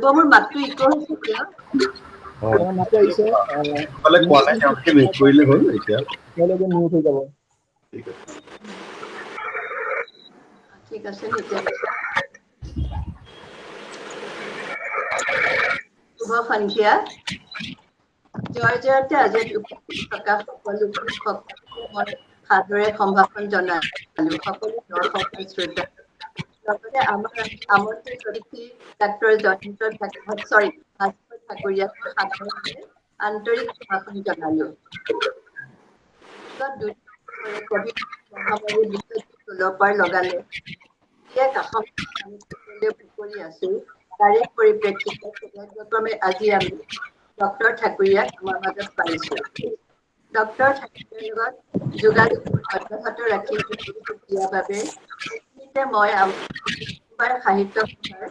ধ্ৰুৱৰ মাতটো ইকো হৈছে কিয়? মাতটো আহিছে কোৱা নাই তেওঁলোকে মিউট কৰিলে হ'ল এতিয়া মিউট হৈ যাব ঠিক আছে এতিয়া শুভ সন্ধিয়া জয় জয়তে আজি উপস্থিত থকা সকলো শিক্ষক মই সাদৰে সম্ভাষণ জনালো সকলো দৰ্শক শ্ৰোতা লগতে আমাৰ আমন্ত্ৰিত অতিথি ডাক্তৰ জয়ন্ত ভাস্কৰ ঠাকুৰীয়াক সাদৰে আন্তৰিক সম্ভাষণ জনালো কভিড মহামাৰীৰ বিষয়টো তোলপাৰ লগালে কৰি আছো তাৰে পৰিপ্ৰেক্ষিতত সৌভাগ্যক্ৰমে আজি আমি ডক্টৰ ঠাকুৰীয়াক আমাৰ মাজত পাইছো ডক্টৰ ঠাকুৰীয়াৰ লগত যোগাযোগ অব্যাহত ৰাখি দিয়াৰ বাবে মই সাহিত্য সভাৰ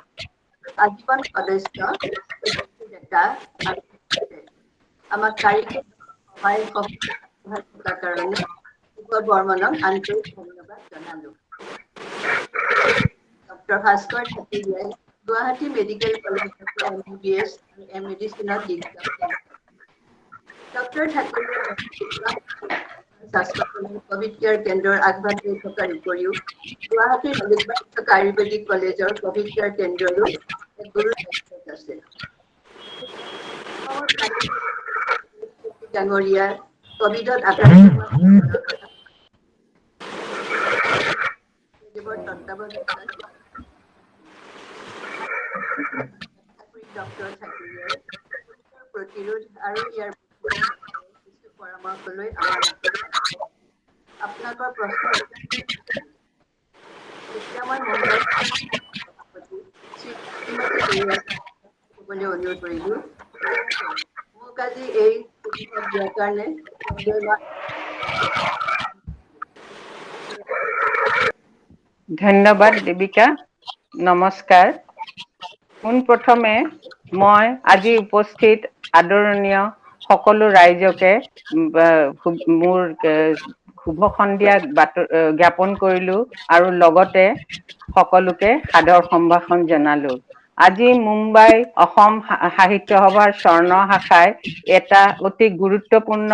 আজীৱন সদস্য ডেকা আমাক কাৰিকৰী সহায় থকাৰ কাৰণে বৰ্মনক আন্তৰিক ধন্যবাদ জনালো ডক্টৰ ভাস্কৰ ঠাকুৰীয়াই গুৱাহাটী মেডিকেল কলেজৰ পৰা MBBS আৰু মেডিচিনত ডিগ্ৰী ডক্টৰ ঠাকুৰীয়াই কভিড কেয়াৰ কেন্দ্ৰৰ আগভাগ লৈ থকাৰ উপৰিও গুৱাহাটীৰ নলীবাৰীত থকা আয়ুৰ্বেদিক কলেজৰ কভিড কেয়াৰ কেন্দ্ৰৰো এক গুৰু দায়িত্বত আছে ডাঙৰীয়া কভিডত আক্ৰান্ত ডক্টৰ ঠাকুৰীয়াই প্ৰতিৰোধ আৰু ইয়াৰ কিছু পৰামৰ্শ লৈ আপোনালোকৰ প্ৰশ্ন এতিয়া মই ক'বলৈ অনুৰোধ কৰিলো মোক আজি এই দিয়াৰ কাৰণে ধন্যবাদ দেবিকা নমস্কাৰ পোনপ্ৰথমে মই আজি উপস্থিত আদৰণীয় সকলো ৰাইজকে মোৰ শুভ সন্ধিয়া জ্ঞাপন কৰিলো আৰু লগতে সকলোকে সাদৰ সম্ভাষণ জনালো আজি মুম্বাই অসম সাহিত্য সভাৰ স্বৰ্ণ শাখাই এটা অতি গুৰুত্বপূৰ্ণ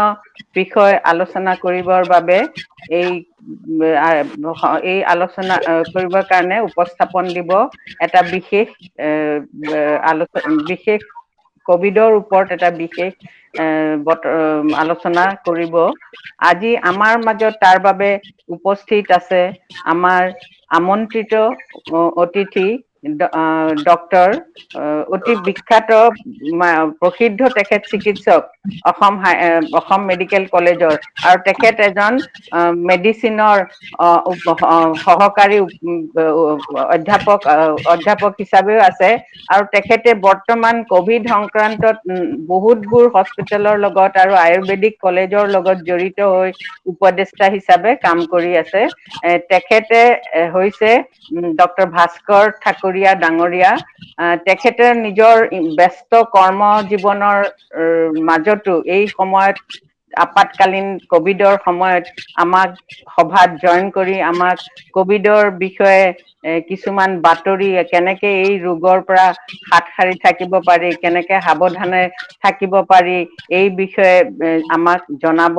বিষয় আলোচনা কৰিবৰ বাবে এই আলোচনা কৰিবৰ কাৰণে উপস্থাপন দিব এটা বিশেষ বিশেষ কভিডৰ ওপৰত এটা বিশেষ আলোচনা কৰিব আজি আমাৰ মাজত তাৰ বাবে উপস্থিত আছে আমাৰ আমন্ত্ৰিত অতিথি ডক্টৰ অতি বিখ্যাত প্ৰসিদ্ধ তেখেত চিকিৎসক অসম মেডিকেল কলেজৰ আৰু তেখেত এজন মেডিচিনৰ সহকাৰী অধ্যাপক হিচাপেও আছে আৰু তেখেতে বৰ্তমান কভিড সংক্ৰান্তত বহুতবোৰ হস্পিটেলৰ লগত আৰু আয়ুৰ্বেদিক কলেজৰ লগত জড়িত হৈ উপদেষ্টা হিচাপে কাম কৰি আছে তেখেতে হৈছে ডক্টৰ ভাস্কৰ ঠাকুৰীয়া ডাঙৰীয়া তেখেতে নিজৰ ব্যস্ত কৰ্ম জীৱনৰ মাজতো এই সময়ত আপাতকালীন কভিডৰ সময়ত আমাক সভাত জইন কৰি আমাক কভিডৰ বিষয়ে কিছুমান বাতৰি কেনেকে এই ৰোগৰ পৰা হাত সাৰি থাকিব পাৰি কেনেকে সাৱধানে থাকিব পাৰি এই বিষয়ে আমাক জনাব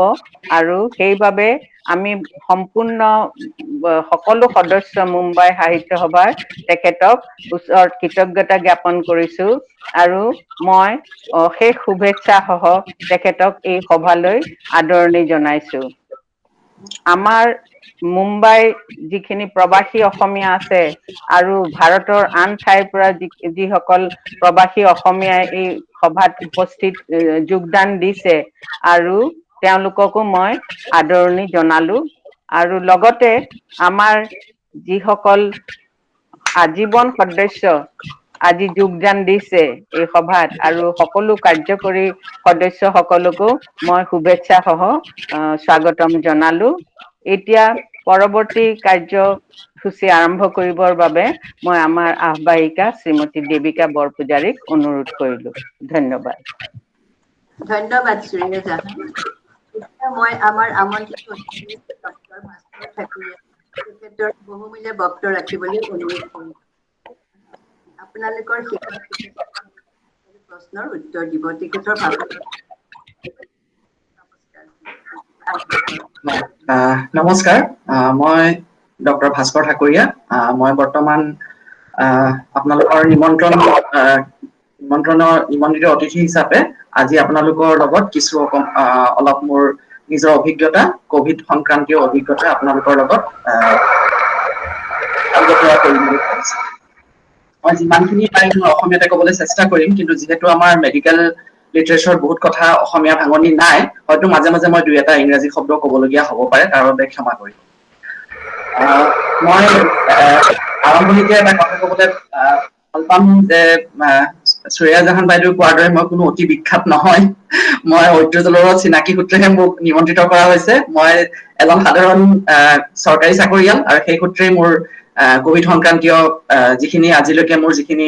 আৰু সেইবাবে আমি সম্পূৰ্ণ সকলো সদস্য মুম্বাই সাহিত্য সভাৰ তেখেতক ওচৰত কৃতজ্ঞতা জ্ঞাপন কৰিছো আৰু মই অশেষ শুভেচ্ছা সহ তেখেতক এই সভালৈ আদৰণি জনাইছো আমাৰ মুম্বাই যিখিনি প্ৰবাসী অসমীয়া আছে আৰু ভাৰতৰ আন ঠাইৰ পৰা যিসকল প্ৰবাসী অসমীয়াই এই সভাত উপস্থিত যোগদান দিছে আৰু তেওঁলোককো মই আদৰণি জনালো আৰু লগতে আমাৰ যিসকল আজীৱন সদস্য আজি যোগদান দিছে এই সভাত আৰু সকলো কাৰ্যকৰী সদস্য সকলকো মই শুভেচ্ছা সহ স্বাগতম জনালো এতিয়া পৰৱৰ্তী কাৰ্যসূচী আৰম্ভ কৰিবৰ বাবে মই আমাৰ আহ্বায়িকা শ্ৰীমতী দেবিকা বৰপূজাৰীক অনুৰোধ কৰিলো ধন্যবাদ শ্ৰীমতী জাহান এতিয়া মই আমাৰ আমন্ত্ৰিত অতিথি ডক্টৰ ভাস্কৰ ঠাকুৰীয়া তেখেতৰ বহুমূলীয়া বক্তব্য ৰাখিবলৈ অনুৰোধ কৰিম আপোনালোকৰ প্ৰশ্নৰ উত্তৰ দিব। তেখেতৰ নমস্কাৰ, মই ডক্টৰ ভাস্কৰ ঠাকুৰীয়া। মই বৰ্তমান আপোনালোকৰ নিমন্ত্ৰিত অতিথি হিচাপে আজি আপোনালোকৰ লগত কিছু অলপ মোৰ নিজৰ অভিজ্ঞতা, কভিড সংক্ৰান্তীয় অভিজ্ঞতা আপোনালোকৰ লগত আলোচনা কৰিম বুলি ভাবিছো। মই যিমানখিনি পাৰিম মই অসমীয়াতে ক'বলৈ চেষ্টা কৰিম, কিন্তু যিহেতু আমাৰ মেডিকেল লিটাৰেচাৰ বহুত কথা অসমীয়া ভাঙনি নাই, হয়তো মাজে মাজে মই দুই এটা ইংৰাজী শব্দ ক'বলগীয়া হ'ব পাৰে, তাৰ বাবে ক্ষমা কৰিম। মই আৰম্ভণিতে এটা কথা ক'বলৈ ভাল পাম যে শ্ৰেয়া জাহান বাইদেউ কোৱাৰ দৰে মই কোনো অতি বিখ্যাত নহয়। মই ঐতিহ্যৰ চিনাকি সূত্ৰেহে মোক নিমন্ত্ৰিত কৰা হৈছে। মই এজন সাধাৰণ চৰকাৰী চাকৰিয়াল, আৰু সেই সূত্ৰে মোৰ কভিড সংক্ৰান্তীয় যিখিনি আজিলৈকে মোৰ যিখিনি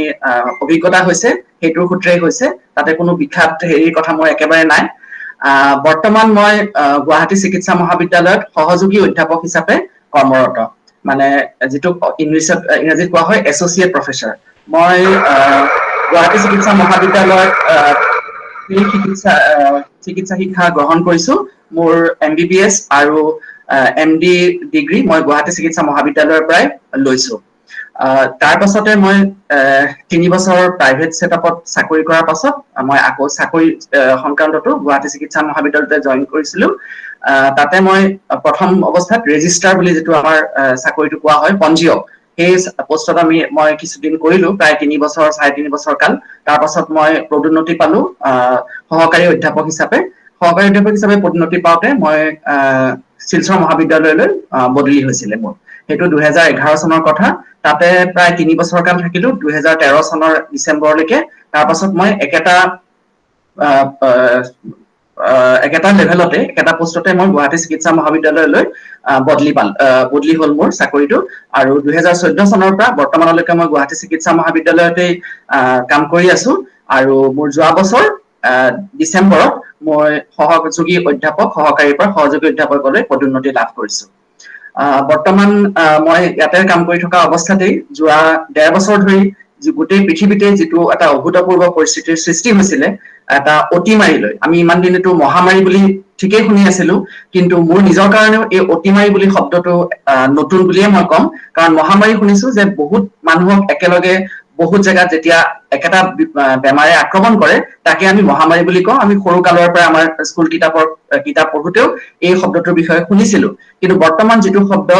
অভিজ্ঞতা হৈছে সেইটোৰ সূত্ৰে হৈছে, তাতে কোনো বিখ্যাত হেৰিৰ কথা মোৰ একেবাৰে নাই। বৰ্তমান মই গুৱাহাটী চিকিৎসা মহাবিদ্যালয়ত সহযোগী অধ্যাপক হিচাপে কৰ্মৰত, মানে যিটো ইংৰাজীত কোৱা হয় এছ'চিয়েট প্ৰফেচাৰ। মই গুৱাহাটী চিকিৎসা মহাবিদ্যালয়ত চিকিৎসা শিক্ষা গ্ৰহণ কৰিছো। মোৰ MBBS আৰু MD ডিগ্ৰী মই গুৱাহাটী চিকিৎসা মহাবিদ্যালয়ৰ পৰাই লৈছো। তাৰ পাছতে মই 3 বছৰ প্ৰাইভেট ছেটআপত চাকৰি কৰাৰ পাছত মই আকৌ চাকৰি সংক্ৰান্ততো গুৱাহাটী চিকিৎসা মহাবিদ্যালয়তে জইন কৰিছিলো। তাতে মই প্ৰথম অৱস্থাত ৰেজিষ্ট্ৰাৰ বুলি যিটো আমাৰ চাকৰিটো কোৱা হয়, পঞ্জীয়ক, সেই পোষ্টত মই কিছুদিন কৰিলো, প্ৰায় 3 বছৰ 3.5 বছৰ কাল। তাৰ পাছত মই পদোন্নতি পালো সহকাৰী অধ্যাপক হিচাপে। সহকাৰী অধ্যাপক হিচাপে পদোন্নতি পাওঁতে মই শিলচৰ মহাবিদ্যালয়লৈ বদলি হৈছিলে মোৰ। সেইটো 2011 চনৰ কথা। তাতে প্ৰায় 3 বছৰ কাল থাকিলো, 2013 চনৰ ডিচেম্বৰলৈকে। তাৰ পাছত মই একেটা লেভেলতে, একেটা পোষ্টতে মই গুৱাহাটী চিকিৎসা মহাবিদ্যালয়লৈ বদলি হ'ল মোৰ চাকৰিটো। আৰু 2014 চনৰ পৰা বৰ্তমানলৈকে মই গুৱাহাটী চিকিৎসা মহাবিদ্যালয়তে কাম কৰি আছো। আৰু মোৰ যোৱা বছৰ ডিচেম্বৰত মই সহযোগী অধ্যাপক, সহকাৰীৰ পৰা সহযোগী অধ্যাপকলৈ পদোন্নতি লাভ কৰিছো। বৰ্তমান মই ইয়াতে কাম কৰি থকা অৱস্থাতেই যোৱা 1.5 বছৰ ধৰি গোটেই পৃথিৱীতে যিটো এটা অভূতপূৰ্ব পৰিস্থিতিৰ সৃষ্টি হৈছিলে, এটা অতিমাৰীলৈ, আমি ইমান দিনেতো মহামাৰী বুলি ঠিকেই শুনি আছিলো, কিন্তু মোৰ নিজৰ কাৰণেও এই অতিমাৰী বুলি শব্দটো নতুন বুলিয়ে মই ক'ম। কাৰণ মহামাৰী শুনিছো যে বহুত মানুহক একেলগে বহুত জেগাত যেতিয়া একেটা বেমাৰে আক্ৰমণ কৰে, তাকে আমি মহামাৰী বুলি কওঁ। আমি সৰু কালৰ পৰা আমাৰ স্কুল কিতাপ পঢ়োতেও এই শব্দটোৰ বিষয়ে শুনিছিলো। কিন্তু বৰ্তমান যিটো শব্দ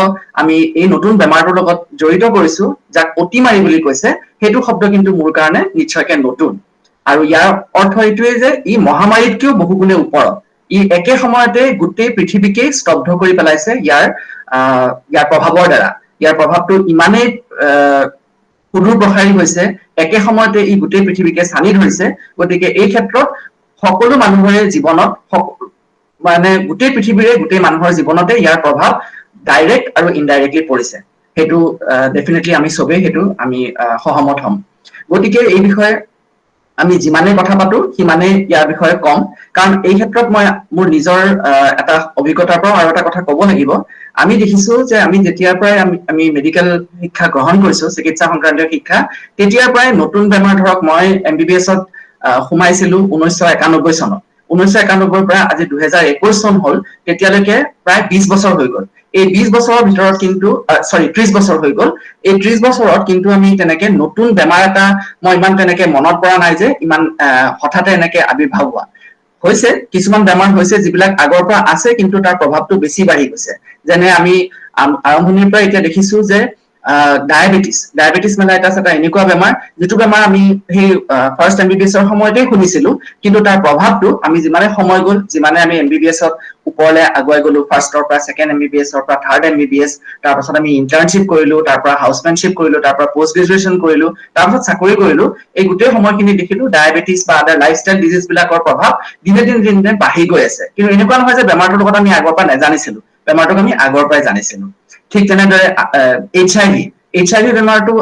আমি এই নতুন বেমাৰটোৰ লগত জড়িত কৰিছো, যাক অতিমাৰী বুলি কৈছে, সেইটো শব্দ কিন্তু মোৰ কাৰণে নিশ্চয়কে নতুন। আৰু ইয়াৰ অৰ্থ এইটোৱে যে ই মহামাৰীতকৈও বহু গুণে ওপৰত। ই একে সময়তে গোটেই পৃথিৱীকেই স্তব্ধ কৰি পেলাইছে ইয়াৰ প্ৰভাৱৰ দ্বাৰা। ইয়াৰ প্ৰভাৱটো ইমানেই সুদূৰ প্ৰসাৰী হৈছে, একে সময়তে ই গোটেই পৃথিৱীকে ছানি ধৰিছে। গতিকে এই ক্ষেত্ৰত সকলো মানুহৰে জীৱনত, মানে গোটেই পৃথিৱীৰে গোটেই মানুহৰ জীৱনতে ইয়াৰ প্ৰভাৱ ডাইৰেক্ট আৰু ইনডাইৰেক্টলি পৰিছে। সেইটো ডেফিনেটলি আমি চবেই সেইটো আমি সহমত হ'ম। গতিকে এই বিষয়ে আমি যিমানেই কথা পাতো সিমানেই ইয়াৰ বিষয়ে কম। কাৰণ এই ক্ষেত্ৰত মই মোৰ নিজৰ এটা অভিজ্ঞতাৰ পৰা আৰু এটা কথা ক'ব লাগিব। আমি দেখিছো যে আমি যেতিয়াৰ পৰাই আমি মেডিকেল শিক্ষা গ্ৰহণ কৰিছো, চিকিৎসা সংক্ৰান্তীয় শিক্ষা, তেতিয়াৰ পৰাই নতুন বেমাৰ, ধৰক মই MBBSত সোমাইছিলো 1991 চনত। 1991 পৰা আজি 2021 চন হ'ল, তেতিয়ালৈকে প্ৰায় 20 বছৰ হৈ গ'ল। এই 20 বছৰৰ ভিতৰত কিন্তু 30 বছৰ হৈ গ'ল। এই 30 বছৰত কিন্তু আমি তেনেকে নতুন বেমাৰ এটা মই ইমান তেনেকে মনত পৰা নাই যে ইমান হঠাতে এনেকে আৱিৰ্ভাৱ হোৱা হৈছে। কিছুমান বেমাৰ হৈছে যিবিলাক আগৰ পৰা আছে, কিন্তু তাৰ প্ৰভাৱটো বেছি বাঢ়ি গৈছে। যেনে আমি আৰম্ভণিৰ পৰা এতিয়া দেখিছো যে ডায়েবেটিছ মেলাইটাছ এটা এনেকুৱা বেমাৰ, যিটো বেমাৰ আমি সেই ফাৰ্ষ্ট MBBSৰ সময়তেই শুনিছিলো, কিন্তু তাৰ প্ৰভাৱটো আমি যিমানে সময় গ'ল, যিমানে আমি MBBSত ওপৰলৈ আগুৱাই গ'লো, ফাৰ্ষ্টৰ পৰা ছেকেণ্ড MBBSৰ পৰা থাৰ্ড MBBS, তাৰ পাছত আমি ইণ্টাৰ্ণশ্বিপ কৰিলো, তাৰ পৰা হাউচমেনশ্বিপ কৰিলো, তাৰ পৰা পষ্ট গ্ৰেজুৱেশ্যন কৰিলো, তাৰ পাছত চাকৰি কৰিলো। এই গোটেই সময়খিনি দেখিলো ডায়েবেটিছ বা আদাৰ লাইফষ্টাইল ডিজিজ বিলাকৰ প্ৰভাৱ দিনে দিনে বাঢ়ি গৈ আছে। কিন্তু এনেকুৱা নহয় যে বেমাৰটোৰ লগত আমি আগৰ পৰা নাজানিছিলো, বেমাৰটোক আমি আগৰ পৰাই জানিছিলো। ঠিক তেনেদৰে HIV বেমাৰটো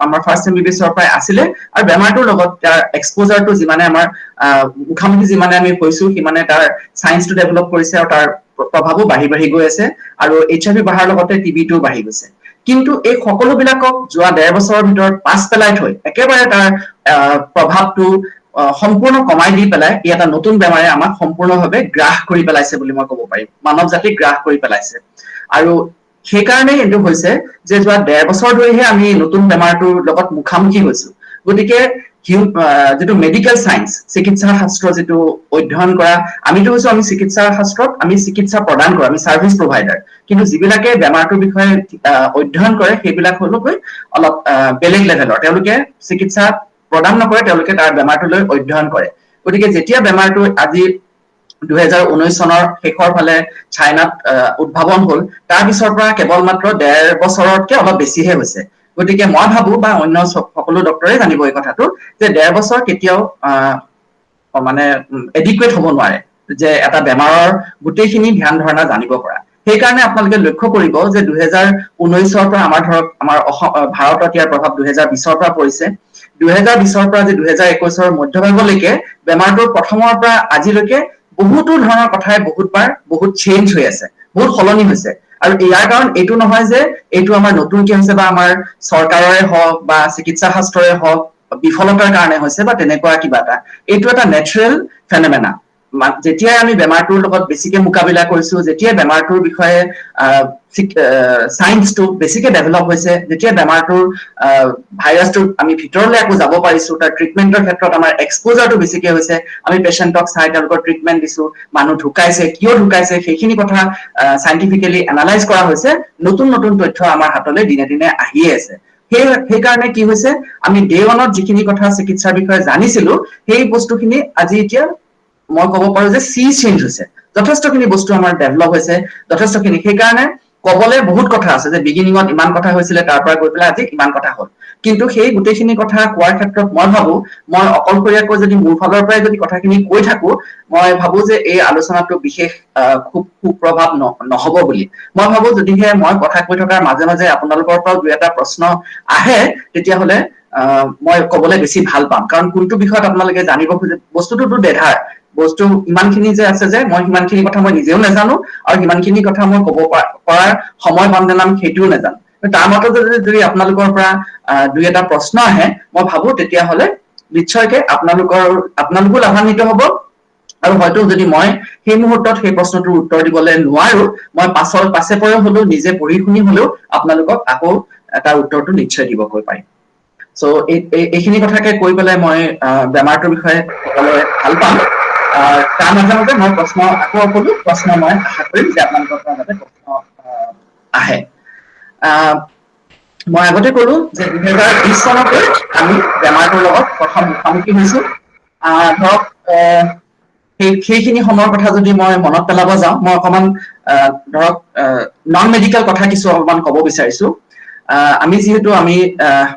আমাৰ ফাৰ্ষ্ট MBBSৰ পৰাই আছিলে, আৰু বেমাৰটোৰ লগত তাৰ এক্সপ'জাৰটো যিমানে আমাৰ মুখামুখি যিমানে আমি হৈছো, সিমানে তাৰ চায়েন্সটো ডেভেলপ কৰিছে, আৰু তাৰ প্ৰভাৱো বাঢ়ি গৈ আছে। আৰু HIV বঢ়াৰ লগতে TBটোও বাঢ়ি গৈছে। কিন্তু এই সকলোবিলাকক যোৱা 1.5 বছৰৰ ভিতৰত পাছ পেলাই থৈ একেবাৰে তাৰ প্ৰভাৱটো সম্পূৰ্ণ কমাই দি পেলাই ই এটা নতুন বেমাৰে আমাক সম্পূৰ্ণভাৱে গ্ৰাস কৰি পেলাইছে বুলি মই ক'ব পাৰিম মানৱ জাতিক গ্ৰাস কৰি পেলাইছে আৰু সেইকাৰণে এইটো হৈছে যে যোৱা 1.5 বছৰ ধৰিহে আমি নতুন বেমাৰটোৰ লগত মুখামুখি হৈছো গতিকে যেটো মেডিকেল সায়েন্স চিকিৎসা শাস্ত্ৰ যেটো অধ্যয়ন কৰা আমিতো হৈছো আমি চিকিৎসা শাস্ত্ৰত আমি চিকিৎসা প্ৰদান কৰা আমি সাৰ্ভিস প্ৰভাইডাৰ কিন্তু যিবিলাকে বেমাৰটোৰ বিষয়ে অধ্যয়ন কৰে সেইবিলাক হলকৈ অলপ বেলেগ লেভেলৰ তেওঁলোকে চিকিৎসা প্ৰদান নকৰে তেওঁলোকে তাৰ বেমাৰটোলৈ অধ্যয়ন কৰে গতিকে যেতিয়া বেমাৰটো আজি 2019 চনৰ শেষৰ ফালে চাইনাত উদ্ভাৱন হল তাৰ পিছৰ পৰা কেৱল মাত্ৰ 1.5 বছৰতকৈ অলপ বেছিহে হৈছে গতিকে মই ভাবো বা অন্য সকলো ডক্টৰে জানিব এই কথাটো যে 1.5 বছৰ কেতিয়াও মানে এডিকুৱেট হ'ব নোৱাৰে যে এটা বেমাৰৰ গোটেইখিনি ধ্যান ধাৰণা জানিব পৰা সেই কাৰণে আপোনালোকে লক্ষ্য কৰিব যে 2019 ৰ পৰা আমাৰ ধৰক আমাৰ ভাৰতত ইয়াৰ প্ৰভাৱ 2020 ৰ পৰা পৰিছে 2020 ৰ পৰা যে 2021 ৰ মধ্যভাগলৈকে বেমাৰটোৰ প্ৰথমৰ পৰা আজিলৈকে বহুতো ধৰণৰ কথাই বহুতবাৰ বহুত চেঞ্জ হৈ আছে বহুত সলনি হৈছে আৰু ইয়াৰ কাৰণ এইটো নহয় যে এইটো আমাৰ নতুনকৈ হৈছে বা আমাৰ চৰকাৰৰে হওক বা চিকিৎসা শাস্ত্ৰৰে হওক বিফলতাৰ কাৰণে হৈছে বা তেনেকুৱা কিবা এটা এইটো এটা নেচাৰেল ফেনোমেনা যেতিয়া আমি বেমাৰটোৰ লগত বেছিকে মুকাবিলা কৰিছো যেতিয়া বেমাৰটোৰ বিষয়ে সায়েন্সটো বেছিকে ডেভেলপ হৈছে যেতিয়া বেমাৰটোৰ ভাইৰাছটো আমি ভিতৰলৈ আকৌ যাব পাৰিছো তাৰ ট্ৰিটমেন্টৰ ক্ষেত্ৰত আমাৰ এক্সপোজাৰটো বেছিকে হৈছে আমি পেশেন্টক চাই তেওঁলোকৰ ট্ৰিটমেন্ট দিছো মানুহ ঢুকাইছে কিয় ঢুকাইছে সেইখিনি কথা সাইন্টিফিক্যালি এনালাইজ কৰা হৈছে নতুন নতুন তথ্য আমাৰ হাতলৈ দিনে দিনে আহিয়ে আছে সেই কাৰণে কি হৈছে আমি ডে 1ত যিখিনি কথা চিকিৎসাৰ বিষয়ে জানিছিলো সেই বস্তুখিনি আজি এতিয়া মই ক'ব পাৰো যে সি চেঞ্জ হৈছে যথেষ্টখিনি বস্তু আমাৰ ডেভেলপ হৈছে যথেষ্টখিনি সেই কাৰণে কবলে বহুত কথা আছে যে বিগিনিংত ইমান কথা হৈছিলে তাৰ পৰা গৈ পেলাই আজি ইমান কথা হ'ল কিন্তু সেই গোটেইখিনি কথা কোৱাৰ ক্ষেত্ৰত মই ভাবো মই অকলশৰীয়াকৈ যদি মোৰ ফালৰ পৰাই যদি কথাখিনি কৈ থাকো মই ভাবো যে এই আলোচনাটো বিশেষ খুব সুপ্ৰভাৱ নহব বুলি মই ভাবো যদিহে মই কথা কৈ থকাৰ মাজে মাজে আপোনালোকৰ পৰা দুই এটা প্ৰশ্ন আহে তেতিয়া হলে মই কবলে বেছি ভাল পাম কাৰণ কোনটো বিষয়ত আপোনালোকে জানিব খুজে বস্তুটো দেধাৰ বস্তু ইমানখিনি যে আছে যে মই ইমানখিনি কথা মই নিজেও নাজানো আৰু ইমানখিনি কথা মই ক'ব পৰাৰ সময় পাম নাম সেইটোও নাজানো তাৰ মতে যদি আপোনালোকৰ পৰা দুই এটা প্ৰশ্ন আহে মই ভাবো তেতিয়া হলে নিশ্চয়কৈ আপোনালোকো লাভান্বিত হ'ব আৰু হয়তো যদি মই সেই মুহূৰ্তত সেই প্ৰশ্নটোৰ উত্তৰ দিবলৈ নোৱাৰো মই পাছে পৰে হলো নিজে পঢ়ি শুনি হলেও আপোনালোকক আকৌ তাৰ উত্তৰটো নিশ্চয় দিবকৈ পাৰিম সো এইখিনি কথাকে কৈ পেলাই মই বেমাৰটোৰ বিষয়ে ক'বলৈ ভাল পাম তাৰ মাজে মাজে মই প্ৰশ্ন আকৌ কলো প্ৰশ্ন মই আশা কৰিম যে আপোনালোকৰ পৰা যাতে প্ৰশ্ন আহে মই আগতে কলো যে 2020 চনতে আমি বেমাৰটোৰ লগত প্ৰথম মুখামুখি হৈছো ধৰক সেইখিনি সময়ৰ কথা যদি মই মনত পেলাব যাওঁ মই অকমান ধৰক নন মেডিকেল কথা কিছু অকমান ক'ব বিচাৰিছো আমি যিহেতু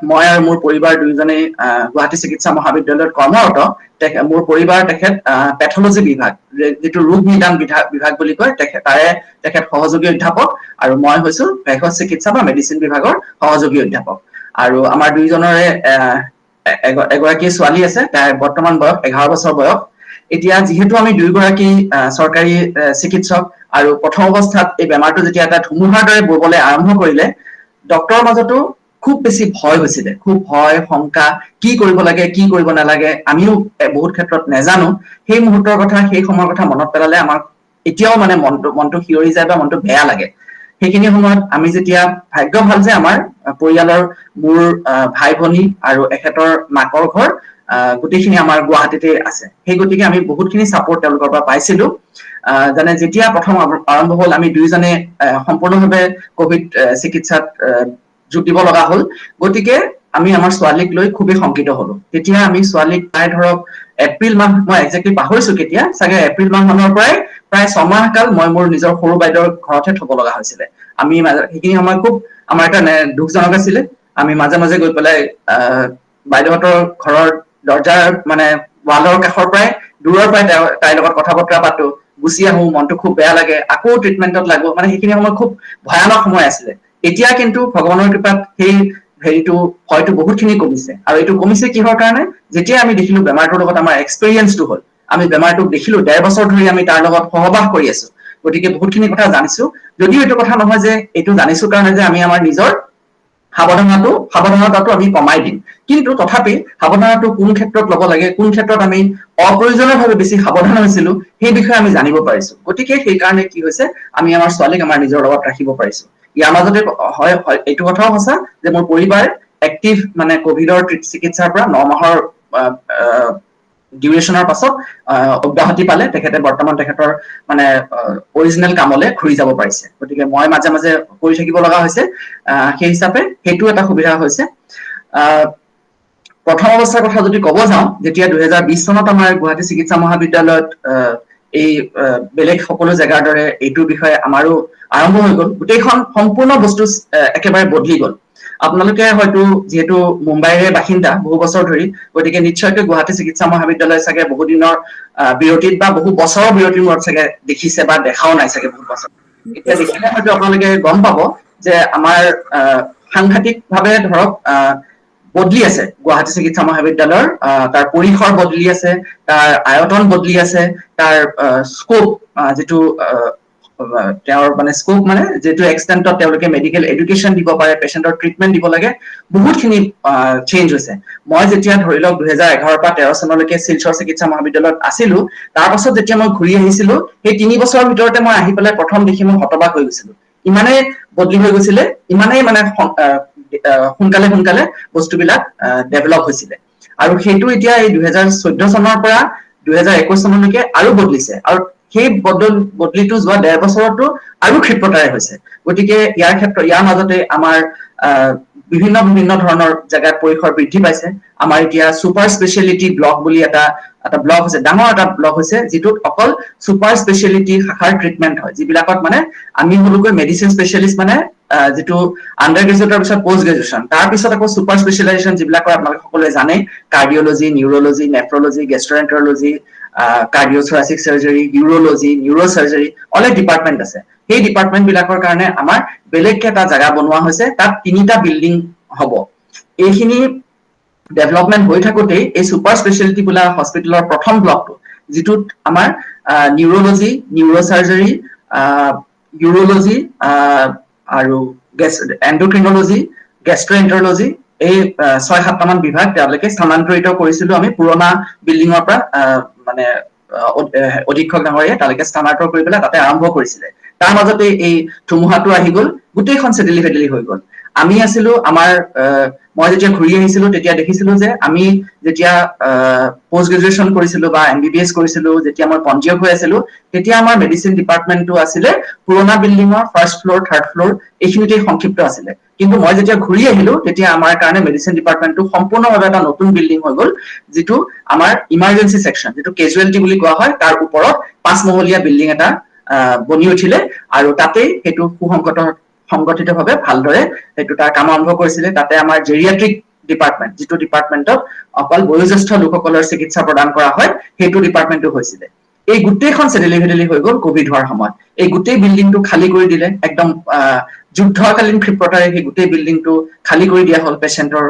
মই আৰু মোৰ পৰিবাৰ দুইজনে গুৱাহাটী চিকিৎসা মহাবিদ্যালয়ত কৰ্মৰত মোৰ পৰিবাৰ তেখেত পেথলজি বিভাগ যেটো ৰোগ নিদান বিভাগ বুলি কয় তেখেত সহযোগী অধ্যাপক আৰু মই হৈছো ভেষজ চিকিৎসা বা মেডিচিন বিভাগৰ সহযোগী অধ্যাপক আৰু আমাৰ দুইজনৰে এগৰাকী ছোৱালী আছে তাই বৰ্তমান বয়স 11 বছৰ বয়স এতিয়া যেহেতু আমি দুইগৰাকী চৰকাৰী চিকিৎসক আৰু প্ৰথম অৱস্থাত এই বেমাৰটো যেতিয়া এটা ধুমুহাৰ দৰে ববলৈ আৰম্ভ কৰিলে ডক্টৰৰ মাজতো খুব বেছি ভয় হৈছিলে খুব ভয় শংকা কি কৰিব লাগে কি কৰিব নালাগে আমিও বহুত ক্ষেত্ৰত নেজানো সেই মুহূৰ্তৰ কথা সেই সময়ৰ কথা মনত পেলালে আমাৰ এতিয়াও মানে মনটো হিয়ৰি যায় বা মনটো বেয়া লাগে সেইখিনি সময়ত আমি যেতিয়া ভাগ্য ভাল যে আমাৰ পৰিয়ালৰ মোৰ ভাই ভনী আৰু এখেতৰ মাকৰ ঘৰ গোটেইখিনি আমাৰ গুৱাহাটীতে আছে সেই গতিকে আমি বহুতখিনি সাপোৰ্ট তেওঁলোকৰ পৰা পাইছিলো জানে যেতিয়া প্ৰথম আৰম্ভ হ'ল আমি দুইজনে সম্পূৰ্ণভাৱে কোভিড চিকিৎসাত যোগ দিব লগা হ'ল গতিকে আমি আমাৰ ছোৱালীক লৈ খুবেই শংকিত হলো তেতিয়া আমি ছোৱালীক প্ৰায় ধৰক এপ্ৰিল মাহ মই একজেক্টলি পাহৰিছো কেতিয়া চাগে এপ্ৰিল মাহ মানৰ পৰাই প্ৰায় 6 মাহ কাল মই মোৰ নিজৰ সৰু বাইদেউৰ ঘৰতে থব লগা হৈছিলে আমি সেইখিনি সময় খুব আমাৰ কাৰণে দুখজনক আছিলে আমি মাজে মাজে গৈ পেলাই বাইদেউহঁতৰ ঘৰৰ দৰ্জাৰ মানে ৱালৰ কাষৰ পৰাই দূৰৰ পৰাই তাইৰ লগত কথা বতৰা পাতো গুচি আহো মনটো খুব বেয়া লাগে আকৌ ট্ৰিটমেন্টত লাগো মানে সেইখিনি সময় খুব ভয়ানক সময় আছিলে এতিয়া কিন্তু ভগৱানৰ কৃপাত সেই হেৰিটো হয়তো বহুতখিনি কমিছে আৰু এইটো কমিছে কিহৰ কাৰণে যেতিয়া আমি দেখিলো বেমাৰটোৰ লগত আমাৰ এক্সপেৰিয়েন্সটো হ'ল আমি বেমাৰটোক দেখিলো 1.5 বছৰ ধৰি আমি তাৰ লগত সহবাস কৰি আছো গতিকে বহুতখিনি কথা জানিছো যদিও এইটো কথা নহয় যে এইটো জানিছো কাৰণে যে আমি আমাৰ নিজৰ সাৱধানতাটো আমি কমাই দিম কিন্তু তথাপি সাৱধানতাটো কোন ক্ষেত্ৰত ল'ব লাগে কোন ক্ষেত্ৰত আমি অপ্ৰয়োজনীয়ভাৱে বেছি সাৱধান হৈছিলো সেই বিষয়ে আমি জানিব পাৰিছো গতিকে সেই কাৰণে কি হৈছে আমি আমাৰ ছোৱালীক আমাৰ নিজৰ লগত ৰাখিব পাৰিছো ইয়াৰ মাজতে হয় এইটো কথাও সঁচা যে মোৰ পৰিবাৰ এক্টিভ মানে কোভিডৰ চিকিৎসাৰ পৰা 9 মাহৰ ডিউৰেশ্যনৰ পাছত অব্যাহতি পালে তেখেতে বৰ্তমান তেখেতৰ মানে অৰিজিনেল কামলে ঘূৰি যাব পাৰিছে গতিকে মই মাজে মাজে কৰি থাকিব লগা হৈছে সেই হিচাপে সেইটো এটা সুবিধা হৈছে প্ৰথম অৱস্থাৰ কথা যদি ক'ব যাওঁ যেতিয়া 2020 চনত আমাৰ গুৱাহাটী চিকিৎসা মহাবিদ্যালয়ত এই বেলেগ সকলো জেগাৰ দৰে এইটোৰ বিষয়ে আমাৰো আৰম্ভ হৈ গ'ল গোটেইখন সম্পূৰ্ণ বস্তু একেবাৰে বদলি গ'ল আপোনালোকে হয়তো যেহেতু মুম্বাইৰে বাসিন্দা বহু বছৰ ধৰি গতিকে নিশ্চয়কৈ গুৱাহাটী চিকিৎসা মহাবিদ্যালয় চাগে বহু দিনৰ বিৰতিত বা বহু বছৰৰ বিৰতিৰ মূৰত চাগে দেখিছে বা দেখাও নাই চাগে বহুত বছৰ এতিয়া দেখিলে হয়তো আপোনালোকে গম পাব যে আমাৰ সাংঘাতিকভাৱে ধৰক বদলি আছে গুৱাহাটী চিকিৎসা মহাবিদ্যালয়ৰ তাৰ পৰিসৰ বদলি আছে তাৰ আয়তন বদলি আছে তাৰ স্কোপ যেটো তেওঁৰ মানে স্কোপ মানে যেটো এক্সটেন্টত তেওঁলোকে মেডিকেল এডুকেশ্যন দিব পাৰে পেশেন্টৰ ট্ৰিটমেন্ট দিব লাগে বহুতখিনি চেঞ্জ হৈছে মই যেতিয়া ধৰি লওক 2011 পৰা 13 চনলৈকে শিলচৰ চিকিৎসা মহাবিদ্যালয়ত আছিলো তাৰ পাছত যেতিয়া মই ঘূৰি আহিছিলো সেই 3 বছৰৰ ভিতৰতে মই আহি পেলাই প্ৰথম দেখি মই হতবাক হৈ গৈছিলো ইমানে বদলি হৈ গৈছিলে ইমানেই মানে সোনকালে বস্তুবিলাক ডেভেলপ হৈছিলে আৰু সেইটো এতিয়া এই 2014 চনৰ পৰা 2021 চনলৈকে আৰু বদলিছে আৰু সেই বদলিটো যোৱা 1.5 বছৰতো আৰু ক্ষিপ্ৰতাৰে হৈছে গতিকে ইয়াৰ মাজতে আমাৰ বিভিন্ন ধৰণৰ জায়গাত পৰিসৰ বৃদ্ধি পাইছে আমাৰ এতিয়া সুপাৰ স্পেশালিটি ব্লক বুলি এটা ব্লক আছে ডাঙৰ এটা ব্লক হৈছে যেটোত অকল সুপাৰ স্পেশালিটি শাখাৰ ট্ৰিটমেন্ট হয় যিবিলাকত মানে আমি হলকৈ মেডিসিন স্পেশালিষ্ট মানে যেটো আন্ডাৰ গ্ৰেজুৱেটৰ পিছত পোষ্ট গ্ৰেজুৱেচন তাৰ পিছত আকৌ সুপাৰ স্পেশালাইজেশন যিবিলাকৰ আপোনালোকে সকলোৱে জানে কাৰ্ডিঅলজি নিউৰলজি নেফ্ৰলজি গেষ্ট্ৰ'এন্টাৰলজি কাৰ্ডিঅ'থোৰাসিক সাৰ্জাৰী ইউৰলজি নিউৰোসাৰ্জাৰী অনেক ডিপাৰ্টমেন্ট আছে সেই ডিপাৰ্টমেন্ট বিলাকৰ কাৰণে আমাৰ বেলেগকে এটা জায়গা বনোৱা হৈছে তাত 3টা বিল্ডিং হ'ব এইখিনি ডেভেলপমেন্ট হৈ থাকোতে এই সুপাৰ স্পেশালিটি বুলা হস্পিটেলৰ প্ৰথম ব্লকটো যেটোত আমাৰ নিউৰলজি নিউৰোসাৰ্জাৰী ইউৰলজি আৰু এন্ডোক্ৰিনলজি গেষ্ট্ৰ'এন্টাৰলজি এই 6-7টা মান বিভাগ তেওঁলোকে স্থানান্তৰিত কৰিছিলো আমি পুৰণা বিল্ডিঙৰ পৰা মানে অধীক্ষক ডাঙৰীয়া তেওঁলোকে স্থানান্তৰ কৰি পেলাই তাতে আৰম্ভ কৰিছিলে তাৰ মাজতে এই ধুমুহাটো আহি গ'ল গোটেইখন চেডেলি ফেডেলি হৈ গ'ল আমি আছিলো আমাৰ মই যেতিয়া ঘূৰি আহিছিলো তেতিয়া দেখিছিলো যে আমি যেতিয়া পোষ্ট গ্ৰেজুৱেচন কৰিছিলো বা এমবিবিএছ কৰিছিলো যেতিয়া মই পঞ্জীয়ক হৈ আছিলো তেতিয়া আমাৰ মেডিসিন ডিপাৰ্টমেন্টটো আছিলে পুৰণা বিল্ডিঙৰ ফাৰ্ষ্ট ফ্লোৰ থাৰ্ড ফ্লোৰ এইখিনিতে সংক্ষিপ্ত আছিলে কিন্তু মই যেতিয়া ঘূৰি আহিলো তেতিয়া আমাৰ কাৰণে মেডিসিন ডিপাৰ্টমেন্টটো সম্পূৰ্ণভাৱে এটা নতুন বিল্ডিং হৈ গ'ল যেটো আমাৰ ইমাৰ্জেন্সি সেকশন যেটো কেজুৱেলিটি বুলি কোৱা হয় তাৰ ওপৰত 5 মহলীয়া বিল্ডিং এটা বনি উঠিলে আৰু তাতে হেতু সংগঠিতভাৱে ভালদৰে হেতু তাৰ কাম আৰম্ভ কৰিছিলে তাতে আমাৰ জেৰিয়াট্ৰিক ডিপাৰ্টমেন্ট যেটো ডিপাৰ্টমেন্টত অকল বয়োজ্যেষ্ঠ লোকসকলৰ চিকিৎসা প্ৰদান কৰা হয় হেতু ডিপাৰ্টমেন্টটো হৈছিলে এই গুটেইখন চেডেলি হৈ গ'ল কোভিড হোৱাৰ সময়ত এই গুটেই বিল্ডিংটো খালি কৰি দিলে একদম যুদ্ধকালীন ক্ষিপ্ৰতাৰে এই গুটেই বিল্ডিংটো খালি কৰি দিয়া হল পেশেন্টৰ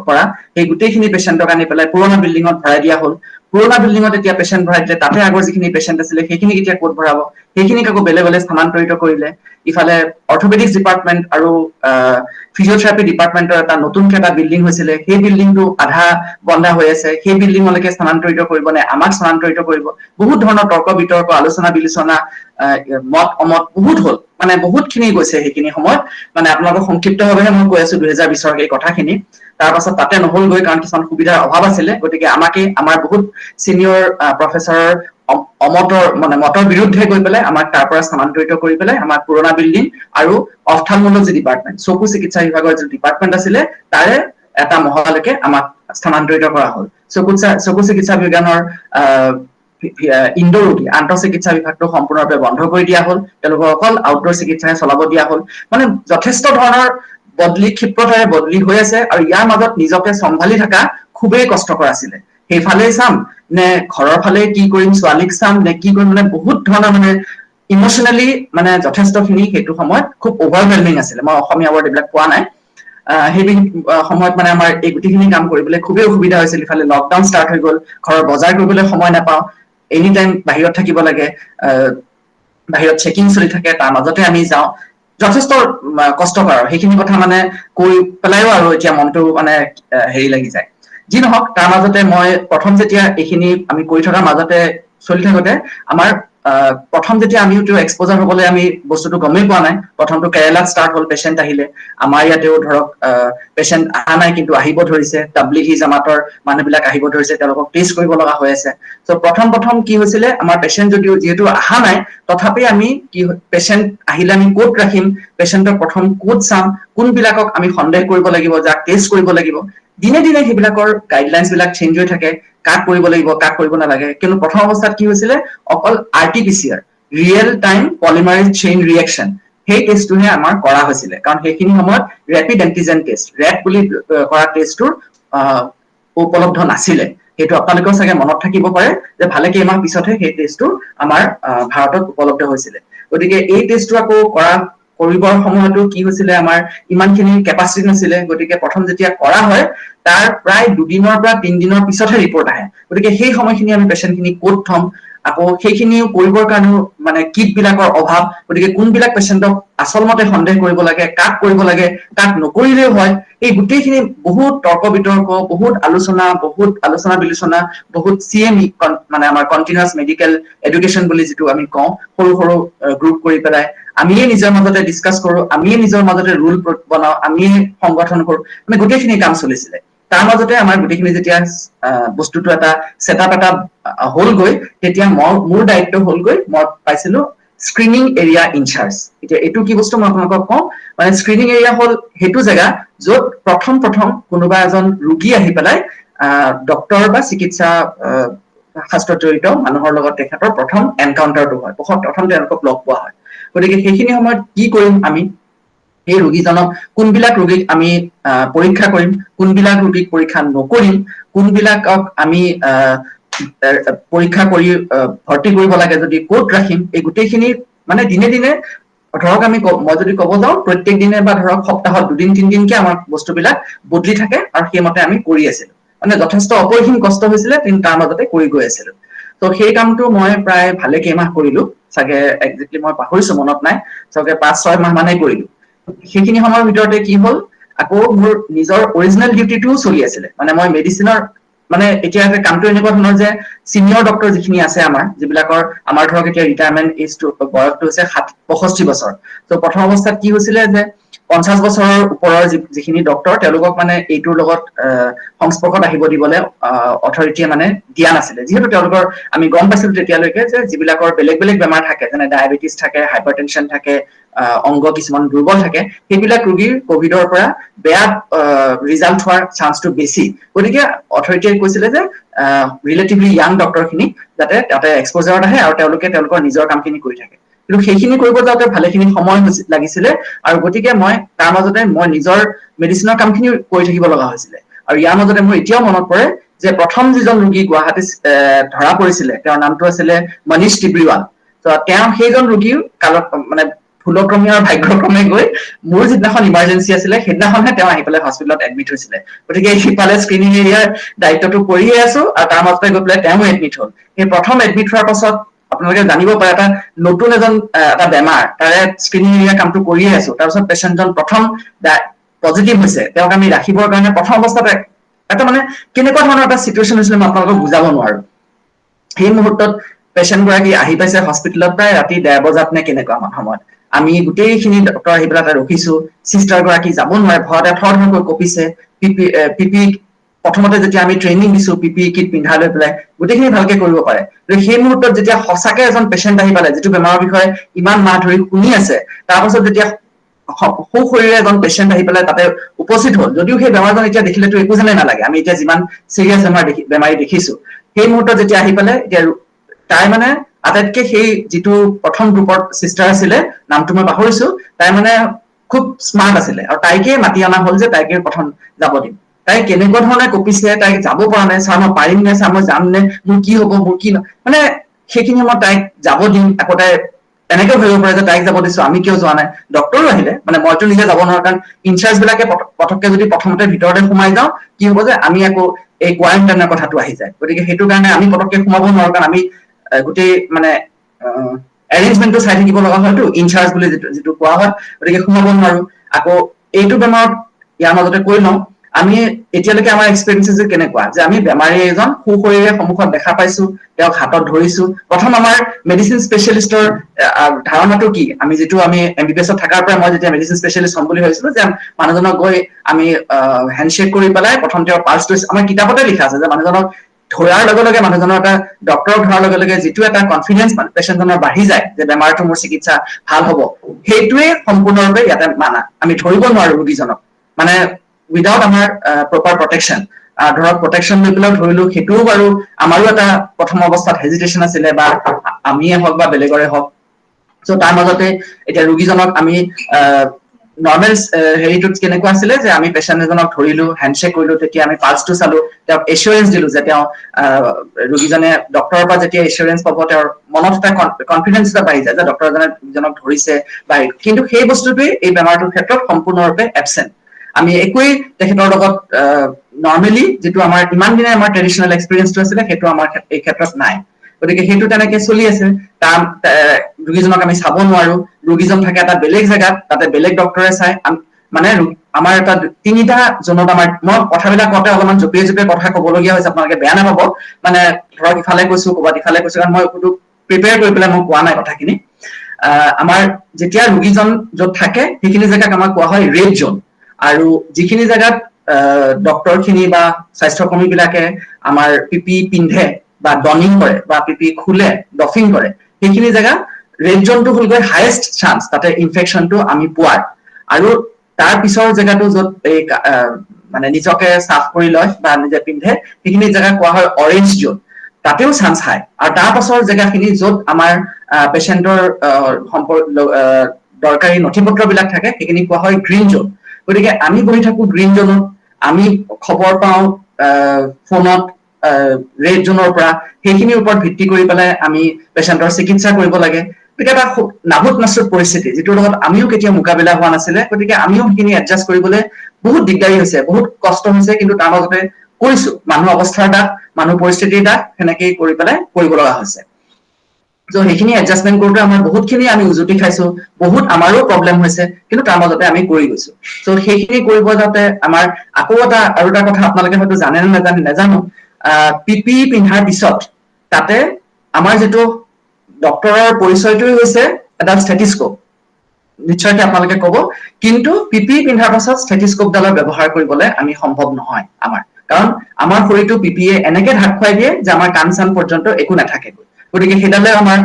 পৰা এই গুটেইখিনি পেশেন্টক আনি পেলাই পুৰণা বিল্ডিঙত ভৰাই দিয়া হল পুৰণা বিল্ডিঙত এতিয়া পেশেন্ট ভৰাই দিলে তাতে আগৰ যিখিনি পেশেন্ট আছিল সেইখিনি এতিয়া ক'ত ভৰাব সেইখিনি কাকো বেলেগ স্থানান্তৰিত কৰিলে ইফালে অৰ্থোপেডিক্স ডিপাৰ্টমেন্ট আৰু ফিজিঅথেৰাপি ডিপাৰ্টমেন্টৰ এটা নতুনকৈ এটা বিল্ডিং হৈছিলে সেই বিল্ডিংটো আধা বন্ধা হৈ আছে সেই বিল্ডিঙলৈকে স্থানান্তৰিত কৰিব নে আমাক স্থানান্তৰিত কৰিব বহুত ধৰণৰ তৰ্ক বিতৰ্ক আলোচনা বিলোচনা মত অমত বহুত হল মানে বহুতখিনি গৈছে সেইখিনি সময়ত মানে আপোনালোকক সংক্ষিপ্তভাৱে মই কৈ আছো 2020 এই কথাখিনি তাৰ পাছত তাতে নহল গৈ কাৰণ কিছুমান সুবিধাৰ অভাৱ আছিল গতিকে আমাকে আমাৰ বহুত সিনিয়ৰ প্ৰফেসৰৰ মতৰ বিৰুদ্ধে গৈ পেলাই আমাক তাৰ পৰা স্থানান্তৰিত কৰি পেলাই আমাৰ পুৰণা বিল্ডিং আৰু অফথালমোলজি ডিপাৰ্টমেন্ট চকু চিকিৎসা বিভাগৰ যে ডিপাৰ্টমেন্ট আছিল তাৰে এটা মহললৈকে আমাক স্থানান্তৰিত কৰা হ'ল চকু চিকিৎসা বিজ্ঞানৰ ইনডোৰ ৰোগী আন্তঃ চিকিৎসা বিভাগটো সম্পূৰ্ণৰূপে বন্ধ কৰি দিয়া হ'ল তেওঁলোকক অকল আউটডোৰ চিকিৎসাহে চলাব দিয়া হ'ল মানে যথেষ্ট ধৰণৰ বদলি ক্ষিপ্ৰতাৰে বদলি হৈ আছে আৰু ইয়াৰ মাজত নিজকে সম্ভালি থকা খুবেই কষ্টকৰ আছিল সেইফালে চাম নে ঘৰৰ ফালে কি কৰিম ছোৱালীক চাম নে কি কৰিম মানে বহুত ধৰণৰ মানে ইমোশনালি মানে যথেষ্টখিনি হেতু সময়ত খুব ওভাৰৱেলমিং আছিল মই অসমীয়া ৱৰ্ড এইবিলাক পোৱা নাই সেই সময়ত মানে আমাৰ এই গুটিখিনি কাম কৰিবলৈ খুবেই অসুবিধা হৈছিল ইফালে লকডাউন ষ্টাৰ্ট হৈ গ'ল ঘৰৰ বজাৰ কৰিবলৈ সময় নাপাওঁ এনি টাইম বাহিৰত থাকিব লাগে বাহিৰত চেকিং চলি থাকে তাৰ মাজতে আমি যাওঁ যথেষ্ট কষ্টকৰ সেইখিনি কথা মানে কৈ পেলাইও আৰু এতিয়া মনটো মানে হেৰি লাগি যায় যি নহওক তাৰ মাজতে মই প্ৰথম যেতিয়া এইখিনি আমি কৰি থকাৰ মাজতে চলি থাকোতে আমাৰ প্ৰথম যেতিয়া আমি এক্সপোজাৰ হ'বলৈ আমি বস্তুটো গমেই পোৱা নাই প্ৰথমটো কেৰেলাত ষ্টাৰ্ট হ'ল পেচেণ্ট আহিলে আমাৰ ইয়াতেও ধৰক পেচেণ্ট অহা নাই কিন্তু আহিব ধৰিছে তাবলিগি জামাতৰ মানুহবিলাক আহিব ধৰিছে তেওঁলোকক টেষ্ট কৰিব লগা হৈ আছে চ' প্ৰথম কি হৈছিলে আমাৰ পেচেণ্ট যদিও যিহেতু অহা নাই তথাপি আমি কি পেচেণ্ট আহিলে আমি ক'ত ৰাখিম পেচেণ্টক প্ৰথম ক'ত চাম কোনবিলাকক আমি সন্দেহ কৰিব লাগিব যাক টেষ্ট কৰিব লাগিব দিনে সেইবিলাকৰ গাইডলাইনছ বিলাক চেঞ্জ হৈ থাকে কাক কৰিব লাগিব কাক কৰিব নালাগে কিন্তু প্ৰথম অৱস্থাত কি হৈছিলে অকল RT-PCR real time polymerase chain reaction সেই টেষ্টটোহে আমাৰ কৰা হৈছিলে কাৰণ সেইখিনি সময়ত ৰেপিড এন্টিজেন টেষ্ট ৰেট বুলি কৰা টেষ্টটোৰ উপলব্ধ নাছিলে সেইটো আপোনালোকৰ চাগে মনত থাকিব পাৰে যে ভালে কেইমাহ পিছতহে সেই টেষ্টটো আমাৰ ভাৰতত উপলব্ধ হৈছিলে গতিকে এই টেষ্টটো আকৌ কৰিবৰ সময়তো কি হৈছিলে আমাৰ ইমানখিনি কেপাচিটি নাছিলে গতিকে প্ৰথম যেতিয়া কৰা হয় তাৰ প্ৰায় 2 দিনৰ পৰা 3 দিনৰ পিছতহে ৰিপৰ্ট আহে গতিকে সেই সময়খিনি আমি পেচেণ্টখিনি ক'ত থম আকৌ সেইখিনিও কৰিবৰ কাৰণেও মানে কিট বিলাকৰ অভাৱ গতিকে কোনবিলাক পেচেণ্টক আচলমতে সন্দেহ কৰিব লাগে কাক কৰিব লাগে কাক নকৰিলেও হয় এই গোটেইখিনি বহুত তৰ্ক বিতৰ্ক বহুত আলোচনা বিলোচনা বহুত CME মানে আমাৰ কন্টিনিউয়াছ মেডিকেল এডুকেশ্যন বুলি যিটো আমি কওঁ সৰু গ্ৰুপ কৰি পেলাই আমিয়ে নিজৰ মাজতে ডিসকাস কৰো আমিয়ে নিজৰ মাজতে ৰুল বনাও আমিয়ে সংগঠন কৰো মানে গোটেইখিনি কাম চলিছিলে তাৰ মাজতে আমাৰ গোটেইখিনি যেতিয়া বস্তুটো এটা সেটআপ এটা হলগৈ তেতিয়া মোৰ দায়িত্ব হলগৈ মই পাইছিলো স্ক্ৰিনিং এৰিয়া ইনচাৰ্জ এতিয়া এইটো কি বস্তু মই আপোনালোকক কওঁ মানে স্ক্ৰিনিং এৰিয়া হল হেতু জায়গা য'ত প্ৰথম কোনোবা এজন ৰোগী আহি পেলাই ডক্টৰ বা চিকিৎসা শাস্ত্ৰত জড়িত মানুহৰ লগত তেখেতৰ প্ৰথম এনকাউন্টাৰটো হয় প্ৰথম তেওঁলোকক লগ পোৱা হয় গতিকে সেইখিনি সময়ত কি কৰিম আমি এই ৰোগীজনক কোনবিলাক ৰোগীক আমি পৰীক্ষা কৰিম কোনবিলাক ৰোগীক পৰীক্ষা নকৰিম কোনবিলাকক আমি পৰীক্ষা কৰি ভৰ্তি কৰিব লাগে যদি ক'ত ৰাখিম এই গোটেইখিনি মানে দিনে ধৰক আমি মই যদি ক'ব যাওঁ প্ৰত্যেক দিনে বা ধৰক সপ্তাহত 2 দিন 3 দিনকে আমাৰ বস্তুবিলাক বদলি থাকে আৰু সেইমতে আমি কৰি আছিলো মানে যথেষ্ট অপৰিসীম কষ্ট হৈছিলে কিন্তু তাৰ মাজতে কৰি গৈ আছিলো তো সেই কামটো মই প্ৰায় ভালে কেইমাহ কৰিলো চাগে একজেক্টলি মই পাহৰিছো মনত নাই চাগে 5-6 মাহ মানে কৰিলো সেইখিনি সময়ৰ ভিতৰতে কি হ'ল আকৌ মোৰ নিজৰ অৰিজিনেল ডিউটিটো চলি আছিলে মানে মই মেডিচিনৰ মানে এতিয়া কামটো এনেকুৱা ধৰণৰ যে সিনিয়ৰ ডক্টৰ যিখিনি আছে আমাৰ যিবিলাকৰ আমাৰ ধৰক এতিয়া ৰিটায়াৰমেন্ট এজটো বয়সটো হৈছে 65 বছৰ তো প্ৰথম অৱস্থাত কি হৈছিলে যে 50 বছৰৰ ওপৰৰ যিখিনি ডক্টৰ তেওঁলোকক মানে এইটোৰ লগত সংস্পৰ্শত আহিব দিবলৈ অথৰিটিয়ে মানে দিয়া নাছিলে যেহেতু তেওঁলোকৰ আমি গম পাইছিলো তেতিয়ালৈকে যে যিবিলাকৰ বেলেগ বেমাৰ থাকে যেনে ডায়াবেটিস থাকে হাইপাৰটেনশন থাকে অংগ কিছুমান দুৰ্বল থাকে সেইবিলাক ৰোগীৰ কোভিডৰ পৰা বেয়া ৰিজাল্ট হোৱাৰ চান্সটো বেছি গতিকে অথৰিটিয়ে কৈছিলে যে ৰিলেটিভলি ইয়াং ডক্টৰখিনি যাতে তাতে এক্সপোজাৰত আহে আৰু তেওঁলোকৰ নিজৰ কামখিনি কৰি থাকে কিন্তু সেইখিনি কৰিব যাওঁতে ভালেখিনি সময় লাগিছিলে আৰু গতিকে মই তাৰ মাজতে মই নিজৰ মেডিচিনৰ কামখিনি কৰি থাকিব লগা হৈছিলে আৰু ইয়াৰ মাজতে মোৰ এতিয়াও মনত পৰে যে প্ৰথম যিজন ৰোগী গুৱাহাটী ধৰা পৰিছিলে তেওঁৰ নামটো আছিলে মনীষ টিব্ৰিৱাল তো তেওঁ সেইজন ৰোগীৰ কালত মানে ফুলক্ৰমে আৰু ভাগ্যক্ৰমে গৈ মোৰ যিদিনাখন ইমাৰ্জেন্সি আছিলে সেইদিনাখনহে তেওঁ আহি পেলাই হস্পিটেলত এডমিট হৈছিলে গতিকে সিফালে স্ক্ৰিনিং এৰিয়াৰ দায়িত্বটো কৰিয়ে আছো আৰু তাৰ মাজতে গৈ পেলাই তেওঁ এডমিট হ'ল সেই প্ৰথম এডমিট হোৱাৰ পাছত আপোনালোকে জানিব পাৰে এটা নতুন এটা বেমাৰ তাৰে স্ক্ৰিনিং এৰিয়া কামটো কৰিয়ে আছো তাৰপিছত পেচেণ্টজন প্ৰথম পজিটিভ হৈছে তেওঁক আমি ৰাখিবৰ কাৰণে প্ৰথম অৱস্থাতে এটা মানে কেনেকুৱা ধৰণৰ এটা সিচুৱেশ্যন হৈছিলে মই আপোনালোকক বুজাব নোৱাৰো সেই মুহূৰ্তত পেচেণ্ট গৰাকী আহি পাইছে হস্পিটেলত প্ৰায় ৰাতি 1:30 বজাত নে কেনেকুৱা সময়ত আমি গোটেইখিনি ডক্টৰ আহি পেলাই ৰখিছো সিস্টাৰ গৰাকী যাব নোৱাৰে ভয়তে থৰথৰকৈ কঁপিছে পিপি প্ৰথমতে যেতিয়া আমি ট্ৰেইনিং দিছো পিপি কিট পিন্ধাই লৈ পেলাই গোটেইখিনি ভালকে কৰিব পাৰে সেই মুহূৰ্তত যেতিয়া সঁচাকে এজন পেচেণ্ট আহি পালে যিটো বেমাৰৰ বিষয়ে ইমান মাহ ধৰি শুনি আছে তাৰপাছত যেতিয়া শৰীৰে এজন পেচেণ্ট আহি পেলাই তাতে উপস্থিত হ'ল যদিও সেই বেমাৰজন এতিয়া দেখিলেতো একো যেনে নালাগে আমি এতিয়া যিমান চিৰিয়াছ বেমাৰী দেখিছো সেই মুহূৰ্তত যেতিয়া আহি পেলাই এতিয়া তাই মানে আটাইতকৈ সেই যিটো প্ৰথম গ্ৰুপৰ সিস্টাৰ আছিলে নামটো মই পাহৰিছো তাই মানে খুব স্মাৰ্ট আছিলে আৰু তাইকে মাতি অনা হ'ল যে তাইকে প্ৰথম যাব দিম তাই কেনেকুৱা ধৰণে কঁপিছে তাই যাব পৰা নাই ছাৰ মই পাৰিম নে ছাৰ মই যাম নে মোৰ কি হ'ব মোৰ কি মানে সেইখিনি মই তাইক যাব দিম আকৌ তাই এনেকে ভাবিব পাৰে যে তাইক যাব দিছো আমি কিয় যোৱা নাই ডক্টৰো আহিলে মানে মইতো নিজে যাব নোৱাৰো কাৰণ ইনচাৰ্জ বিলাকে পটককে যদি প্ৰথমতে ভিতৰতে সোমাই যাওঁ কি হ'ব যে আমি আকৌ এই কোৱাৰেণ্টাইনৰ কথাটো আহি যায় গতিকে সেইটো কাৰণে আমি পটককে সোমাব নোৱাৰো কাৰণ আমি গোটেই মানে এৰেঞ্জমেণ্টটো চাই থাকিব লগা হয়তো, ইনচাৰ্জ বুলি যিটো কোৱা হয়, গতিকে সোমাব নোৱাৰো। আকৌ এইটো বেমাৰত ইয়াৰ মাজতে কৈ লওঁ, আমি এতিয়ালৈকে আমাৰ এক্সপেৰিয়েন্সেছ কেনেকুৱা যে আমি বেমাৰী এজন সুশৰীৰে সন্মুখত দেখা পাইছো, তেওঁক হাতত ধৰিছো। প্ৰথম আমাৰ মেডিচিন স্পেচিয়েলিষ্টৰ ধাৰণাটো কি, আমি MBBS থকাৰ পৰা মই যেতিয়া মেডিচিন স্পেচিয়েলিষ্ট হ'ম বুলি ভাবিছিলো যে মানুহজনক গৈ আমি হেণ্ডশ্বেক কৰি পেলাই প্ৰথম তেওঁৰ পাল্চটো, আমাৰ কিতাপতে লিখা আছে যে মানুহজনক ধৰাৰ লগে লগে মানুহজনৰ এটা ডক্টৰক ধৰাৰ লগে লগে যিটো এটা কনফিডেন্স পেচেণ্টজনৰ বাঢ়ি যায় যে বেমাৰটো মোৰ চিকিৎসা ভাল হ'ব, সেইটোৱে সম্পূৰ্ণৰূপে ইয়াতে মানা। আমি ধৰিব নোৱাৰো ৰোগীজনক, মানে উইদাউট আমাৰ প্ৰপাৰ প্ৰটেকশ্যন। ধৰক প্ৰটেকশ্যন লৈ পেলাই ধৰিলো, সেইটোও বাৰু আমাৰো এটা প্ৰথম অৱস্থাত হেজিটেশ্যন আছিলে, বা আমিয়ে হওক বা বেলেগৰে হওক। চ' তাৰ মাজতে এতিয়া ৰোগীজনক আমি নৰ্মেল হেৰিটোত কেনেকুৱা আছিলে যে আমি পেচেণ্ট এজনক ধৰিলো, হেণ্ডশ্বেক কৰিলো, তেতিয়া আমি পাল্চটো চালো, তেওঁক এচুৰেঞ্চ দিলো যে তেওঁ ৰোগীজনে ডক্টৰৰ পৰা যেতিয়া এচুৰেঞ্চ পাব, তেওঁৰ মনত এটা কনফিডেন্স এটা বাঢ়ি যায় যে ডক্টৰজনে ৰোগীজনক ধৰিছে। কিন্তু সেই বস্তুটোৱে এই বেমাৰটোৰ ক্ষেত্ৰত সম্পূৰ্ণৰূপে এবচেণ্ট। আমি একোৱেই তেখেতৰ লগত নৰ্মেলি যিটো আমাৰ ইমান দিনে আমাৰ ট্ৰেডিশ্যনেল এক্সপিৰিয়েন্সটো আছিলে, সেইটো আমাৰ এই ক্ষেত্ৰত নাই। গতিকে সেইটো তেনেকে চলি আছে। তাৰ ৰোগীজনক আমি চাব নোৱাৰো, ৰোগীজন থাকে এটা বেলেগ জেগাত, তাতে বেলেগ ডক্টৰে চাই। মানে আমাৰ এটা 3টা জোনত আমাৰ, মই কথাবিলাক কওঁতে অলপমান জপিয়াই কথা ক'বলগীয়া হৈছে, আপোনালোকে বেয়া নাপাব। মানে ধৰক ইফালে কৈছো, ক'ৰবাত ইফালে কৈছো, কাৰণ মই একোটো প্ৰিপেয়াৰ কৰি পেলাই মই কোৱা নাই কথাখিনি। আমাৰ যেতিয়া ৰোগীজন য'ত থাকে সেইখিনি জেগাক আমাক কোৱা হয় ৰেড জোন। আৰু যিখিনি জেগাত ডক্টৰ খিনি বা স্বাস্থ্যকৰ্মী বিলাকে আমাৰ PPE পিন্ধে বা ডনিং কৰে বা PPE খোলে, ডফিং কৰে, সেইখিনি জেগা ৰেড জোনটো হ'লগৈ হায়েষ্ট চান্স তাতে ইনফেকশ্যনটো আমি পোৱাৰ। আৰু তাৰ পিছৰ জেগাটো য'ত এই মানে নিজকে চাফ কৰি লয় বা নিজে পিন্ধে, সেইখিনি জেগা কোৱা হয় অৰেঞ্জ জোন, তাতেও চান্স হাই। আৰু তাৰ পাছৰ জেগাখিনি য'ত আমাৰ পেচেণ্টৰ দৰকাৰী নথি-পত্ৰ বিলাক থাকে, সেইখিনি কোৱা হয় গ্ৰীণ জোন। গতিকে আমি বহি থাকো গ্ৰীণ জোনত, আমি খবৰ পাওঁ ফোনত ৰেড জোনৰ পৰা, সেইখিনিৰ ওপৰত ভিত্তি কৰি পেলাই আমি পেচেণ্টৰ চিকিৎসা কৰিব লাগে। গতিকে এটা নাভুত নাচুত পৰিস্থিতি, যিটোৰ লগত আমিও কেতিয়াও মোকাবিলা হোৱা নাছিলে। গতিকে আমিও সেইখিনি এডজাষ্ট কৰিবলৈ বহুত দিগদাৰী হৈছে, বহুত কষ্ট হৈছে, কিন্তু তাৰ মাজতে কৰিছো। মানুহ অৱস্থাৰ দাত, মানুহ পৰিস্থিতিৰ দাত, সেনেকেই কৰি পেলাই কৰিব লগা হৈছে। চ' সেইখিনি এডজাষ্টমেণ্ট কৰোঁতে আমাৰ বহুতখিনি আমি উজুতি খাইছো, বহুত আমাৰো প্ৰব্লেম হৈছে, কিন্তু তাৰ মাজতে আমি কৰি গৈছো। চ' সেইখিনি কৰিব যাওঁতে আমাৰ আকৌ আৰু এটা কথা আপোনালোকে হয়তো জানে নে নাজানো, PPE পিন্ধাৰ পিছত তাতে আমাৰ যিটো ডক্টৰৰ পৰিচয়টোৱে হৈছে এটা ষ্টেথিস্কোপ, নিশ্চয়কৈ আপোনালোকে ক'ব, কিন্তু PPE পিন্ধাৰ পাছত ষ্টেথিস্কোপডালৰ ব্যৱহাৰ কৰিবলৈ আমি সম্ভৱ নহয় আমাৰ, কাৰণ আমাৰ শৰীৰটো PPE এনেকে ঢাক খুৱাই দিয়ে যে আমাৰ কাণ চান পৰ্যন্ত একো নাথাকেগৈ। গতিকে সেইডালে আমাৰ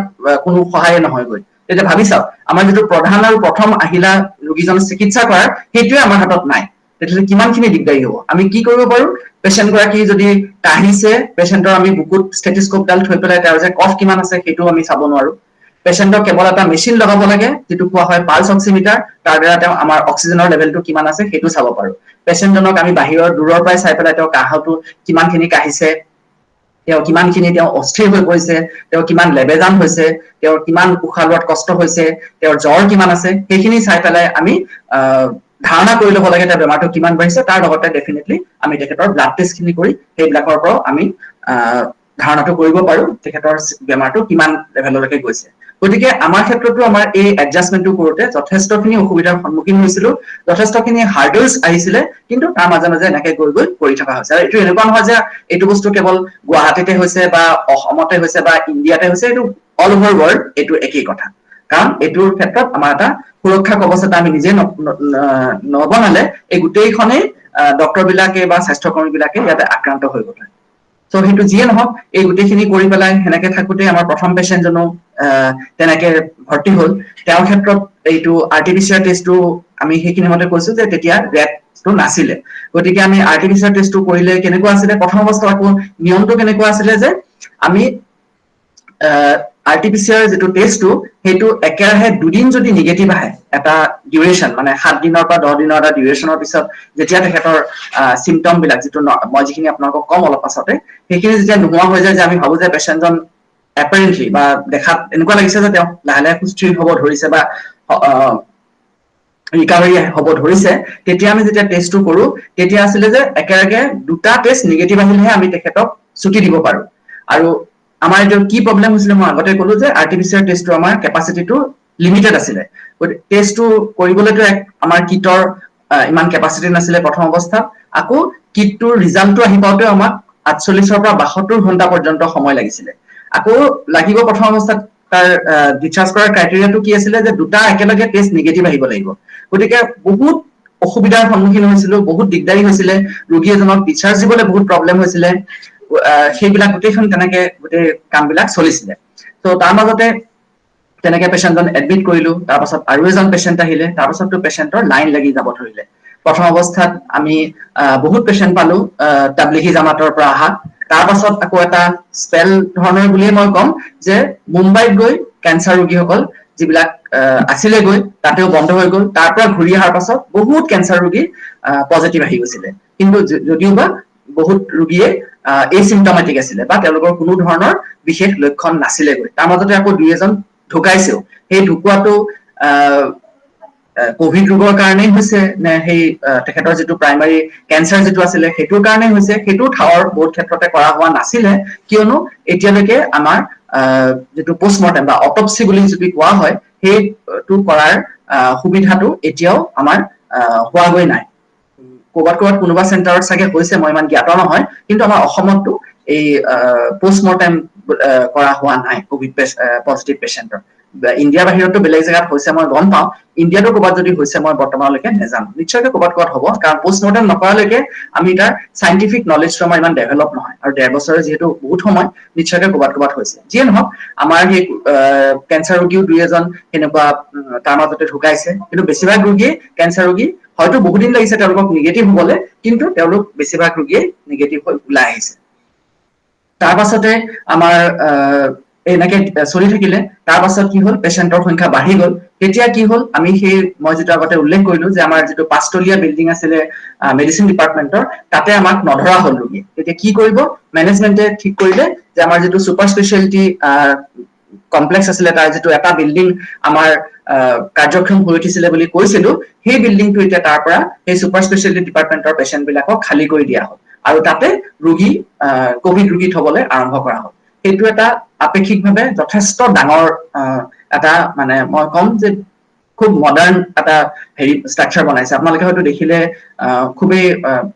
কোনো সহায়ে নহয়গৈ। তেতিয়া ভাবি চাওক, আমাৰ যিটো প্ৰধান আৰু প্ৰথম আহিলা ৰোগীজনক চিকিৎসা কৰাৰ, সেইটোৱে আমাৰ হাতত নাই, তেতিয়াহ'লে কিমানখিনি দিগদাৰী হ'ব। আমি কি কৰিব পাৰো, পেচেণ্ট গৰাকী যদি কাঢ়িছে, পেচেণ্টৰ আমি বুকুত ষ্টেথিস্কোপডাল থৈ পেলাই তেওঁৰ যে কফ কিমান আছে সেইটোও আমি চাব নোৱাৰো। পেচেণ্টক কেৱল এটা মেচিন লগাব লাগে, যিটো কোৱা হয় পালছ অক্সিমিটাৰ, তাৰ দ্বাৰা তেওঁ আমাৰ অক্সিজেনৰ লেভেলটো কিমান আছে সেইটো চাব পাৰো। পেচেণ্টজনক আমি দূৰৰ পৰাই চাই পেলাই তেওঁ কাহটো কিমানখিনি কাঢ়িছে, তেওঁ কিমানখিনি অস্থিৰ হৈ পৰিছে, তেওঁ কিমান লেবেজান হৈছে, তেওঁৰ কিমান উশাহ লোৱাত কষ্ট হৈছে, তেওঁৰ জ্বৰ কিমান আছে, সেইখিনি চাই পেলাই আমি ধাৰণা কৰি ল'ব লাগে তেওঁৰ বেমাৰটো কিমান বাঢ়িছে। তাৰ লগতে ডেফিনেটলি আমি তেখেতৰ ব্লাড টেষ্টখিনি কৰি সেইবিলাকৰ পৰাও আমি ধাৰণাটো কৰিব পাৰো তেখেতৰ বেমাৰটো কিমান লেভেললৈকে গৈছে। গতিকে আমাৰ ক্ষেত্ৰতো আমাৰ এই এডজাষ্টমেণ্টটো কৰোঁতে যথেষ্টখিনি অসুবিধাৰ সন্মুখীন হৈছিলো, যথেষ্টখিনি হাৰ্ডলছ আহিছিলে, কিন্তু তাৰ মাজে মাজে এনেকে গৈ কৰি থকা হৈছে। আৰু এইটো এনেকুৱা নহয় যে এইটো বস্তু কেৱল গুৱাহাটীতে হৈছে বা অসমতে হৈছে বা ইণ্ডিয়াতে হৈছে, এইটো অল অভাৰ ৱৰ্ল্ড এইটো একেই কথা। কাৰণ এইটোৰ ক্ষেত্ৰত আমাৰ এটা সুৰক্ষা কৱচ এটা আমি নিজে নবনালে এই গোটেইখনেই ডক্তৰ বিলাকে বা স্বাস্থ্যকৰ্মী বিলাকে ইয়াতে আক্ৰান্ত হৈ গ'ল। চ' সেইটো যিয়ে নহওক, এই গোটেইখিনি কৰি পেলাই সেনেকে থাকোতে আমাৰ প্ৰথম পেচেণ্টজনো তেনেকে ভৰ্তি হ'ল। তেওঁৰ ক্ষেত্ৰত এইটো RT-PCR টেষ্টটো আমি সেইখিনি মতে কৈছো যে তেতিয়া ৰেটটো নাছিলে। গতিকে আমি RT-PCR টেষ্টটো কৰিলে কেনেকুৱা আছিলে, প্ৰথম অৱস্থাত আকৌ নিয়মটো কেনেকুৱা আছিলে যে আমি RT-PCR যিটো টেষ্টটো সেইটো একেৰাহে 2 দিন যদি নিগেটিভ আহে, এটা ডিউৰেশ্যন মানে 7 দিনৰ পৰা 10 দিনৰ এটা ডিউৰেশ্যনৰ পিছত যেতিয়া তেখেতৰ চিমটম বিলাক, যিটো মই যিখিনি আপোনালোকক কম অলপ পাছতে, সেইখিনি যেতিয়া নোহোৱা হৈ যায়, যে আমি ভাবো যে পেচেণ্টজন এপাৰেণ্টলি বা দেখাত এনেকুৱা লাগিছে যে তেওঁ লাহে লাহে সুস্থিৰ হ'ব ধৰিছে বা ৰিকাভাৰী হ'ব ধৰিছে, তেতিয়া আমি যেতিয়া টেষ্টটো কৰো, তেতিয়া আছিলে যে একেলগে 2টা টেষ্ট নিগেটিভ আহিলেহে আমি তেখেতক ছুটি দিব পাৰো। আৰু আমাৰ এইটো কি প্ৰব্লেম হৈছিলে মই আগতে ক'লো যে আৰটিপিচিআৰ টেষ্টটো আমাৰ কেপাচিটিটো লিমিটেড আছিলে টেষ্টটো কৰিবলৈতো আমাৰ কিটৰ ইমান কেপাচিটি নাছিলে প্ৰথম অৱস্থাত আকৌ কিটটোৰ ৰিজাল্টটো আহি পাওঁতে আমাক 48 পৰা 72 ঘণ্টা পৰ্যন্ত সময় লাগিছিলে আকৌ লাগিব প্ৰথম অৱস্থাত তাৰ ডিসচাৰ্জ কৰাৰ ক্ৰাইটেৰিয়াটো কি আছিলে যে দুটা একেলগে টেষ্ট নিগেটিভ আহিব লাগিব গতিকে বহুত অসুবিধাৰ সন্মুখীন হৈছিল বহুত দিগদাৰি হৈছিল ৰোগী এজনক ডিসচাৰ্জ দিবলৈ বহুত প্ৰব্লেম হৈছিল সেইবিলাক গোটেইখন তেনেকে গোটেই কামবিলাক চলিছিল তো তাৰ মাজতে তেনেকে পেশেন্টজন এডমিট কৰিলো তাৰ পাছত আৰু এজন পেশেন্ট আহিলে তাৰ পাছতটো পেশেন্টৰ লাইন লাগি যাব ধৰিলে প্ৰথম অৱস্থাত আমি বহুত পেশেন্ট পালো তাবলিগি জামাতৰ পৰা আহা তাৰ পাছত আকৌ এটা স্পেল ধৰণৰ বুলিয়ে মই কম যে মুম্বাইত গৈ ক্যান্সাৰ ৰোগীসকল যিবিলাক আছিলে গৈ তাতেও বন্ধ হৈ গ'ল তাৰ পৰা ঘূৰি অহাৰ পাছত বহুত ক্যান্সাৰ ৰোগী পজিটিভ আহি গৈছিল কিন্তু যদিওবা বহুত ৰোগীয়ে এচিম্পটমেটিক আছিলে বা তেওঁলোকৰ কোনো ধৰণৰ বিশেষ লক্ষণ নাছিলে গৈ তাৰ মাজতে আকৌ দুই এজন ঢুকাইছেও সেই ঢুকুৱাটো কোভিড ৰোগৰ কাৰণেই হৈছে নে সেই তেখেতৰ যেটো প্ৰাইমাৰী ক্যান্সাৰ যেটো আছিল হেতুৰ কাৰণে হৈছে হেতু ঠাৱৰ বহুত ক্ষেত্ৰতে কৰা হোৱা নাছিলে কিয়নো এতিয়ালৈকে আমাৰ যেটো পোষ্টমৰ্টেম বা অটপসি বুলি যদি কোৱা হয় হেতু কৰাৰ সুবিধাটো এতিয়াও আমাৰ হোৱাগৈ নাই কোবাত কোনোবা চেণ্টাৰত সাকে হৈছে মই ইমান জ্ঞাত নহয় কিন্তু আমাৰ অসমতো এই পোষ্টমৰ্টেম কৰা হোৱা নাই কোভিড পজিটিভ পেশেন্টৰ ইন্ডিয়াৰ বাহিৰতো বেলেগ জায়গাত হৈছে মই গম পাওঁ ইন্ডিয়াতো কোবাত যদি হৈছে মই বৰ্তমানলৈকে নেজানো নিশ্চয়কৈ কোবাত হ'ব কাৰণ পোষ্টমৰ্টেম নকৰালৈকে আমি তাৰ সাইন্টিফিক নলেজটো আমাৰ ইমান ডেভেলপ নহয় আৰু 1.5 বছৰ যেহেতু বহুত সময় নিশ্চয়কৈ কোবাত হৈছে যিয়ে নহওক আমাৰ সেই ক্যান্সাৰ ৰোগীও দুই এজন এনেকুৱা তাৰ মাজতে ঢুকাইছে কিন্তু বেছিভাগ ৰোগী ক্যান্সাৰ ৰোগী হয়তো বহুত দিন লাগিছে তেওঁলোকক নিগেটিভ হ'বলে কিন্তু তেওঁলোক বেছিভাগ ৰোগী নিগেটিভ হৈ ওলাই আহিছে তাৰ পাছতে আমাৰ এনেকে চলি থাকিলে তাৰ পাছত কি হল পেশেন্টৰ সংখ্যা বাঢ়ি গল তেতিয়া কি হল আমি সেই মই যেটো আগতে উল্লেখ কৰিলো যে আমাৰ যেটো পাঁচতলীয়া বিল্ডিং আছিল মেডিসিন ডিপাৰ্টমেন্টৰ তাতে আমাক নধৰা হল ৰোগী তেতিয়া কি কৰিব ম্যানেজমেন্টে ঠিক কৰিলে যে আমাৰ যেটো সুপাৰ স্পেশালিটি কমপ্লেক্স আছিল তাৰ যেটো এটা বিল্ডিং আমাৰ কাৰ্যক্ষম হৈ উঠিছিল বুলি কৈছিল সেই বিল্ডিংটো এতিয়া তাৰ পৰা সেই সুপাৰ স্পেশালিটি ডিপাৰ্টমেন্টৰ পেশেন্ট বিলাকক খালি কৰি দিয়া হল আৰু তাতে ৰোগী কোভিড ৰোগী থবলৈ আৰম্ভ কৰা হল এইটো এটা আপেক্ষিকভাৱে যথেষ্ট ডাঙৰ এটা মানে মই কম যে খুব মডাৰ্ন এটা হেৰি ষ্ট্ৰাকচাৰ বনাইছে আপোনালোকে হয়তো দেখিলে খুবেই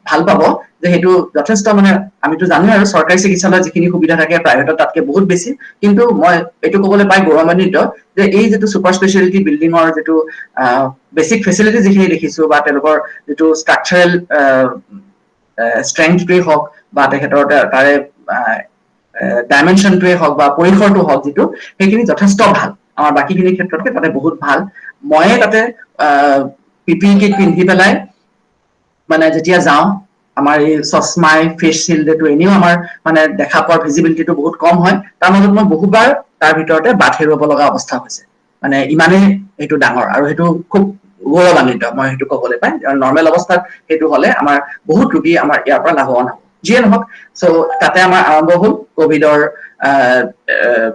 ভাল পাব যে হেতু যথেষ্ট মানে আমিতো জানো আৰু চৰকাৰী চিকিৎসালয়ত যিখিনি সুবিধা থাকে প্ৰাইভেটত তাতকে বহুত বেছি কিন্তু মই এটো ক'বলৈ পাই গৌৰৱান্বিত যে এই যেটো সুপাৰ স্পেশালিটি বিল্ডিংৰ যেটো বেসিক ফেসিলিটি যিখিনি দেখিছো বা তেওঁলোকৰ যেটো ষ্ট্ৰাকচাৰেল ষ্ট্ৰেংথটোৱে হওক বা তেখেতৰ তাৰে ডাইমেনশনটোৱে হওক বা পৰিসৰটো হওক যেটো সেইখিনি যথেষ্ট ভাল আমাৰ বাকিখিনি ক্ষেত্ৰতকে তাতে বহুত ভাল মই তাতে পিপি কিট পিন্ধি পেলাই মানে যেতিয়া যাও আমাৰ এই চশমাই ফেস শিল্ডটো এনেও আমাৰ মানে দেখা পোৱাৰ ভিজিবিলিটিটো বহুত কম হয় তাৰ মাজত মই বহুবাৰ তাৰ ভিতৰতে বাট হেৰুৱাব লগা অৱস্থা হৈছে মানে ইমানে এইটো ডাঙৰ আৰু হেতু খুব গৌৰৱান্বিত মই হেতু ক'বলৈ পাই নৰমেল অৱস্থাত হেতু হলে আমাৰ বহুত ৰোগী আমাৰ ইয়াৰ পৰা লাভৱান হ'ব যিয়ে নহওক সো তাতে আমাৰ আৰম্ভ হ'ল কোভিডৰ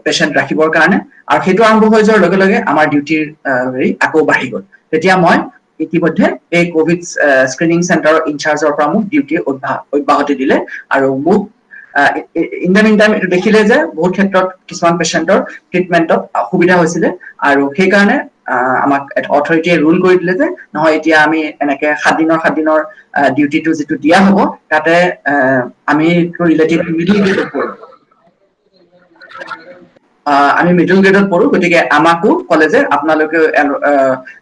পেশেন্ট ৰাখিবৰ কাৰণে আৰু হেতু আৰম্ভ হৈ যোৱাৰ লগে লগে আমাৰ ডিউটিৰ আকৌ বাঢ়ি গ'ল তেতিয়া মই ইতিমধ্যে এই কোভিড স্ক্ৰিনিং সেন্টাৰৰ ইনচাৰ্জৰ পৰা মোক ডিউটি অব্যাহতি দিলে আৰু মোক ইন দ্য মিন টাইম এটো দেখিলে যে বহুত ক্ষেত্ৰত কিছুমান পেশেন্টৰ ট্ৰিটমেন্টত অসুবিধা হৈছিল আৰু সেই কাৰণে আমাক অথৰিটিয়ে ৰুল কৰি দিলে যে নহয় এতিয়া আমি এনেকে 7 দিনৰ ডিউটিটো যেটো দিয়া হ'ব তাতে আমি ৰিলেটিভলি মিডল গ্ৰেডত পৰো আমি মিডল গ্ৰেডত পৰো গতিকে আমাকো কলে যে আপোনালোকে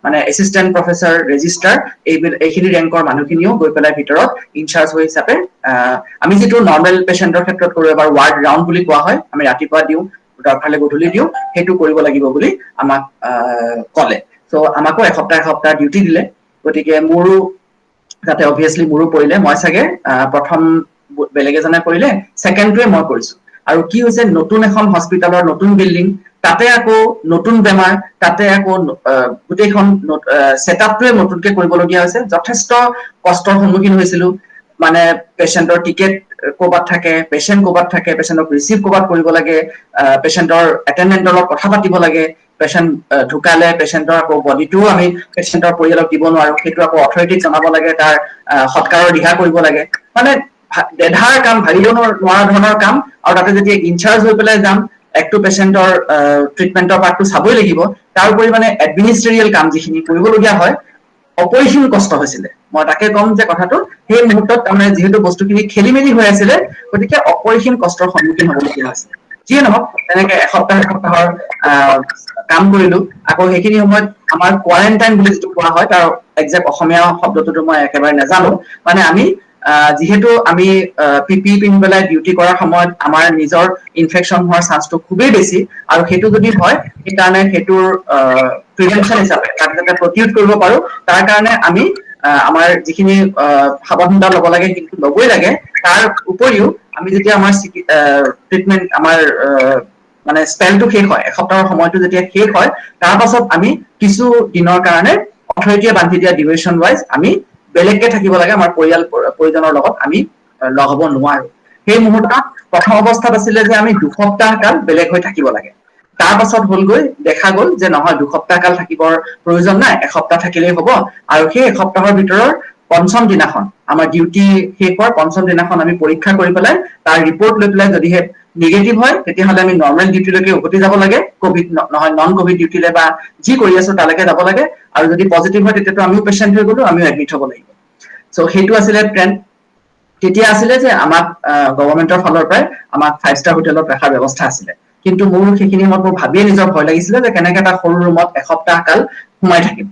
মানে এসিস্ট্যান্ট প্ৰফেসৰ ৰেজিস্ট্ৰাৰ এইখিনি ৰেংকৰ মানুহখিনিও গৈ পেলাই ভিতৰত ইনচাৰ্জ হৈ হিচাপে আমি যেটো নৰমেল পেশেন্টৰ ক্ষেত্ৰত কৰো এবাৰ ওয়াৰ্ড ৰাউন্ড বুলি কোৱা হয় আমি ৰাতিপুৱা দিও দৰকাৰলে গধূলি দিও হেতু কৰিব লাগিব বুলি আমাক কলে সো আমাকো এসপ্তাহ ডিউটি দিলে গতিকে মোৰো যাতে অবিয়াসলি মোৰো পৰিলে মই সাগে প্ৰথম বেলেগ এজনে কৰিলে সেকেন্ডটোৱে মই কৰিছো আৰু কি হৈছে নতুন এখন হস্পিটালৰ নতুন বিল্ডিং তাতে আকৌ নতুন বেমাৰ তাতে আকৌ গুটেইখন সেটআপটোৱে নতুনকৈ কৰিবলগীয়া হৈছে যথেষ্ট কষ্টৰ সন্মুখীন হৈছিল মানে পেশেন্টৰ টিকেট কোবাত থাকে পেশেন্ট কোবাত থাকে পেশেন্টক ৰিসিভ কোবাত কৰিব লাগে পেশেন্টৰ এটেন্ডেন্টৰ লগত কথা পাতিব লাগে পেশেন্ট ঢুকালে পেশেন্টৰ আকৌ বডিটো আমি পেশেন্টৰ পৰিয়ালক দিব নোৱাৰো হেতু আকৌ অথৰিটিক জনাব লাগে তাৰ সৎকাৰৰ দিহা কৰিব লাগে মানে দেধাৰ কাম, ভাবিব নোৱাৰা ধৰণৰ কাম, আৰু তাতে যেতিয়া ইনচাৰ্জ হৈ পেলাই যাম, একটো পেচেণ্টৰ ট্ৰিটমেণ্টৰ পাৰ্টটো চাবই লাগিব, তাৰ উপৰি মানে এডমিনিষ্ট্ৰিয়েল কাম যিখিনি কৰিবলগীয়া হয়, অপৰিসীম কষ্ট হৈছিলে। মই তাকে ক'ম যে কথাটো সেই মুহূৰ্তত তাৰমানে যিহেতু বস্তুখিনি খেলি মেলি হৈ আছিলে, গতিকে অপৰিসীম কষ্টৰ সন্মুখীন হ'বলগীয়া হৈছিলে। যিয়ে নহওক তেনেকে এসপ্তাহৰ কাম কৰিলো। আকৌ সেইখিনি সময়ত আমাৰ কোৱাৰেণ্টাইন বুলি যিটো কোৱা হয়, তাৰ একজেক্ট অসমীয়া শব্দটোতো মই একেবাৰে নাজানো। মানে আমি যিহেতু আমি PPE পিন্ধি পেলাই ডিউটি কৰাৰ সময়ত আমাৰ নিজৰ ইনফেকশ্যন হোৱাৰ চান্সটো খুবেই বেছি, আৰু সেইটো যদি হয় সেইকাৰণে সেইটোৰ প্ৰিভেনশ্যন হিচাপে তাক যাতে প্ৰতিৰোধ কৰিব পাৰো, তাৰ কাৰণে আমি আমাৰ যিখিনি সাৱধানতা ল'ব লাগে সেইটো ল'বই লাগে। তাৰ উপৰিও আমি যেতিয়া আমাৰ ট্ৰিটমেণ্ট আমাৰ মানে স্পেলটো শেষ হয়, এসপ্তাহৰ সময়টো যেতিয়া শেষ হয়, তাৰ পাছত আমি কিছু দিনৰ কাৰণে অথৰিটিয়ে বান্ধি দিয়া ডিউৰেশ্যন ৱাইজ আমি বেলেগকে থাকিব লাগে, আমাৰ পৰিজনৰ লগত আমি লগ হ'ব নোৱাৰো। সেই মুহূৰ্তত প্ৰথম অৱস্থাত আছিলে যে আমি 2 সপ্তাহ কাল বেলেগ হৈ থাকিব লাগে। তাৰ পাছত হলগৈ দেখা গ'ল যে নহয়, 2 সপ্তাহ কাল থাকিবৰ প্ৰয়োজন নাই, এসপ্তাহ থাকিলেই হ'ব। আৰু সেই এসপ্তাহৰ ভিতৰৰ পঞ্চম দিনাখন আমাৰ ডিউটি শেষ হোৱাৰ পঞ্চম দিনাখন আমি পৰীক্ষা কৰি পেলাই তাৰ ৰিপৰ্ট লৈ পেলাই যদিহে নিগেটিভ হয়, তেতিয়াহ'লে আমি নৰ্মেল ডিউটিলৈকে উভতি যাব লাগে, কভিড নহয় নন কভিড ডিউটিলৈ বা যি কৰি আছো তালৈকে যাব লাগে। আৰু যদি পজিটিভ হয় তেতিয়াতো আমিও পেচেণ্ট হৈ গ'লো, আমিও এডমিট হ'ব লাগিব। চ' সেইটো আছিলে ট্ৰেণ্ড। তেতিয়া আছিলে যে আমাক গভৰ্ণমেণ্টৰ ফালৰ পৰাই আমাক 5 ষ্টাৰ হোটেলত ৰখাৰ ব্যৱস্থা আছিলে। কিন্তু মোৰ সেইখিনি সময়ত মোৰ ভাবিয়ে নিজৰ ভয় লাগিছিলে যে কেনেকে এটা সৰু ৰুমত এসপ্তাহ কাল সোমাই থাকিম।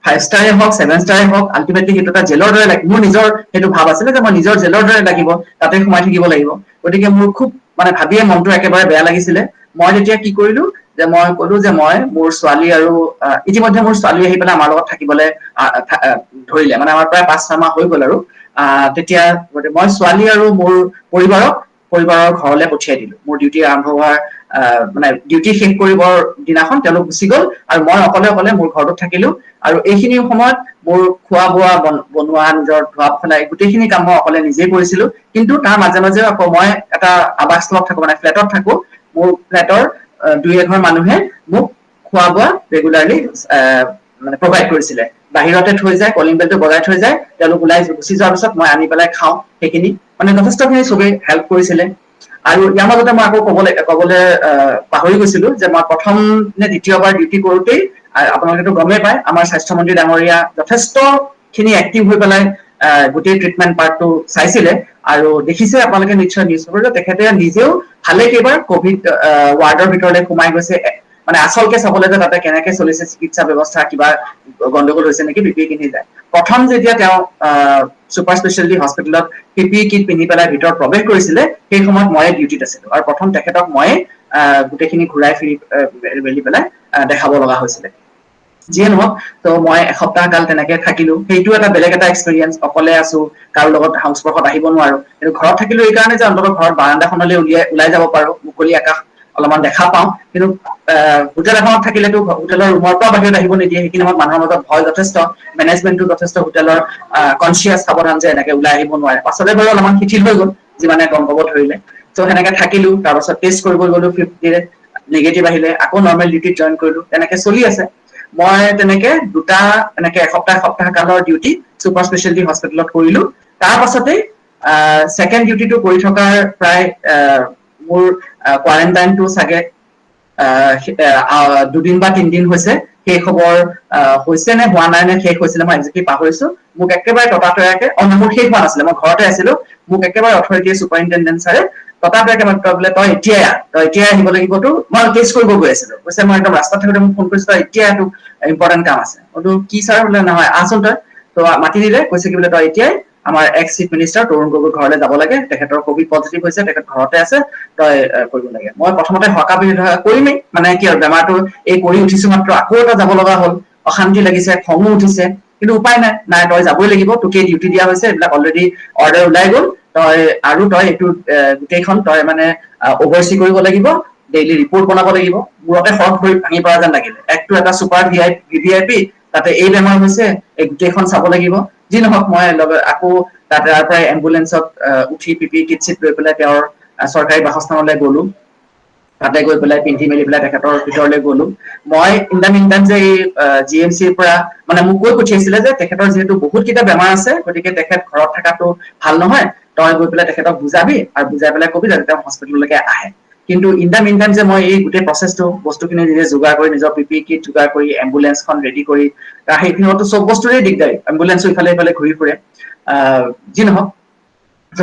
5 ষ্টাৰে হওক 7 ষ্টাৰে হওক, আল্টিমেটলি সেইটো এটা জেলৰ দৰে লাগিব। মোৰ নিজৰ সেইটো ভাৱ আছিলে যে মই নিজৰ জেলৰ দৰে লাগিব, তাতে সোমাই থাকিব লাগিব। গতিকে মোৰ খুব মানে ভাবিয়ে মনটো একেবাৰে বেয়া লাগিছিলে। মই তেতিয়া কি কৰিলো যে মই ক'লো যে মই মোৰ ছোৱালী আৰু ইতিমধ্যে মোৰ ছোৱালী আহি পেলাই আমাৰ লগত থাকিবলৈ ধৰিলে, মানে আমাৰ প্ৰায় 5-6 মাহ হৈ গ'ল। আৰু তেতিয়া মই ছোৱালী আৰু মোৰ পৰিবাৰৰ ঘৰলৈ পঠিয়াই দিলো। মোৰ ডিউটি আৰম্ভ হোৱাৰ মানে ডিউটি শেষ কৰিবৰ দিনাখন তেওঁলোক গুচি গ'ল, আৰু মই অকলে মোৰ ঘৰটোত থাকিলো। আৰু এইখিনি সময়ত মোৰ খোৱা বোৱা বনোৱা, নিজৰ ধোৱা পখলা গোটেইখিনি কাম মই অকলে নিজেই কৰিছিলো। কিন্তু তাৰ মাজে মাজেও আকৌ মই এটা আৱাসস্থলত থাকো, মানে ফ্লেটত থাকো। মোৰ ফ্লেটৰ 2-এঘৰ মানুহে মোক খোৱা বোৱা ৰেগুলাৰলি মানে প্ৰভাইড কৰিছিলে। বাহিৰতে থৈ যায়, কলিং বেলটো বজাই থৈ যায়, তেওঁলোক ওলাই গুচি যোৱাৰ পিছত মই আনি পেলাই খাওঁ। সেইখিনি মানে যথেষ্টখিনি চবেই হেল্প কৰিছিলে। আৰু ইয়াৰ মাজতে মই আকৌ কবলৈ পাহৰি গৈছিলো যে মই প্ৰথম নে দ্বিতীয়বাৰ ডিউটি কৰোতেই আপোনালোকেতো গমেই পায়, আমাৰ স্বাস্থ্যমন্ত্ৰী ডাঙৰীয়া যথেষ্টখিনি এক্টিভ হৈ পেলাই গোটেই ট্ৰিটমেণ্ট পাৰ্টটো চাইছিলে। আৰু দেখিছে আপোনালোকে নিশ্চয় নিউজ পেপাৰ, তেখেতে নিজেও ভালেকেইবাৰ কভিড ৱাৰ্ডৰ ভিতৰলৈ সোমাই গৈছে, মানে আচলকে চাবলৈ যে তাতে কেনেকে চলিছে চিকিৎসা ব্যৱস্থা, কিবা গণ্ডগোল হৈছে নেকি PPE কিনি যায়। প্ৰথম যেতিয়া তেওঁ ছুপাৰ স্পেচিয়েলিটি হস্পিটেলত PPE কিট পিন্ধি পেলাই ভিতৰত প্ৰৱেশ কৰিছিলে, সেই সময়ত ময়ে ডিউটিত আছিলো। আৰু প্ৰথম তেখেতক ময়ে গোটেইখিনি ঘূৰাই ফিৰি মেলি পেলাই দেখাব লগা হৈছিলে। যিয়ে নহওক, ত' মই এসপ্তাহ কাল তেনেকে থাকিলো। সেইটো এটা বেলেগ এটা এক্সপিৰিয়েঞ্চ। অকলে আছো, কাৰো লগত সংস্পৰ্শত আহিব নোৱাৰো। কিন্তু ঘৰত থাকিলো এই কাৰণে যে অন্ততঃ ঘৰত বাৰাণ্ডাখনলৈ ওলাই যাব পাৰো, মুকলি আকাশ অলপমান দেখা পাওঁ। কিন্তু হোটেল এখনত থাকিলেতো হোটেলৰ ৰুমৰ পৰা বাহিৰত আহিব নিদিয়ে। সেইখিনি সময়ত মানুহৰ মাজত ভয় যথেষ্ট, মেনেজমেণ্টটো যথেষ্ট হোটেলৰ কনচিয়াছ, সাৱধান যে এনেকে ওলাই আহিব নোৱাৰে। পাছতে বাৰু অলপমান শিথিল হৈ গ'ল, যিমানে গম পাব ধৰিলে। ত' সেনেকে থাকিলো, তাৰপাছত টেষ্ট কৰিব গলো, 50 ডে নিগেটিভ আহিলে, আকৌ নৰ্মেল ডিউটিত জইন কৰিলো। তেনেকে চলি আছে। মই তেনেকে দুটা এনেকে এসপ্তাহ কালৰ ডিউটি ছুপাৰ স্পেচিয়েলিটি হস্পিটেলত কৰিলো। তাৰ পাছতেই ছেকেণ্ড ডিউটিটো কৰি থকাৰ প্ৰায় মোৰ কোৱাৰেণ্টাইনটো চাগে 2 বা 3 দিন হৈছে। শেষ খবৰ হৈছে নে হোৱা নাই নে শেষ হৈছিলে মই একজেক্টলি পাহৰিছো। মোক একেবাৰে ততাতৈয়াকে মোৰ শেষ হোৱা নাছিলে, মই ঘৰতে আছিলো। মোক একেবাৰে অথৰিটিয়ে চুপাৰিনটেনডেণ্ট ছাৰে ততাতৈয়াকে বোলে তই এতিয়াই আহিব লাগিবতো। মই টেষ্ট কৰিব গৈ আছিলো, কৈছে মই একদম ৰাস্তাত থাকোঁতে মোক ফোন কৰিছো, তই এতিয়া ইম্পৰ্টেণ্ট কাম আছে। বোলো কি ছাৰ? বোলে নহয় আহচোন তই। ত' মাতি দিলে, কৈছে কি বোলে তই এতিয়াই আমাৰ এক্স চিফ মিনিষ্টাৰ তৰুণ গগৈৰ ঘৰলৈ যাব লাগে, তেখেতৰ কভিড পজিটিভ হৈছে, তেখেত ঘৰতে আছে, তই কৰিব লাগে। মই প্ৰথমতে কৰিমেই, মানে কি আৰু বেমাৰটো এই কৰি উঠিছো মাত্ৰ আকৌ এটা যাব লগা হ'ল। অশান্তি লাগিছে, খঙো উঠিছে, কিন্তু উপায় নাই, তই যাবই লাগিব। তোকে ডিউটি দিয়া হৈছে, এইবিলাক অলৰেডি অৰ্ডাৰ ওলাই গ'ল। তই এইটো গোটেইখন তই মানে অভাৰচি কৰিব লাগিব, ডেইলি ৰিপৰ্ট বনাব লাগিব। মূৰতে খৰক ভৰি ভাঙি পৰা যেন লাগিলে। একটো এটা চুপাৰ VIP, তাতে এই বেমাৰ হৈছে, এই গোটেইখন চাব লাগিব। যি নহওক, মই আকৌ তাৰ পৰাই এম্বুলেন্সত উঠি PPE কিট চিট লৈ পেলাই তেওঁৰ চৰকাৰী বাসস্থানলৈ গলো। তাতে গৈ পেলাই পিন্ধি মেলি পেলাই তেখেতৰ ভিতৰলৈ গলো। মই ইন দা মিন টাইম যে এই GMCৰ পৰা মানে মোক কৈ পঠিয়াইছিলে যে তেখেতৰ যিহেতু বহুত কেইটা বেমাৰ আছে, গতিকে তেখেত ঘৰত থকাটো ভাল নহয়, তই গৈ পেলাই তেখেতক বুজাবি আৰু বুজাই পেলাই কবি যাতে তেওঁ হস্পিটেললৈকে আহে। কিন্তু ইন দ্য মিন টাইম যে মই এই গোটেই প্ৰচেছটো বস্তুখিনি নিজে যোগাৰ কৰি নিজৰ PPE কিট যোগাৰ কৰি এম্বুলেন্সখন ৰেডি কৰি সেইখিনিতো চব বস্তুৰে দিগদাৰী, এম্বুলেন্সো ইফালে ইফালে ঘূৰি ফুৰে, যি নহওক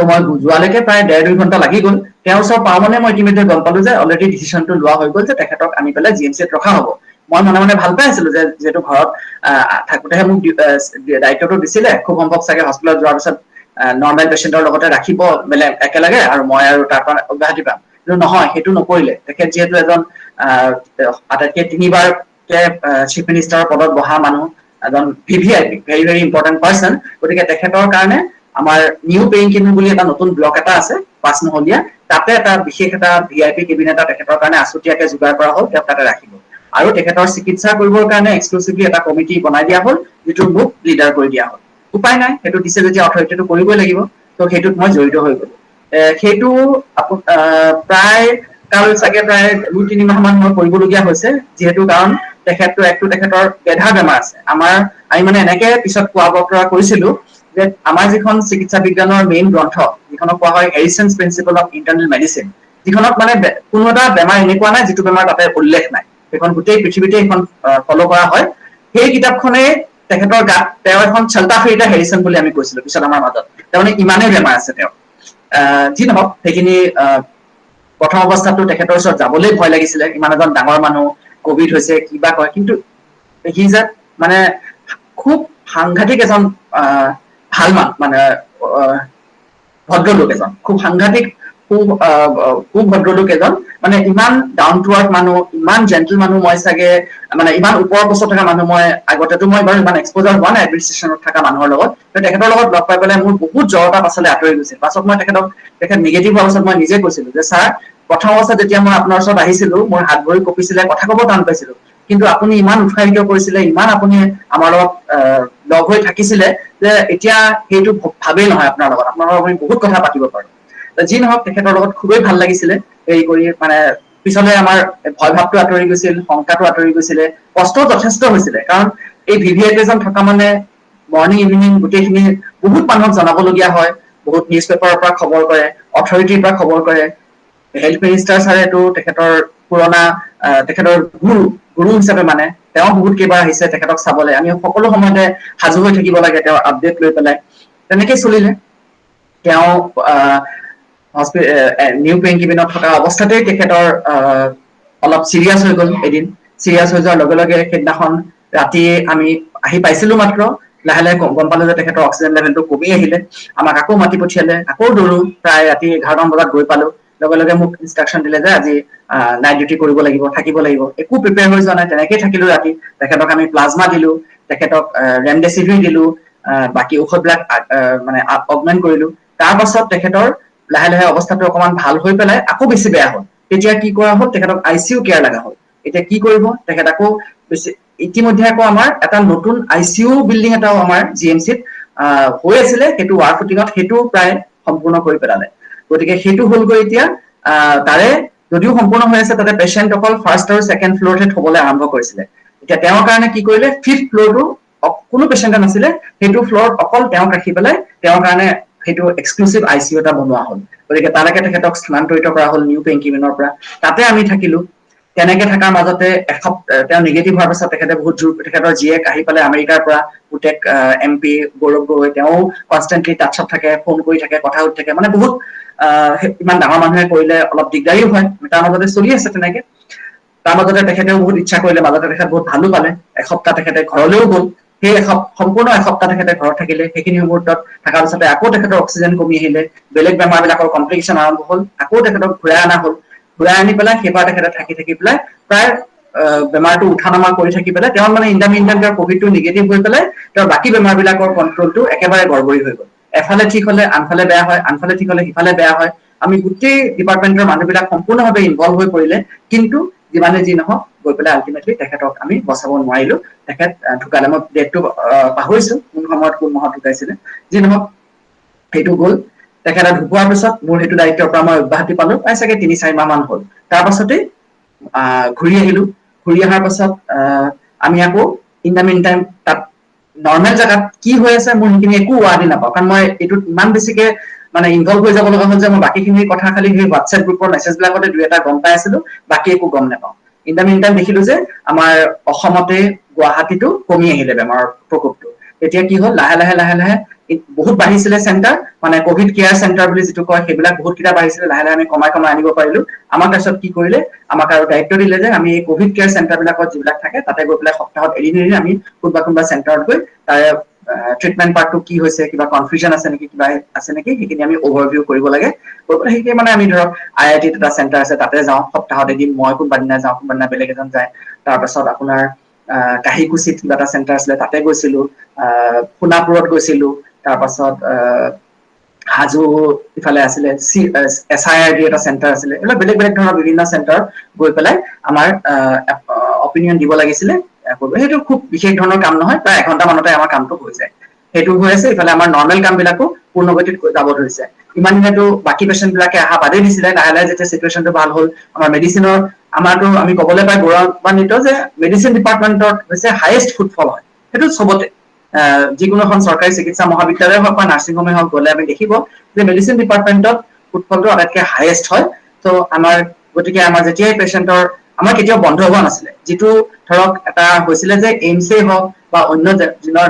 মই যোৱালৈকে প্ৰায় 1.5-2 ঘণ্টা লাগি গ'ল। তেওঁৰ ওচৰত পাওঁ মানে মই ইতিমধ্যে গম পালো যে অলৰেডি ডিচিশ্যনটো লোৱা হৈ গ'ল যে তেখেতক আনি পেলাই GMCত ৰখা হ'ব। মই মনে মনে ভাল পাই আছিলো যে যিহেতু ঘৰত থাকোঁতেহে মোক দায়িত্বটো দিছিলে, খুব সম্ভৱ চাগে হস্পিটেলত যোৱাৰ পিছত নৰ্মেল পেচেণ্টৰ লগতে ৰাখিব বেলেগ একেলগে আৰু মই আৰু তাৰ পৰা অব্যাহতি পাম। কিন্তু নহয়, সেইটো নকৰিলে। তেখেত যিহেতু এজন আটাইতকৈ 3বাৰ চিফ মিনিষ্টাৰৰ পদত বহা মানুহ, এজন VVIP, very very important person, গতিকে তেখেতৰ কাৰণে আমাৰ নিউ পেইং কেবিন বুলি এটা নতুন ব্লক এটা আছে 5 মহলীয়া, তাতে এটা বিশেষ এটা VIP কেবিন এটা তেখেতৰ কাৰণে আছুতীয়াকৈ যোগাৰ কৰা হ'ল, তেওঁক তাতে ৰাখিব। আৰু তেখেতৰ চিকিৎসা কৰিবৰ কাৰণে এক্সক্লুচিভলি এটা কমিটি বনাই দিয়া হ'ল, যিটো মোক লিডাৰ কৰি দিয়া হ'ল। উপায় নাই, সেইটো দিছে যেতিয়া অথৰিটিটো কৰিবই লাগিব, তো সেইটোত মই জড়িত হৈ গ'লো। সেইটো প্ৰায় কাল চাগে প্ৰায় 2-3 মাহ মান মই কৰিবলগীয়া হৈছে, যিহেতু কাৰণ তেখেতৰ বেধা বেমাৰ আছে। আমি মানে এনেকে পিছত কোৱা বতৰা কৰিছিলো যে আমাৰ যিখন চিকিৎসা বিজ্ঞানৰ মেইন গ্ৰন্থ, যিখনক কোৱা হয় হেৰিচন্স প্ৰিন্সিপল অফ ইণ্টাৰনেল মেডিচিন, যিখনত মানে কোনো এটা বেমাৰ এনেকুৱা নাই যিটো বেমাৰ তাতে উল্লেখ নাই, সেইখন গোটেই পৃথিৱীতে সেইখন ফলো কৰা হয়। সেই কিতাপখনে তেখেতৰ গাত তেওঁ এখন চলতা ফিৰতা হেৰিচন বুলি আমি কৈছিলো পিছত আমাৰ মাজত, তাৰমানে ইমানেই বেমাৰ আছে তেওঁ। যি নহওক, সেইখিনি প্ৰথম অৱস্থাতো তেখেতৰ ওচৰত যাবলৈ ভয় লাগিছিলে, ইমান এজন ডাঙৰ মানুহ, কভিড হৈছে কিবা কয়, কিন্তু সি যে মানে খুব সাংঘাতিক এজন ভাল মানুহ, মানে ভদ্ৰলোক এজন, খুব সাংঘাতিক খুব ভদ্ৰলোক এজন, মানে ইমান ডাউন টু আৰ্থ মানুহ, ইমান জেণ্টল মানুহ মই চাগে মানে ইমান ওপৰৰ পোষ্টত থকা মানুহ মই আগতেতো মই বাৰু ইমান এক্সপ'জাৰ হোৱা নাই এডমিনিষ্ট্ৰেশ্যনত থকা মানুহৰ লগত, তেখেতৰ লগত লগ পাই পেলাই মোৰ বহুত জ্বৰ এটা পাছলৈ আঁতৰি গৈছিল। পাছত মই তেখেত নিগেটিভ হোৱাৰ পাছত মই নিজে কৈছিলো যে ছাৰ, প্ৰথম অৱস্থাত যেতিয়া মই আপোনাৰ ওচৰত আহিছিলো মোৰ হাত ভৰি কঁপিছিলে, কথা ক'ব টান পাইছিলো, কিন্তু আপুনি ইমান উৎসাহিত কৰিছিলে, ইমান আপুনি আমাৰ লগত লগ হৈ থাকিছিলে যে এতিয়া সেইটো ভাবেই নহয় আপোনাৰ লগত আমি বহুত কথা পাতিব পাৰো। যি নহওক, তেখেতৰ লগত খুবেই ভাল লাগিছিলে হেৰি কৰি, মানে পিছলে আমাৰ ভয় ভাৱটো আঁতৰি গৈছিল, শংকাটো আঁতৰি গৈছিলে, কষ্ট যথেষ্ট হৈছিলে, কাৰণ এই VVIP এজন থকা মানে মৰ্ণিং ইভিনিং গোটেইখিনি বহুত মানুহক জনাবলগীয়া হয়, বহুত নিউজ পেপাৰৰ পৰা খবৰ কৰে, অথৰিটিৰ পৰা খবৰ কৰে। হেল্থ মিনিষ্টাৰ ছাৰেতো তেখেতৰ পুৰণা তেখেতৰ গুৰু হিচাপে মানে, তেওঁ বহুত কেইবাৰ আহিছে তেখেতক চাবলৈ, আমি সকলো সময়তে সাজু হৈ থাকিব লাগে তেওঁৰ আপডেট লৈ পেলাই। তেনেকেই চলিলে। তেওঁ নিউ পেইং কেবিনত থকা অৱস্থাতেই তেখেতৰ অলপ চিৰিয়াছ হৈ গ'ল এদিন। চিৰিয়াছ হৈ যোৱাৰ লগে লগে সেইদিনাখন ৰাতি আমি আহি পাইছিলো মাত্ৰ, লাহে লাহে গম পালো যে তেখেতৰ অক্সিজেন লেভেলটো কমি আহিলে। আমাক আকৌ মাতি পঠিয়ালে, আকৌ দৌৰো, প্ৰায় ৰাতি 11টা বজাত গৈ পালো। লগে লগে মোক ইনষ্ট্ৰাকশ্যন দিলে যে আজি নাইট ডিউটি কৰিব লাগিব, থাকিব লাগিব। একো প্ৰিপেয়াৰ হৈ যোৱা নাই, তেনেকেই থাকিলো ৰাতি। তেখেতক আমি প্লাজমা দিলো, তেখেতক ৰেমডেচিভিৰ দিলো, বাকী ঔষধবিলাক মানে অগমেণ্ট কৰিলো। তাৰ পাছত তেখেতৰ লাহে লাহে অৱস্থাটো অকণমান ভাল হৈ পেলাই আকৌ বেছি বেয়া হ'ল। তেতিয়া কি কৰা হ'ল, তেখেতক ICU কেয়াৰ লগা হ'ল। এতিয়া কি কৰিব, তেখেত আকৌ ইতিমধ্যে আকৌ আমাৰ এটা নতুন ICU বিল্ডিং এটাও আমাৰ GMCত হৈ আছিলে, সেইটো ৱাৰ ফুটিঙত, সেইটো প্ৰায় সম্পূৰ্ণ কৰি পেলালে। গতিকে সেইটো হ'লগৈ এতিয়া। তাৰে যদিও সম্পূৰ্ণ হৈ আছে, তাতে পেচেণ্ট অকল ফাৰ্ষ্ট আৰু ছেকেণ্ড ফ্ল'ৰতহে থবলৈ আৰম্ভ কৰিছিলে। এতিয়া তেওঁৰ কাৰণে কি কৰিলে, 5th ফ্ল'ৰটো কোনো পেচেণ্টে নাছিলে, সেইটো ফ্ল'ৰত অকল তেওঁক ৰাখি পেলাই তেওঁৰ কাৰণে সেইটো এক্সক্লুচিভ ICU এটা বনোৱা হ'ল। গতিকে তালৈকে তেখেতক স্থানান্তৰিত কৰা হ'ল নিউ পেইং কেবিনৰ পৰা। তাতে আমি থাকিলো। তেনেকে থকাৰ মাজতে তেওঁ নিগেটিভ হোৱাৰ পাছত তেখেতৰ জীয়েক আহি পেলাই আমেৰিকাৰ পৰা, পুতেক MP গৌৰৱ গগৈ, তেওঁ কনষ্টেণ্টলি টাচত থাকে, ফোন কৰি থাকে, কথা সুধি থাকে, মানে বহুত ইমান ডাঙৰ মানুহে কৰিলে অলপ দিগদাৰিও হয়। তাৰ মাজতে চলি আছে তেনেকে। তাৰ মাজতে তেখেতেও বহুত ইচ্ছা কৰিলে, মাজতে তেখেত বহুত ভালো পালে। এসপ্তাহ তেখেতে ঘৰলৈও গ'ল। সেই সম্পূৰ্ণ এসপ্তাহ তেখেতে ঘৰত থাকিলে। সেইখিনি মুহূৰ্তত থকাৰ পিছতে আকৌ তেখেতৰ অক্সিজেন কমি আহিলে, বেলেগ বেমাৰ বিলাকৰ কমপ্লিকেশ্যন আৰম্ভ হ'ল, আকৌ তেখেতক ঘূৰাই অনা হ'ল। ঘূৰাই আনি পেলাই সেইবাৰ তেখেতে থাকি পেলাই প্ৰায় বেমাৰটো উঠা নমা কৰি থাকি পেলাই তেওঁ মানে ইণ্টাৰমিডিয়েট তেওঁৰ কভিডটো নিগেটিভ হৈ পেলাই তেওঁৰ বাকী বেমাৰ বিলাকৰ কণ্ট্ৰলটো একেবাৰে গড়বড়ি হৈ গ'ল। এফালে ঠিক হলে আনফালে বেয়া হয়, আনফালে ঠিক হলে সিফালে বেয়া হয়। আমি গোটেই ডিপাৰ্টমেণ্টৰ মানুহবিলাক সম্পূৰ্ণভাৱে ইনভলভ হৈ পৰিলে, কিন্তু যিমানে যি নহওক গৈ পেলাই আল্টিমেটলি তেখেতক আমি বচাব নোৱাৰিলো। তেখেত ঢুকালে। মই ডেটটো পাহৰিছো, কোন সময়ত কোন মাহত ঢুকাইছিলে। যি নহওক সেইটো গ'ল। তেখেতে ঢুকোৱাৰ পিছত মোৰ সেইটো দায়িত্বৰ পৰা মই অব্যাহতি পালো, প্ৰায় চাগে 3-4 মাহ মান হ'ল। তাৰ পাছতেই ঘূৰি আহিলো। ঘূৰি অহাৰ পাছত আমি আকৌ ইন দ্য মিন টাইম তাত নৰ্মেল জেগাত কি হৈ আছে মোৰ সেইখিনি একো ৱাৰ্ডি নাপাওঁ, কাৰণ মই এইটোত ইমান বেছিকে মানে ইনভলভ হৈ যাব লগা হ'ল যে মই বাকীখিনি কথা খালি সেই হোৱাটছএপ গ্ৰুপৰ মেছেজবিলাকতে দুই এটা গম পাই আছিলো, বাকী একো গম নাপাওঁ। ইন দ্য মিন টাইম দেখিলো যে আমাৰ অসমতে গুৱাহাটীতো কমি আহিলে বেমাৰৰ প্ৰকোপটো। এতিয়া কি হ'ল, লাহে লাহে বহুত বাঢ়িছিলে চেণ্টাৰ, মানে কভিড কেয়াৰ চেণ্টাৰ বুলি যিটো কয় সেইবিলাক বহুত কেইটা বাঢ়িছিলে, লাহে লাহে আমি কমাই আনিব পাৰিলো। আমাক তাৰপিছত কি কৰিলে, আমাক আৰু দায়িত্ব দিলে যে আমি এই কভিড কেয়াৰ চেণ্টাৰ বিলাকত যিবিলাক থাকে তাতে গৈ পেলাই সপ্তাহত এদিন আমি কোনোবা চেণ্টাৰত গৈ তাৰে ট্ৰিটমেণ্ট পাৰ্টটো কি হৈছে, কিবা কনফিউজন আছে নেকি, কিবা আছে নেকি, সেইখিনি আমি অভাৰভিউ কৰিব লাগে। সেইখিনি মানে আমি ধৰক IITত এটা চেণ্টাৰ আছে তাতে যাওঁ সপ্তাহত এদিন, মই কোনোবা দিনা যাওঁ, কোনোবা দিনা বেলেগ এজন যায়। তাৰপাছত আপোনাৰ কাহিকুছিত কিবা এটা চেণ্টাৰ আছিলে তাতে গৈছিলো, সোণাপুৰত গৈছিলো, তাৰপাছত হাজো ইফালে আছিলে SIRD এটা চেণ্টাৰ আছিলে। এইবিলাক বেলেগ বেলেগ ধৰণৰ বিভিন্ন চেণ্টাৰত গৈ পেলাই আমাৰ অপিনিয়ন দিব লাগিছিলে। সেইটো খুব বিশেষ ধৰণৰ কাম নহয়, প্ৰায় এঘন্টা মানতে আমাৰ কামটো হৈ যায়। সেইটো হৈ আছে। ইফালে আমাৰ নৰ্মেল কাম বিলাকো পূৰ্ণগতিত যাব ধৰিছে। ইমান দিনেতো বাকী পেচেণ্ট বিলাকে অহা বাদেই দিছিলে, লাহে লাহে যেতিয়া চিটুৱেশ্যনটো ভাল হ'ল, আমাৰ মেডিচিনৰ আমাৰতো আমি ক'বলৈ পাই গৌৰৱান্বিত যে মেডিচিন ডিপাৰ্টমেণ্টত হৈছে হায়েষ্ট ফুটফল হয়। সেইটো চবতে যিকোনো এখন চৰকাৰী চিকিৎসা মহাবিদ্যালয় হওক বা নাৰ্ছিং হোমে হওক গ'লে আমি দেখিব যে মেডিচিন ডিপাৰ্টমেণ্টত ফুটফলটো আটাইতকৈ হায়েষ্ট হয়। ত' আমাৰ গতিকে আমাৰ যেতিয়াই পেচেণ্টৰ আমাৰ কেতিয়াও বন্ধ হোৱা নাছিলে। যিটো ধৰক এটা হৈছিলে যে এইমছেই হওক বা অন্য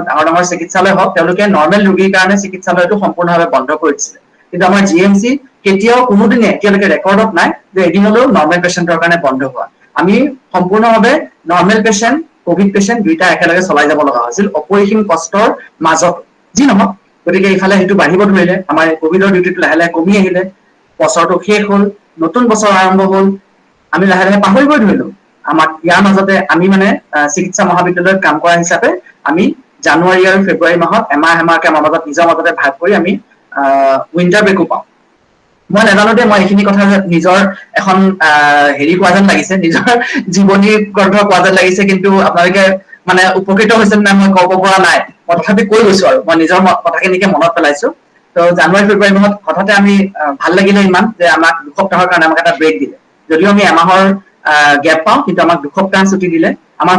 ডাঙৰ ডাঙৰ চিকিৎসালয় হওক, তেওঁলোকে নৰ্মেল ৰোগীৰ কাৰণে চিকিৎসালয়টো সম্পূৰ্ণভাৱে বন্ধ কৰি দিছিলে। কিন্তু আমাৰ GMC কেতিয়াও কোনোদিনে এতিয়ালৈকে ৰেকৰ্ডত নাই যে এদিনলৈও নৰ্মেল পেচেণ্টৰ কাৰণে বন্ধ হোৱা। আমি সম্পূৰ্ণভাৱে নৰ্মেল পেচেণ্ট, কভিড পেচেণ্ট দুইটা একেলগে চলাই যাব লগা হৈছিল, অপৰিসীম কষ্টৰ মাজত। যি নহওক, গতিকে ইফালে সেইটো বাঢ়িব ধৰিলে, আমাৰ কভিডৰ ডিউটিটো লাহে লাহে কমি আহিলে, বছৰটো শেষ হ'ল, নতুন বছৰ আৰম্ভ হ'ল, আমি লাহে লাহে পাহৰিবই ধৰিলো। আমাক ইয়াৰ মাজতে আমি মানে চিকিৎসা মহাবিদ্যালয়ত কাম কৰা হিচাপে আমি জানুৱাৰী আৰু ফেব্ৰুৱাৰী মাহত এমাহকে আমাৰ মাজত নিজৰ মাজতে ভাগ কৰি আমি উইণ্টাৰ ব্ৰেকো পাওঁ। মই নাজানো দেই, মই এইখিনি কথা নিজৰ এখন হেৰি কোৱা যেন লাগিছে, নিজৰ জীৱনী গ্ৰন্থ কোৱা যেন লাগিছে, কিন্তু আপোনালোকে মানে উপকৃত হৈছে নাই মই ক'ব পৰা নাই। মই তথাপি কৈ গৈছো আৰু মই নিজৰ কথাখিনিকে মনত পেলাইছো। ত' জানুৱাৰী ফেব্ৰুৱাৰী মাহত হঠাতে আমি ভাল লাগিলে ইমান যে আমাক 2 সপ্তাহৰ কাৰণে আমাক এটা ব্ৰেক দিলে। যদিও আমি এমাহৰ গেপ পাওঁ, কিন্তু আমাক 2 সপ্তাহ ছুটি দিলে। আমাৰ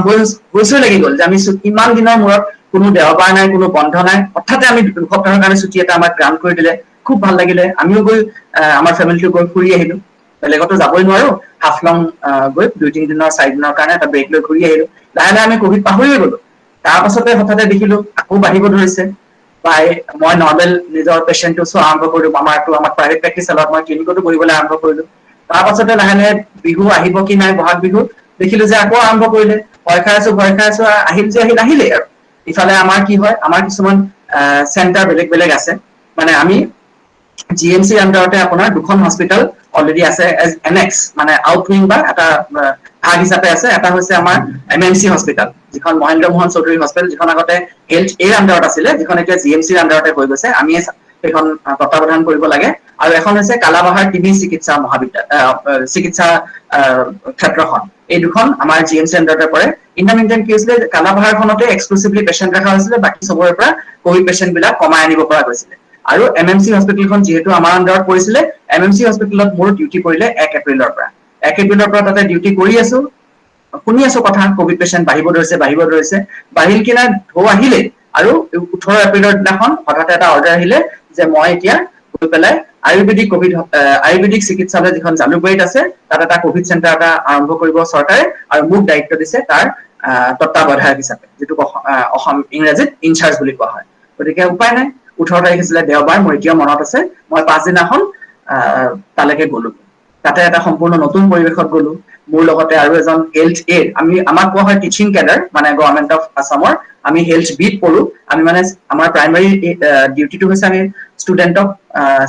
হৈছৈ লাগি গ'ল যে আমি ইমান দিনৰ মূৰত কোনো দেওবাৰ নাই, কোনো বন্ধ নাই, হঠাতে আমি 2 সপ্তাহৰ কাৰণে ছুটি এটা আমাক গ্ৰান্ট কৰি দিলে। খুব ভাল লাগিলে। আমিও গৈ আমাৰ ফেমিলিটো গৈ ফুৰি আহিলো। বেলেগতো যাবই নোৱাৰো, হাফলং গৈ 2-3 দিনৰ 4 দিনৰ কাৰণে এটা ব্ৰেক লৈ ঘূৰি আহিলো। লাহে লাহে আমি কভিড পাহৰিয়ে গলো। তাৰ পাছতে হঠাতে দেখিলো আকৌ বাঢ়িব ধৰিছে। মই নৰ্মেল নিজৰ পেচেণ্টটো চোৱা আৰম্ভ কৰিলো। আমাৰ প্ৰাইভেট প্ৰেক্টিচ চলত মই ক্লিনিকতো কৰিবলৈ আৰম্ভ কৰিলো। তাৰ পাছতে লাহে লাহে বিহু আহিব কি নাই, বহাগ বিহু দেখিলো যে আকৌ আৰম্ভ কৰিলে। ভয় খাই আছো আহিল যে আহিলেই আৰু। ইফালে আমাৰ কি হয়, আমাৰ কিছুমান চেণ্টাৰ বেলেগ বেলেগ আছে। মানে আমি GMCৰ আণ্ডাৰতে আপোনাৰ 2খন হস্পিটেল অলৰেডি আছে NX, মানে আউটউইং বা এটা ভাগ হিচাপে আছে। এটা হৈছে আমাৰ MMC হস্পিটেল, যিখন মহেন্দ্ৰ মোহন চৌধুৰী হস্পিটেল, যিখন আগতে হেল্থ এৰ আণ্ডাৰত আছিলে, যিখন এতিয়া GMCৰ আণ্ডাৰতে হৈ গৈছে। আমি সেইখন তত্বাৱধান কৰিব লাগে। আৰু এখন হৈছে কালাবাহাৰ TB চিকিৎসা চিকিৎসা ক্ষেত্ৰখন। এই 2খন আমাৰ GMCৰ আণ্ডাৰতে পৰে। ইন দ্য মিন টাইম কি হৈছিলে, কালাবাহাৰখনতে এক্সক্লুচিভলি পেচেণ্ট ৰখা হৈছিলে, বাকী চবৰে পৰা কভিড পেচেণ্ট বিলাক কমাই আনিব পৰা গৈছিলে। আৰু MMC হস্পিটেলখন যিহেতু আমাৰ আণ্ডাৰত পৰিছিলে, MMC হস্পিটেলত মোৰ ডিউটি পৰিলে 1 এপ্ৰিলৰ পৰা। 1 এপ্ৰিলৰ পৰা তাতে ডিউটি কৰি আছো, শুনি আছো কথা, কভিড পেচেণ্ট বাঢ়িব ধৰিছে। বাঢ়িল কিনা ঢৌ আহিলে, আৰু 18 এপ্ৰিলৰ দিনাখন হঠাতে এটা অৰ্ডাৰ আহিলে যে মই এতিয়া গৈ পেলাই আয়ুৰ্বেদিক চিকিৎসালয় যিখন জালুকবাৰীত আছে, তাত এটা কভিড চেণ্টাৰ এটা আৰম্ভ কৰিব চৰকাৰে, আৰু মোক দায়িত্ব দিছে তাৰ তত্ত্বাৱধায়ক হিচাপে, যিটো অসম ইংৰাজীত ইনচাৰ্জ বুলি কোৱা হয়। গতিকে উপায় নাই, 18 তাৰিখ আছিলে দেওবাৰ, মোৰ এতিয়াও মনত আছে। মই পাছদিনাখন তালৈকে গলো। তাতে এটা সম্পূৰ্ণ নতুন পৰিৱেশত গলো। মোৰ লগতে আৰু এজন হেল্থ এড, আমাক কোৱা হয় টিচিং কেডাৰ, মানে গভৰ্ণমেণ্ট অফ আছামৰ। আমি হেল্থ বিত পঢ়ো। আমি মানে আমাৰ প্ৰাইমাৰী ডিউটিটো হৈছে আমি ষ্টুডেণ্টক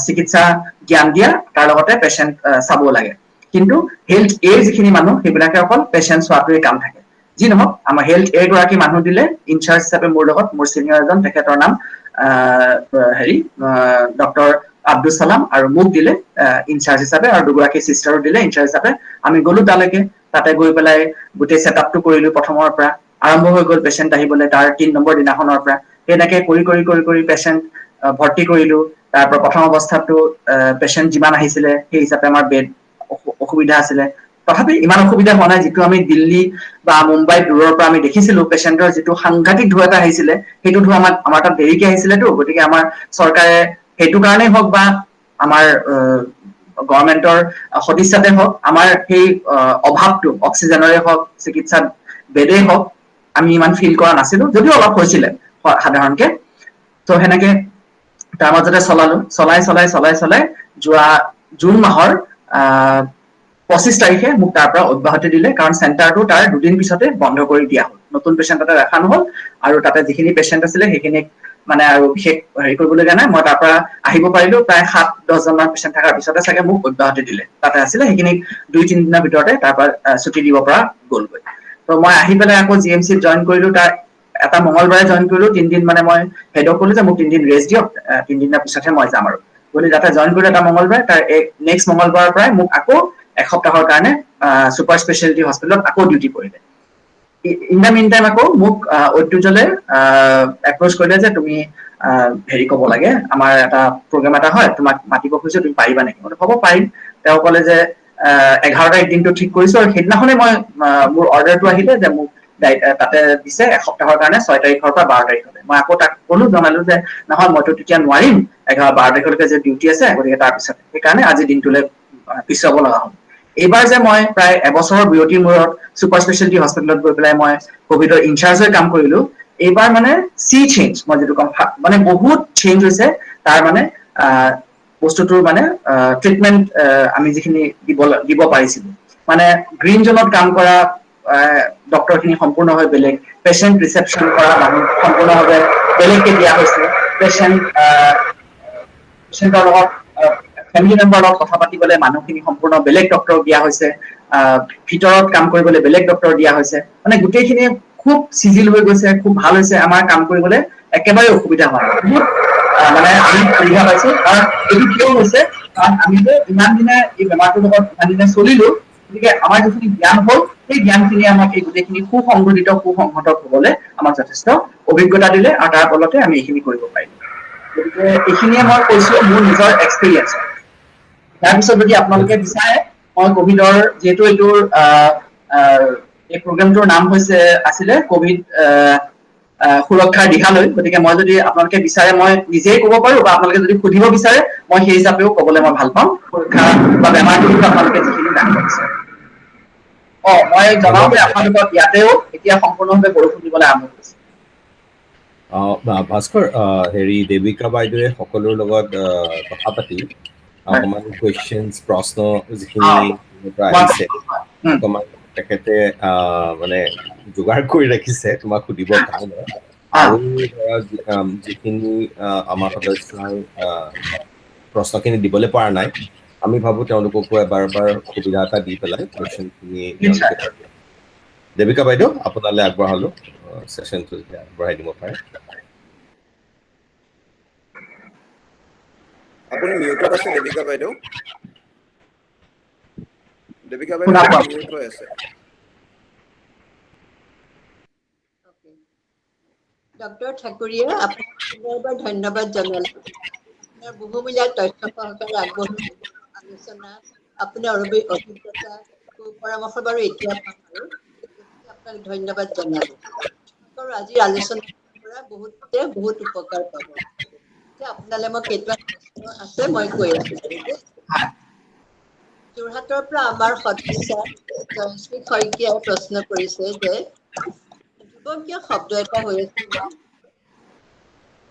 চিকিৎসা জ্ঞান দিয়া, তাৰ লগতে পেচেণ্ট চাব লাগে। কিন্তু হেল্থ এৰ যিখিনি মানুহ, সেইবিলাকে অকল পেচেণ্ট চোৱাটোৱে কাম থাকে। যি নহওক, আমাৰ হেল্থ এ গৰাকী মানুহ দিলে ইনচাৰ্জ হিচাপে মোৰ লগত, মোৰ চিনিয়ৰ এজন, তেখেতৰ নাম ডক্টৰ আব্দুল চালাম, আৰু মোক দিলে ইনচাৰ্জ হিচাপে, আৰু 2গৰাকী চিষ্টাৰো দিলে ইনচাৰ্জ হিচাপে। আমি গলো তালৈকে। তাতে গৈ পেলাই গোটেই ছেটআপটো কৰিলো প্ৰথমৰ পৰা। আৰম্ভ হৈ গ'ল পেচেণ্ট আহিবলৈ তাৰ 3 নম্বৰ দিনাখনৰ পৰা। তেনেকে কৰি পেচেণ্ট ভৰ্তি কৰিলো। তাৰ পৰা প্ৰথম অৱস্থাতো পেচেণ্ট যিমান আহিছিলে সেই হিচাপে আমাৰ বেড অসুবিধা আছিলে। তথাপি ইমান অসুবিধা হোৱা নাই, যিটো আমি দিল্লী বা মুম্বাই দূৰৰ পৰা আমি দেখিছিলো পেচেণ্টৰ যিটো সাংঘাতিক ঢৌ এটা আহিছিলে, সেইটো ঢৌ আমাৰ তাত দেৰিকে আহিছিলেতো। গতিকে আমাৰ চৰকাৰে সেইটো কাৰণেই হওক বা আমাৰ গভৰ্ণমেণ্টৰ সদিচ্ছাতে হওক আমাৰ সেই অভাৱটো অক্সিজেনৰে হওক চিকিৎসাত বেডেই হওক আমি ইমান ফিল কৰা নাছিলো যদিও অলপ হৈছিলে সাধাৰণকে তো সেনেকে তাৰ মাজতে চলাই যোৱা জুন মাহৰ 25 তাৰিখে মোক তাৰ পৰা অব্যাহতি দিলে কাৰণ চেণ্টাৰটো তাৰ দুদিন পিছতে বন্ধ কৰি দিয়া হ'ল নতুন পেচেণ্ট এটা ৰাখা নহল আৰু তাতে যিখিনি পেচেণ্ট আছিলে সেইখিনিক মানে আৰু বিশেষ হেৰি কৰিবলগীয়া নাই মই তাৰ পৰা আহিব পাৰিলো প্ৰায় 7-10 জনমান পেচেণ্ট থকাৰ পিছতে চাগে মোক অব্যাহতি দিলে তাতে আছিলে সেইখিনিক 2-3 দিনৰ ভিতৰতে তাৰ পৰা ছুটি দিব পৰা গ'লগৈ তো মই আহি পেলাই আকৌ জিএমচিত জইন কৰিলো তাৰ এটা মঙ্গলবাৰে জইন কৰিলো 3 দিন মানে মই হেডক ক'লো যে মোক 3 দিন ৰেষ্ট দিয়ক 3 দিনৰ পিছতহে মই যাম আৰু বুলি যাতে জইন কৰিলো এটা মঙ্গলবাৰে তাৰ নেক্সট মঙ্গলবাৰৰ পৰাই মোক আকৌ এসপ্তাহৰ কাৰণে সুপাৰ স্পেশালিটি হস্পিটেলত আকৌ ডিউটি কৰিলে ইন দা মিন টাইম আকৌ মোক ঐতিহ্যলৈ এপ্ৰ'চ কৰিলে যে তুমি হেৰি ক'ব লাগে আমাৰ এটা প্ৰগ্ৰাম এটা হয় তোমাক মাতিব খুজিছো তুমি পাৰিবা নেকি মই হ'ব পাৰিম তেওঁ ক'লে যে 11 তাৰিখ দিনটো ঠিক কৰিছো আৰু সেইদিনাখনে মই মোৰ অৰ্ডাৰটো আহিলে যে মোক তাতে দিছে এসপ্তাহৰ কাৰণে 6 তাৰিখৰ পৰা 12 তাৰিখলৈ মই আকৌ তাক ক'লো জনালো যে নহয় মইতো তেতিয়া নোৱাৰিম 11-12 তাৰিখলৈকে যে ডিউটি আছে গতিকে তাৰপিছত সেইকাৰণে আজি দিনটোলৈ পিছুৱাব লগা হ'ল এইবাৰ যে মই প্ৰায় এবছৰৰ বিৰতিৰ মূৰত সুপাৰ স্পেশালিটি হস্পিটেলত গৈ পেলাই মই কোভিডৰ ইনচাৰ্জ হৈ কাম কৰিলো এইবাৰ মানে সি চেঞ্জ মই যেটো কম মানে বহুত চেঞ্জ হৈছে তাৰ মানে বস্তুটোৰ মানে ট্ৰিটমেন্ট আমি যিখিনি দিব পাৰিছিলো মানে গ্ৰীণ জোনত কাম কৰা ডক্টৰখিনি সম্পূৰ্ণভাৱে বেলেগ পেশেন্ট ৰিসেপশন কৰা মানুহ সম্পূৰ্ণভাৱে বেলেগকে দিয়া হৈছে পেশেন্টৰ লগত ফ্যামিলি মেম্বাৰৰ লগত কথা পাতিবলৈ মানুহখিনি সম্পূৰ্ণ বেলেগ ডক্টৰ দিয়া হৈছে ভিতৰত কাম কৰিবলৈ বেলেগ ডক্টৰ দিয়া হৈছে মানে গোটেইখিনি খুব সিজিল হৈ গৈছে খুব ভাল হৈছে আমাৰ কাম কৰিবলৈ একেবাৰে অসুবিধা হোৱা নাই মানে আমি সুবিধা পাইছো কাৰণ এইটো কিয় হৈছে কাৰণ আমি যে ইমান দিনে এই বেমাৰটোৰ লগত ইমান দিনে চলিলো গতিকে আমাৰ যিখিনি জ্ঞান হ'ল সেই জ্ঞানখিনি আমাক এই গোটেইখিনি সুসংগঠিত সুসংহত হ'বলৈ আমাক যথেষ্ট অভিজ্ঞতা দিলে আৰু তাৰ ফলতে আমি এইখিনি কৰিব পাৰিলো গতিকে এইখিনিয়ে মই কৈছো মোৰ নিজৰ এক্সপিৰিয়েঞ্চ তাৰপিছত যদি আপোনালোকে বিচাৰে মই কোভিডৰ যেহেতু এইটোৰ এই প্ৰগ্ৰামটোৰ নাম আছিলে কোভিড সুৰক্ষাৰ দিশালৈ গতিকে মই যদি আপোনালোকে বিচাৰে মই নিজেই ক'ব পাৰো বা আপোনালোকে যদি সুধিব বিচাৰে মই সেই হিচাপেও ক'বলৈ মই ভাল পাওঁ সুৰক্ষা বা বেমাৰটোৰ বিষয়ে আপোনালোকে যিখিনি জানিব বিচাৰে মই জনাও যে আপোনালোকৰ ইয়াতেও এতিয়া সম্পূৰ্ণভাৱে বৰষুণ দিবলৈ আৰম্ভ কৰিছে ভাস্কৰ হেৰি দেৱিকা বাইদেৱে সকলোৰ লগত কথা পাতি অকমান কুৱেশ্যনছ প্ৰশ্ন যিখিনি আহিছে অকমান তেখেতে মানে যোগাৰ কৰি ৰাখিছে তোমাক সুধিবৰ কাৰণে আৰু যিখিনি আমাৰ সদস্যই প্ৰশ্নখিনি দিবলৈ পৰা নাই আমি ভাবো তেওঁলোককো এবাৰ সুবিধা এটা দি পেলাই কুৱেশ্যনখিনি দেৱিকা বাইদেউ আপোনালৈ আগবঢ়ালো সেশনটো আগবঢ়াই দিব পাৰে আপুনি মিউটত আছে দেৱিকা বাইদেউ মিউট হৈ আছে ডক্টৰ ঠাকুৰীয়া আপোনাক ধন্যবাদ জনালো আপোনাৰ বহুমূলীয়া তথ্য সহকাৰে আগবঢ়োৱা আলোচনা আপোনাৰ অভিজ্ঞতা পৰামৰ্শ বাৰু এতিয়া পাম আৰু আপোনাক ধন্যবাদ জনালো আৰু আজিৰ আলোচনাৰ পৰা বহুত উপকাৰ পাব আপোনালৈ মই কেইটা প্ৰশ্ন আছে মই কৈ আছো যোৰহাটৰ পৰা আমাৰ সদস্য জয়শ্ৰী শইকীয়াই প্ৰশ্ন কৰিছে যে যুৱকীয় শব্দ এটা হৈ আছে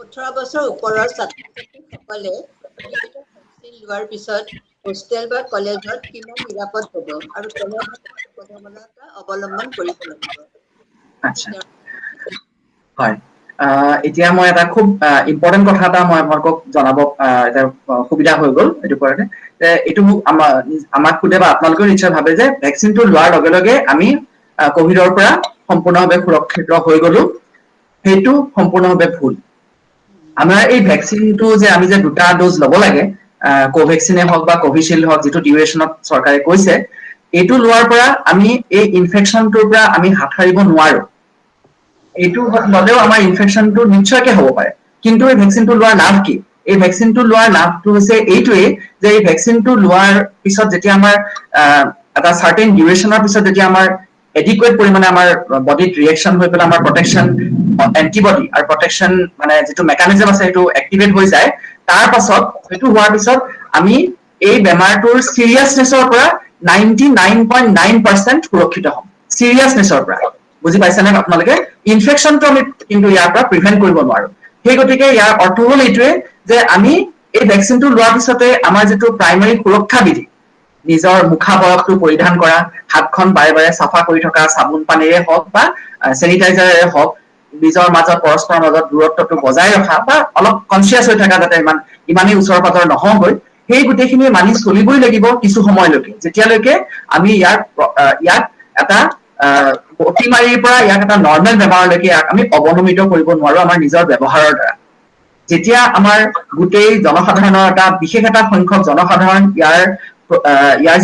18 বছৰ ওপৰৰ ছাত্ৰ ছাত্ৰীসকলে ভেকচিন লোৱাৰ পিছত হোষ্টেল বা কলেজত কিমান নিৰাপদ হ'ব আৰু কেনেধৰণৰ অৱলম্বন কৰিব লাগিব হয় এতিয়া মই এটা খুব ইম্পৰ্টেন্ট কথা এটা মই আপোনালোকক জনাব এটা সুবিধা হৈ গ'ল এইটো কাৰণে এইটো মোক আমাক খুদে বা আপোনালোকেও নিশ্চয় ভাবে যে ভেকচিনটো লোৱাৰ লগে লগে আমি কোভিডৰ পৰা সম্পূৰ্ণভাৱে সুৰক্ষিত হৈ গ'লো সেইটো সম্পূৰ্ণভাৱে ভুল আমাৰ এই ভেকচিনটো যে আমি যে দুটা ড'জ ল'ব লাগে কোভেক্সিনে হওক বা কোভিশিল্ড হওক যিটো ডিউৰেশ্যনত চৰকাৰে কৈছে এইটো লোৱাৰ পৰা আমি এই ইনফেকশ্যনটোৰ পৰা আমি হাত সাৰিব নোৱাৰো এইটো ল'লেও আমাৰ ইনফেকশ্যনটো নিশ্চয়কৈ হ'ব পাৰে কিন্তু এই ভেকচিনটো লোৱাৰ লাভ কি এই ভেকচিনটো লোৱাৰ লাভটো হৈছে এইটোৱেই যে এই ভেকচিনটো লোৱাৰ পিছত যেতিয়া আমাৰ এটা চাৰ্টেন ডিউৰেশ্যনৰ পিছত যেতিয়া আমাৰ এডিকুৱেট পৰিমাণে আমাৰ বডিত ৰিয়েকশ্যন হৈ পেলাই আমাৰ প্ৰটেকশ্যন এণ্টিবডি আৰু প্ৰটেকশ্যন মানে যিটো মেকানিজম আছে সেইটো এক্টিভেট হৈ যায় তাৰ পাছত সেইটো হোৱাৰ পিছত আমি এই বেমাৰটোৰ চিৰিয়াছনেছৰ পৰা 99.9% সুৰক্ষিত হ'ম চিৰিয়াছনেছৰ পৰা বুজি পাইছেনে আপোনালোকে ইনফেকশ্যনটো আমি কিন্তু ইয়াৰ পৰা প্ৰিভেণ্ট কৰিব নোৱাৰো সেই গতিকে ইয়াৰ অৰ্থ হ'ল এইটোৱে যে আমি এই ভেকচিনটো লোৱাৰ পিছতে আমাৰ যিটো প্ৰাইমেৰী সুৰক্ষা বিধি নিজৰ মুখাৱৰকটো পৰিধান কৰা হাতখন বাৰে বাৰে চাফা কৰি থকা চাবোন পানীৰে হওক বা চেনিটাইজাৰেৰে হওক নিজৰ মাজত পৰস্পৰৰ মাজত দূৰত্বটো বজাই ৰখা বা অলপ কনচিয়াছ হৈ থকা যাতে ইমানেই ওচৰ পাজৰ নহওঁগৈ সেই গোটেইখিনি মানি চলিবই লাগিব কিছু সময়লৈকে যেতিয়ালৈকে আমি ইয়াক এটা অতিমাৰীৰ পৰা ইয়াক এটা নৰ্মেল বেমাৰলৈকে ইয়াক আমি অৱনমিত কৰিব নোৱাৰো আমাৰ নিজৰ ব্যৱহাৰৰ দ্বাৰা যেতিয়া আমাৰ গোটেই জনসাধাৰণৰ এটা বিশেষ এটা সংখ্যক জনসাধাৰণ ইয়াৰ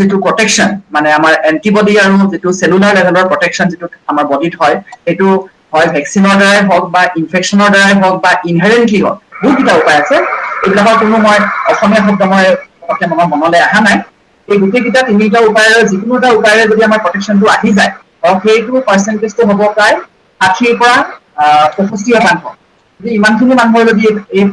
যিটো প্ৰটেকশ্যন মানে আমাৰ এণ্টিবডি আৰু যিটো চেলুলাৰ লেভেলৰ প্ৰটেকশ্যন যিটো আমাৰ বডিত হয় সেইটো হয় ভেকচিনৰ দ্বাৰাই হওক বা ইনফেকশ্যনৰ দ্বাৰাই হওক বা ইনহেৰেণ্টলি হওক বহুতকেইটা উপায় আছে এইবিলাকৰ কোনো মই অসমীয়া শব্দ মই মনলৈ অহা নাই এই গোটেইকেইটা তিনিটা উপায়েৰে যিকোনো এটা উপায়েৰে যদি আমাৰ প্ৰটেকশ্যনটো আহি যায় আৰু সেইটো পাৰ্চেণ্টেজটো হ'ব প্ৰায় 60ৰ পৰা 65%। যদি ইমানখিনি মানুহৰ যদি এই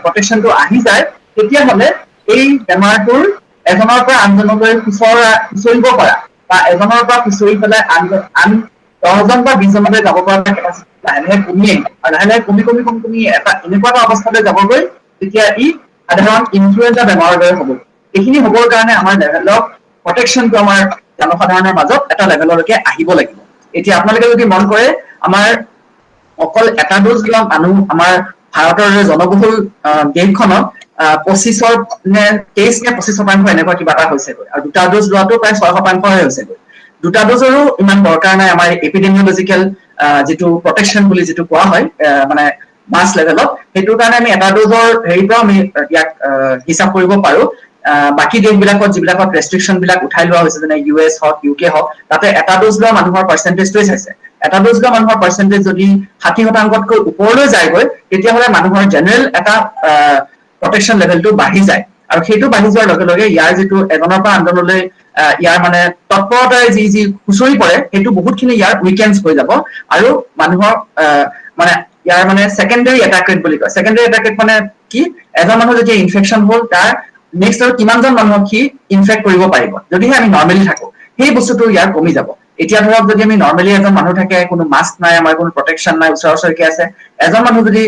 প্ৰটেকশ্যনটো আহি যায় তেতিয়াহ'লে এই বেমাৰটোৰ এজনৰ পৰা আনজনলৈ খুচৰিব পৰা বা এজনৰ পৰা খুচৰি পেলাই আন 10জন বা 20জনলৈ যাব পৰা কেপাচিটি লাহে লাহে কমি আহিব আৰু লাহে লাহে কমি এটা এনেকুৱা এটা অৱস্থালৈ যাবগৈ তেতিয়া ই সাধাৰণ ইনফ্লুৱেঞ্জা বেমাৰৰ দৰে হ'ব এইখিনি হ'বৰ কাৰণে আমাৰ লেভেল অফ প্ৰটেকশ্যনটো আমাৰ জনসাধাৰণৰ মাজত এটা লেভেললৈকে আহিব লাগিব এতিয়া আপোনালোকে যদি মন কৰে আমাৰ অকল এটা ড'জ লোৱা মানুহ আমাৰ ভাৰতৰ জনবহুল দেশখনত 23% এনেকুৱা কিবা এটা হৈছেগৈ আৰু দুটা ড'জ লোৱাটো প্ৰায় 6% হৈছেগৈ দুটা ড'জৰো ইমান দৰকাৰ নাই আমাৰ এপিডেমিঅলজিকেল যিটো প্ৰটেকশ্যন বুলি যিটো কোৱা হয় মানে মাছ লেভেলত সেইটোৰ কাৰণে আমি এটা ড'জৰ হেৰিৰ পৰা আমি ইয়াক হিচাপ কৰিব পাৰো বাকী দেশবিলাকত যিবিলাকত ৰেষ্ট্ৰিকশ্যন বিলাক উঠাই লোৱা হৈছে যেনে US হওক UK হওক তাতে এটা ড'জ লোৱা মানুহৰ পাৰ্চেণ্টেজটোৱে চাইছে এটা ড'জ লোৱা মানুহৰ পাৰ্চেণ্টেজ যদি 60%তকৈ ওপৰলৈ যায়গৈ তেতিয়াহ'লে মানুহৰ জেনেৰেল এটা প্ৰটেকশ্যন লেভেলটো বাঢ়ি যায় আৰু সেইটো বাঢ়ি যোৱাৰ লগে লগে ইয়াৰ যিটো এজনৰ পৰা আনজনলৈ ইয়াৰ মানে তৎপৰতাৰে যি খুচৰি পৰে সেইটো বহুতখিনি ইয়াৰ উইকেন্স হৈ যাব আৰু মানুহৰ মানে ইয়াৰ মানে সেকেন্ডাৰী এটাক ৰেট বুলি কয় সেকেন্ডাৰী এটাক ৰেট মানে কি এজন মানুহ যেতিয়া ইনফেকশ্যন হ'ল তাৰ নেক্সট আৰু কিমানজন মানুহক সি ইনফেক্ট কৰিব পাৰিব যদিহে আমি নৰ্মেলি থাকো সেই বস্তুটো ইয়াৰ কমি যাব এতিয়া ধৰক যদি আমি নৰ্মেলি এজন মানুহ থাকে কোনো মাস্ক নাই আমাৰ কোনো প্ৰটেকশ্যন নাই ওচৰকে আছে এজন মানুহ যদি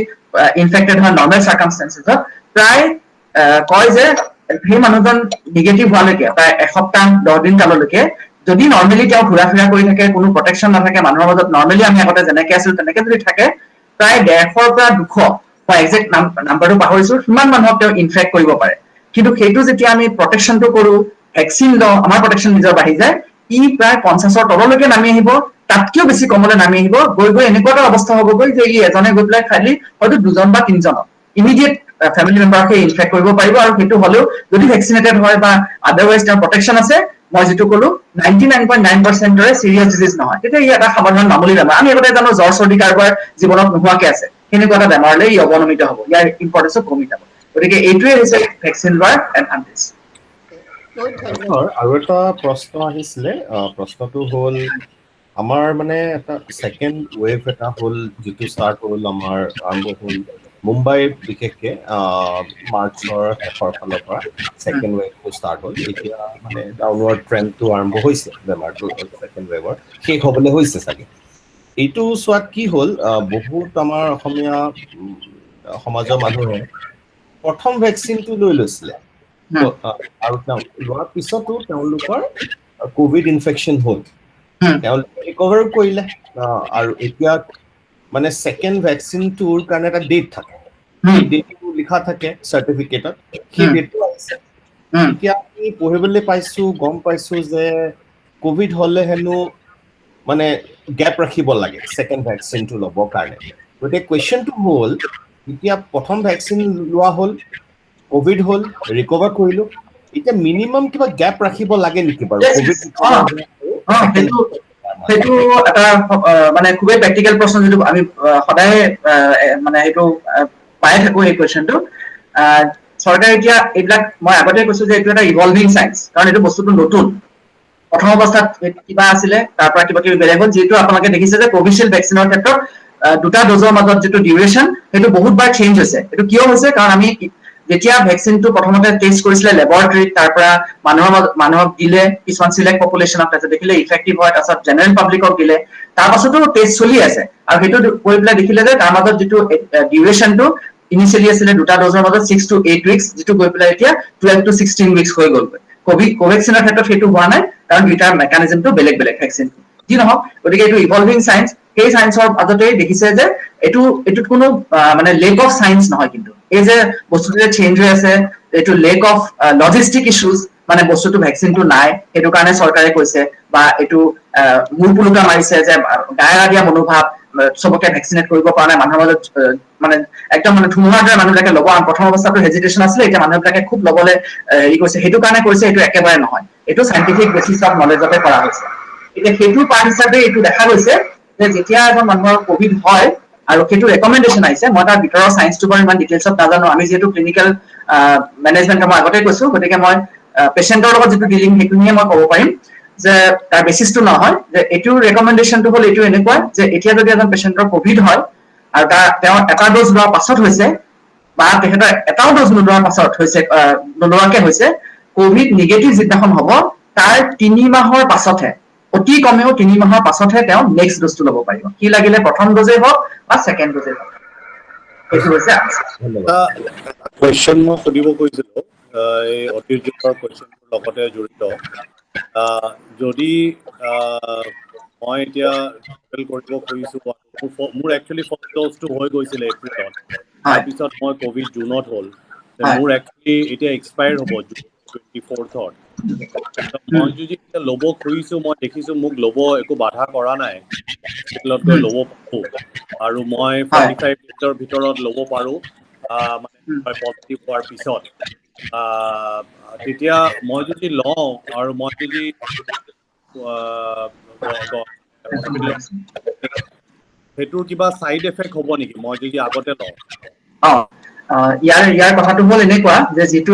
ইনফেক্টেড হয় নৰ্মেল চাৰ্কামষ্টেন্সেছত প্ৰায় কয় যে সেই মানুহজন নিগেটিভ হোৱালৈকে প্ৰায় এসপ্তাহ 10 দিন কাললৈকে যদি নৰ্মেলি তেওঁ ঘূৰা ফুৰা কৰি থাকে কোনো প্ৰটেকশ্যন নাথাকে মানুহৰ মাজত নৰ্মেলি আমি আগতে যেনেকে আছিলো তেনেকে যদি থাকে প্ৰায় 150 পৰা 200 মই একজেক্ট নাম্বাৰটো পাহৰিছো সিমান মানুহক তেওঁ ইনফেক্ট কৰিব পাৰে কিন্তু সেইটো যেতিয়া আমি প্ৰটেকশ্যনটো কৰো ভেকচিন লওঁ আমাৰ প্ৰটেকশ্যন নিজৰ বাঢ়ি যায় ই প্ৰায় 50ৰ তললৈকে নামি আহিব তাতকৈও বেছি কমলৈ নামি আহিব গৈ এনেকুৱা এটা অৱস্থা হ'বগৈ যে ই এজনে গৈ পেলাই খালি হয়তো 2জন বা 3জনক ইমিডিয়েট ফেমিলি মেম্বাৰকে ইনফেক্ট কৰিব পাৰিব আৰু সেইটো হ'লেও যদি ভেকচিনেটেড হয় বা আদাৰৱাইজ তেওঁৰ প্ৰটেকশ্যন আছে মই যিটো ক'লো 99.9% দৰে চিৰিয়াছ ডিজিজ নহয় তেতিয়া ই এটা সাধাৰণ মামুলি বেমাৰ আমি আগতে জানো জ্বৰ চৰ্দি কাৰোবাৰ জীৱনত নোহোৱাকে আছে সেনেকুৱা এটা বেমাৰলৈ ই অৱনমিত হ'ব ইয়াৰ ইম্পৰ্টেঞ্চো কমি যাব গতিকে এইটোৱে হৈছে ভেকচিন লোৱাৰ এডভান্টেজ বহুত ধন্যবাদ আৰু এটা প্ৰশ্ন আহিছিলে প্ৰশ্নটো হ'ল আমাৰ মানে এটা সেকেন্ড ৱেভ এটা হ'ল যিটো ষ্টাৰ্ট হ'ল আমাৰ আৰম্ভ হ'ল মুম্বাইত বিশেষকে মাৰ্চৰ শেষৰ ফালৰ পৰা সেকেন্ড ৱেভটো ষ্টাৰ্ট হ'ল এতিয়া মানে ডাউনৱাৰ্ড ট্ৰেণ্ডটো আৰম্ভ হৈছে বেমাৰটো সেকেন্ড ৱেভৰ শেষ হ'বলৈ হৈছে চাগে এইটো চোৱাত কি হ'ল বহুত আমাৰ অসমীয়া সমাজৰ মানুহে প্ৰথম ভেকচিনটো লৈ লৈছিলে আৰু লোৱাৰ পিছতো তেওঁলোকৰ কোভিড ইনফেকশ্যন হ'ল তেওঁলোকে ৰিকভাৰ কৰিলে আৰু এতিয়া মানে সেকেন্ড ভেকচিনটোৰ কাৰণে এটা ডেট থাকে সেই ডেটটো লিখা থাকে চাৰ্টিফিকেটত সেই ডেটটো আছে এতিয়া আমি পঢ়িবলৈ পাইছো গম পাইছো যে কোভিড হ'লে হেনো মানে গ্যাপ ৰাখিব লাগে সেকেন্ড ভেকচিনটো ল'বৰ কাৰণে গতিকে কুৱেশ্যনটো হ'ল এতিয়া প্ৰথম ভেকচিন লোৱা হ'ল কোভিড হ'ল ৰিকভাৰ কৰিলো এতিয়া মিনিমাম কিবা গ্যাপ ৰাখিব লাগে নেকি বাৰু কোভিড সেইটো এটা মানে খুবেই প্ৰেক্টিকেল প্ৰশ্ন যিটো আমি সদায় মানে সেইটো পাই থাকো এই কুৱেশ্যনটো চৰকাৰে এতিয়া এইবিলাক মই আগতে কৈছো যে এইটো এটা ইভলভিং চায়েন্স কাৰণ এইটো বস্তুটো নতুন প্ৰথম অৱস্থাত কিবা আছিলে তাৰ পৰা কিবা কিবি বেলেগ হ'ল যিটো আপোনালোকে দেখিছে যে কোভিচিল্ড ভেকচিনৰ ক্ষেত্ৰত দুটা ড'জৰ মাজত যিটো ডিউৰেশ্যন সেইটো বহুতবাৰ চেঞ্জ হৈছে এইটো কিয় হৈছে কাৰণ আমি যেতিয়া ভেকচিনটো প্ৰথমতে টেষ্ট কৰিছিলে লেবৰেটৰীত তাৰ পৰা মানুহক দিলে কিছুমান চিলেক্ট পপুলেশ্যনক তাৰপিছত দেখিলে ইফেক্টিভ হয় তাৰপিছত জেনেৰেল পাব্লিকক দিলে তাৰ পাছতো টেষ্ট চলি আছে আৰু সেইটো কৰি পেলাই দেখিলে যে তাৰ মাজত যিটো ডিউৰেশ্যনটো ইনিচিয়েলি আছিলে দুটা ড'জৰ মাজত 6 to 8 weeks যিটো গৈ পেলাই এতিয়া 12 to 16 weeks হৈ গ'ল কোভেক্সিনৰ ক্ষেত্ৰত সেইটো হোৱা নাই কাৰণ দুইটাৰ মেকানিজমটো বেলেগ বেলেগ ভেকচিন যি নহওক গতিকে এইটো ইভলভিং চায়েন্স সেই চায়েন্সৰ মাজতে দেখিছে যে এইটোত কোনো মানে লেক অফ চায়েন্স নহয় কিন্তু এই যে বস্তুটো যে চেঞ্জ হৈ আছে এইটো লেক অফ লজিষ্টিক ইছ্যুজ মানে বস্তুটো ভেকচিনটো নাই সেইটো কাৰণে চৰকাৰে কৈছে বা এইটো মূৰ পুলুকা মাৰিছে যে গায়ৰা দিয়া মনোভাৱ চবকে ভেকচিনেট কৰিব পৰা নাই মানুহৰ মাজত মানে একদম মানে ধুমুহাৰ দৰে মানুহবিলাকে ল'ব প্ৰথম অৱস্থাটো হেজিটেশ্যন আছিলে এতিয়া মানুহবিলাকে খুব ল'বলৈ হেৰি কৰিছে সেইটো কাৰণে কৈছে এইটো একেবাৰে নহয় এইটো চাইণ্টিফিক বেচিছ অফ নলেজতে কৰা হৈছে এতিয়া সেইটো পাৰ্ট হিচাপে এইটো দেখা গৈছে যে যেতিয়া এজন মানুহৰ কোভিড হয় আৰু সেইটো ৰেকমেণ্ডেশ্যন আহিছে মই তাৰ ভিতৰৰ চায়েন্সটো বাৰু ইমান ডিটেইলছত নাজানো আমি যিহেতু ক্লিনিকেল মেনেজমেণ্ট মই আগতে কৈছো গতিকে মই পেচেণ্টৰ লগত যিটো ডিলিং সেইখিনিয়ে মই ক'ব পাৰিম যে তাৰ বেচিছটো নহয় যে এইটোৰ ৰেকমেণ্ডেশ্যনটো হ'ল এইটো এনেকুৱা যে এতিয়া যদি এজন পেচেণ্টৰ কোভিড হয় আৰু তেওঁ এটা ড'জ লোৱাৰ পাছত হৈছে বা তেখেতৰ এটাও ড'জ নোলোৱাৰ পাছত হৈছে নোলোৱাকে হৈছে কোভিড নিগেটিভ যিদিনাখন হ'ব তাৰ 3 মাহৰ পাছতহে অতি কমেও 3 মাহৰ পাছতহে তেওঁ নেক্সট ড'জটো ল'ব পাৰিব কি লাগিলে প্ৰথম ড'জেই হওক বা ছেকেণ্ড ড'জেই হওক সেইটো হৈছে ধন্যবাদ কুৱেশ্যন মই সুধিব খুজিছিলোঁ এই অতিৰিক্তৰ কুৱেশ্যনটোৰ লগতে জড়িত যদি মই এতিয়া ট্ৰেভেল কৰিব খুজিছোঁ মোৰ একচুৱেলি ফাৰ্ষ্ট ড'জটো হৈ গৈছিলে এপ্ৰিলত তাৰপিছত মই কোভিড জুনত হ'ল মোৰ একচুৱেলি এতিয়া এক্সপায়াৰ হ'ব জুন 24th মই যদি এতিয়া ল'ব খুজিছোঁ মই দেখিছোঁ মোক ল'ব একো বাধা কৰা নাই হস্পিটেলত গৈ ল'ব পাৰোঁ আৰু মই 45 মিনিটৰ ভিতৰত ল'ব পাৰোঁ মানে পজিটিভ হোৱাৰ পিছত তেতিয়া মই যদি লওঁ আৰু মই যদি সেইটোৰ কিবা ছাইড এফেক্ট হ'ব নেকি মই যদি আগতে লওঁ ইয়াৰ কথাটো হ'ল এনেকুৱা যে যিটো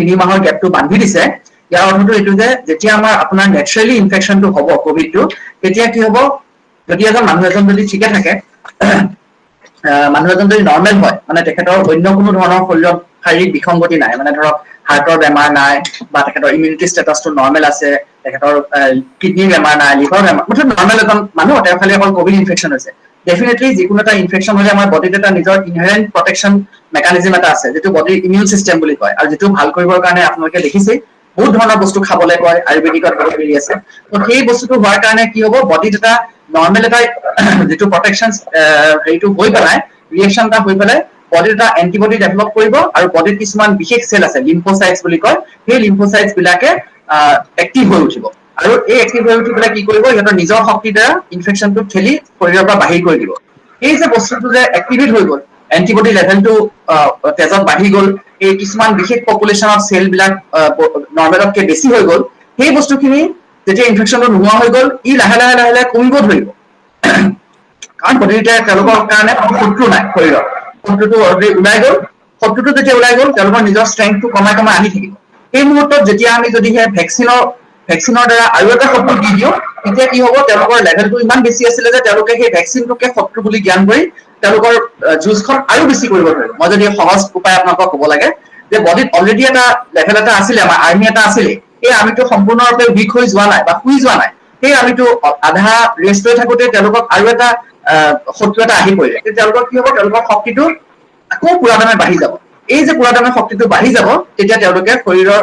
3 মাহৰ গেপটো বান্ধি দিছে ইয়াৰ অৰ্থটো এইটো যে যেতিয়া আপোনাৰ নেচাৰেলি ইনফেকশ্যনটো হ'ব কোভিডটো তেতিয়া কি হ'ব যদি মানুহ এজন যদি ঠিকে থাকে মানুহ এজন যদি নৰ্মেল হয় মানে তেখেতৰ অন্য কোনো ধৰণৰ শৰীৰত শাৰীৰিক বিসংগতি নাই মানে ধৰক হাৰ্টৰ বেমাৰ নাই বা তেখেতৰ ইমিউনিটি ষ্টেটাছটো নৰ্মেল আছে তেখেতৰ কিডনিৰ বেমাৰ নাই লিভাৰ বেমাৰ মুঠতে নৰ্মেল এজন মানুহ তেওঁ খালি অকল কোভিড ইনফেকশ্যন হৈছে ডেফিনেটলি যিকোনো এটা ইনফেকশ্যন হ'লে আমাৰ বডিত এটা নিজৰ ইনহেৰেণ্ট প্ৰটেকশ্যন মেকানিজম এটা আছে যিটো বডিৰ ইমিউন চিষ্টেম বুলি কয় আৰু যিটো ভাল কৰিবৰ কাৰণে আপোনালোকে দেখিছেই বহুত ধৰণৰ বস্তু খাবলৈ কয় আয়ুৰ্বেদিকত বহুত হেৰি আছে তো সেই বস্তুটো হোৱাৰ কাৰণে কি হ'ব বডিত এটা নৰ্মেল এটা যিটো প্ৰটেকশ্যন হেৰিটো হৈ পেলাই ৰিয়েকশ্যন এটা হৈ পেলাই বডিত এটা এণ্টিবডি ডেভেলপ কৰিব আৰু বডিত কিছুমান বিশেষ চেল আছে লিম্ফোচাইটছ বুলি কয় সেই লিম্ফোচাইটছ বিলাকে এক্টিভ হৈ উঠিব আৰু এই এক্টিভ হৈ উঠি পেলাই কি কৰিব সিহঁতৰ নিজৰ শক্তিৰ দ্বাৰা ইনফেকশ্যনটো ঠেলি শৰীৰৰ পৰা বাহিৰ কৰি দিব এই যে বস্তুটো যে এক্টিভেট হৈ গ'ল এণ্টিবডি লেভেলটো তেজত বাঢ়ি গ'ল এই কিছুমান বিশেষ পপুলেশ্যনৰ চেল বিলাক নৰ্মেলতকৈ বেছি হৈ গ'ল সেই বস্তুখিনি যেতিয়া ইনফেকশ্যনটো নোহোৱা হৈ গ'ল ই লাহে লাহে কমিব ধৰিব কাৰণ প্ৰতিতে তেওঁলোকৰ কাৰণে শত্ৰু নাই শৰীৰত শত্ৰুটো অলৰেডি ওলাই গ'ল শত্ৰুটো যেতিয়া ওলাই গ'ল তেওঁলোকৰ নিজৰ ষ্ট্ৰেংথটো কমাই আনি থাকিব সেই মুহূৰ্তত যেতিয়া আমি যদি সেই ভেকচিনৰ দ্বাৰা আৰু এটা শত্ৰু দি দিওঁ তেতিয়া কি হ'ব তেওঁলোকৰ লেভেলটো ইমান বেছি আছিলে যে তেওঁলোকে সেই ভেকচিনটোকে শত্ৰু বুলি জ্ঞান কৰি তেওঁলোকৰ যুঁজখন আৰু বেছি কৰিব ধৰিব মই যদি সহজ উপায় আপোনালোকক ক'ব লাগে যে বডিত অলৰেডি এটা লেভেল এটা আছিলে আমাৰ আৰ্মি এটা আছিলে এই আৰ্মিটো সম্পূৰ্ণৰূপে উইক হৈ যোৱা নাই বা শুই যোৱা নাই সেই আৰ্মিটো আধা ৰেষ্ট লৈ থাকোঁতে তেওঁলোকক আৰু এটা শত্ৰু এটা আহি পৰিলে তেওঁলোকৰ কি হ'ব তেওঁলোকৰ শক্তিটো আকৌ পুৰাদমে বাঢ়ি যাব এই যে পুৰাদমে শক্তিটো বাঢ়ি যাব তেতিয়া তেওঁলোকে শৰীৰৰ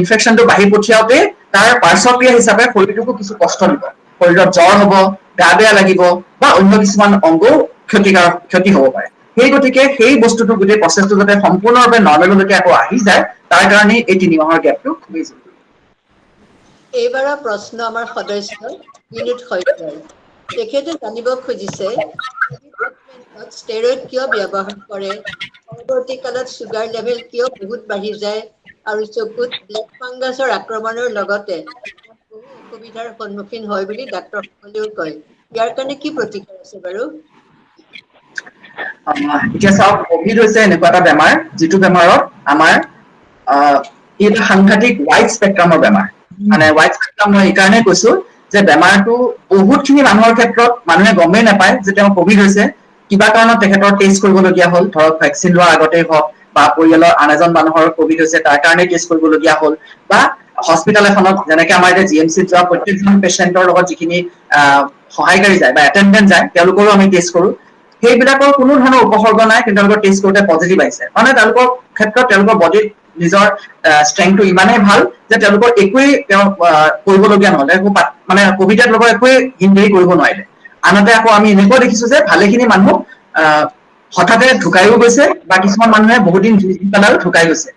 ইনফেকশ্যনটো বাঢ়ি পঠিয়াওঁতে তাৰ পাৰ্শ্বক্ৰিয়া হিচাপে শৰীৰটোকো কিছু কষ্ট দিব শৰীৰত জ্বৰ হ'ব গা বেয়া লাগিব বা অন্য কিছুমান অংগও ক্ষতি হ'ব পাৰে সেই গতিকে সেই বস্তুটো গোটেই প্ৰচেছটো যাতে সম্পূৰ্ণৰূপে নৰ্মেললৈকে আকৌ আহি যায় তাৰ কাৰণে এই 3 মাহৰ গেপটো খুবেই জৰুৰী এইবাৰৰ প্ৰশ্ন আমাৰ সদস্য বিনোদ শইকীয়াৰ তেখেতে জানিব খুজিছে ষ্টেৰইড কিয় ব্যৱহাৰ কৰে পৰৱৰ্তী কালত চুগাৰ লেভেল কিয় বহুত বাঢ়ি যায় আৰু চকুত ব্লেক ফাংগাছৰ আক্ৰমণৰ লগতে বহু অসুবিধাৰ সন্মুখীন হয় বুলি ডাক্তৰসকলেও কয় ইয়াৰ কাৰণে কি প্ৰতিকাৰ আছে বাৰু এতিয়া চাওক কোভিড হৈছে এনেকুৱা এটা বেমাৰ যিটো বেমাৰত আমাৰ এই সাংঘাতিক ৱাইড স্পেক্ট্ৰামৰ বেমাৰ মানে ৱাইড স্পেক্ট্ৰাম মই এইকাৰণে কৈছো যে বেমাৰটো বহুতখিনি মানুহৰ ক্ষেত্ৰত মানুহে গমেই নাপায় যে তেওঁ কোভিড হৈছে কিবা কাৰণত তেখেতৰ টেষ্ট কৰিবলগীয়া হ'ল ধৰক ভেকচিন লোৱাৰ আগতেই হওক বা পৰিয়ালৰ আন এজন মানুহৰ কোভিড হৈছে তাৰ কাৰণে টেষ্ট কৰিবলগীয়া হ'ল বা হস্পিটেল এখনত যেনেকে আমাৰ এতিয়া জিএমচিত যোৱা প্ৰত্যেকজন পেচেণ্টৰ লগত যিখিনি সহায়কাৰী যায় বা এটেণ্ডেণ্ট যায় তেওঁলোকৰো আমি টেষ্ট কৰো সেইবিলাকৰ কোনো ধৰণৰ উপসৰ্গ নাই কিন্তু তেওঁলোকৰ টেষ্ট কৰোঁতে পজিটিভ আহিছে মানে তেওঁলোকৰ ক্ষেত্ৰত তেওঁলোকৰ বডিত নিজৰ ষ্ট্ৰেংথটো ইমানেই ভাল যে তেওঁলোকৰ একোৱেই কৰিবলগীয়া নহ'লে একো মানে কোভিডৰ লগত একোৱেই হিন্দী কৰিব নোৱাৰিলে আনহাতে আকৌ আমি এনেকুৱা দেখিছো যে ভালেখিনি মানুহ হঠাতে ঢুকাইও গৈছে বা কিছুমান মানুহে বহুত দিন যুঁজি পেলাইও ঢুকাই গৈছে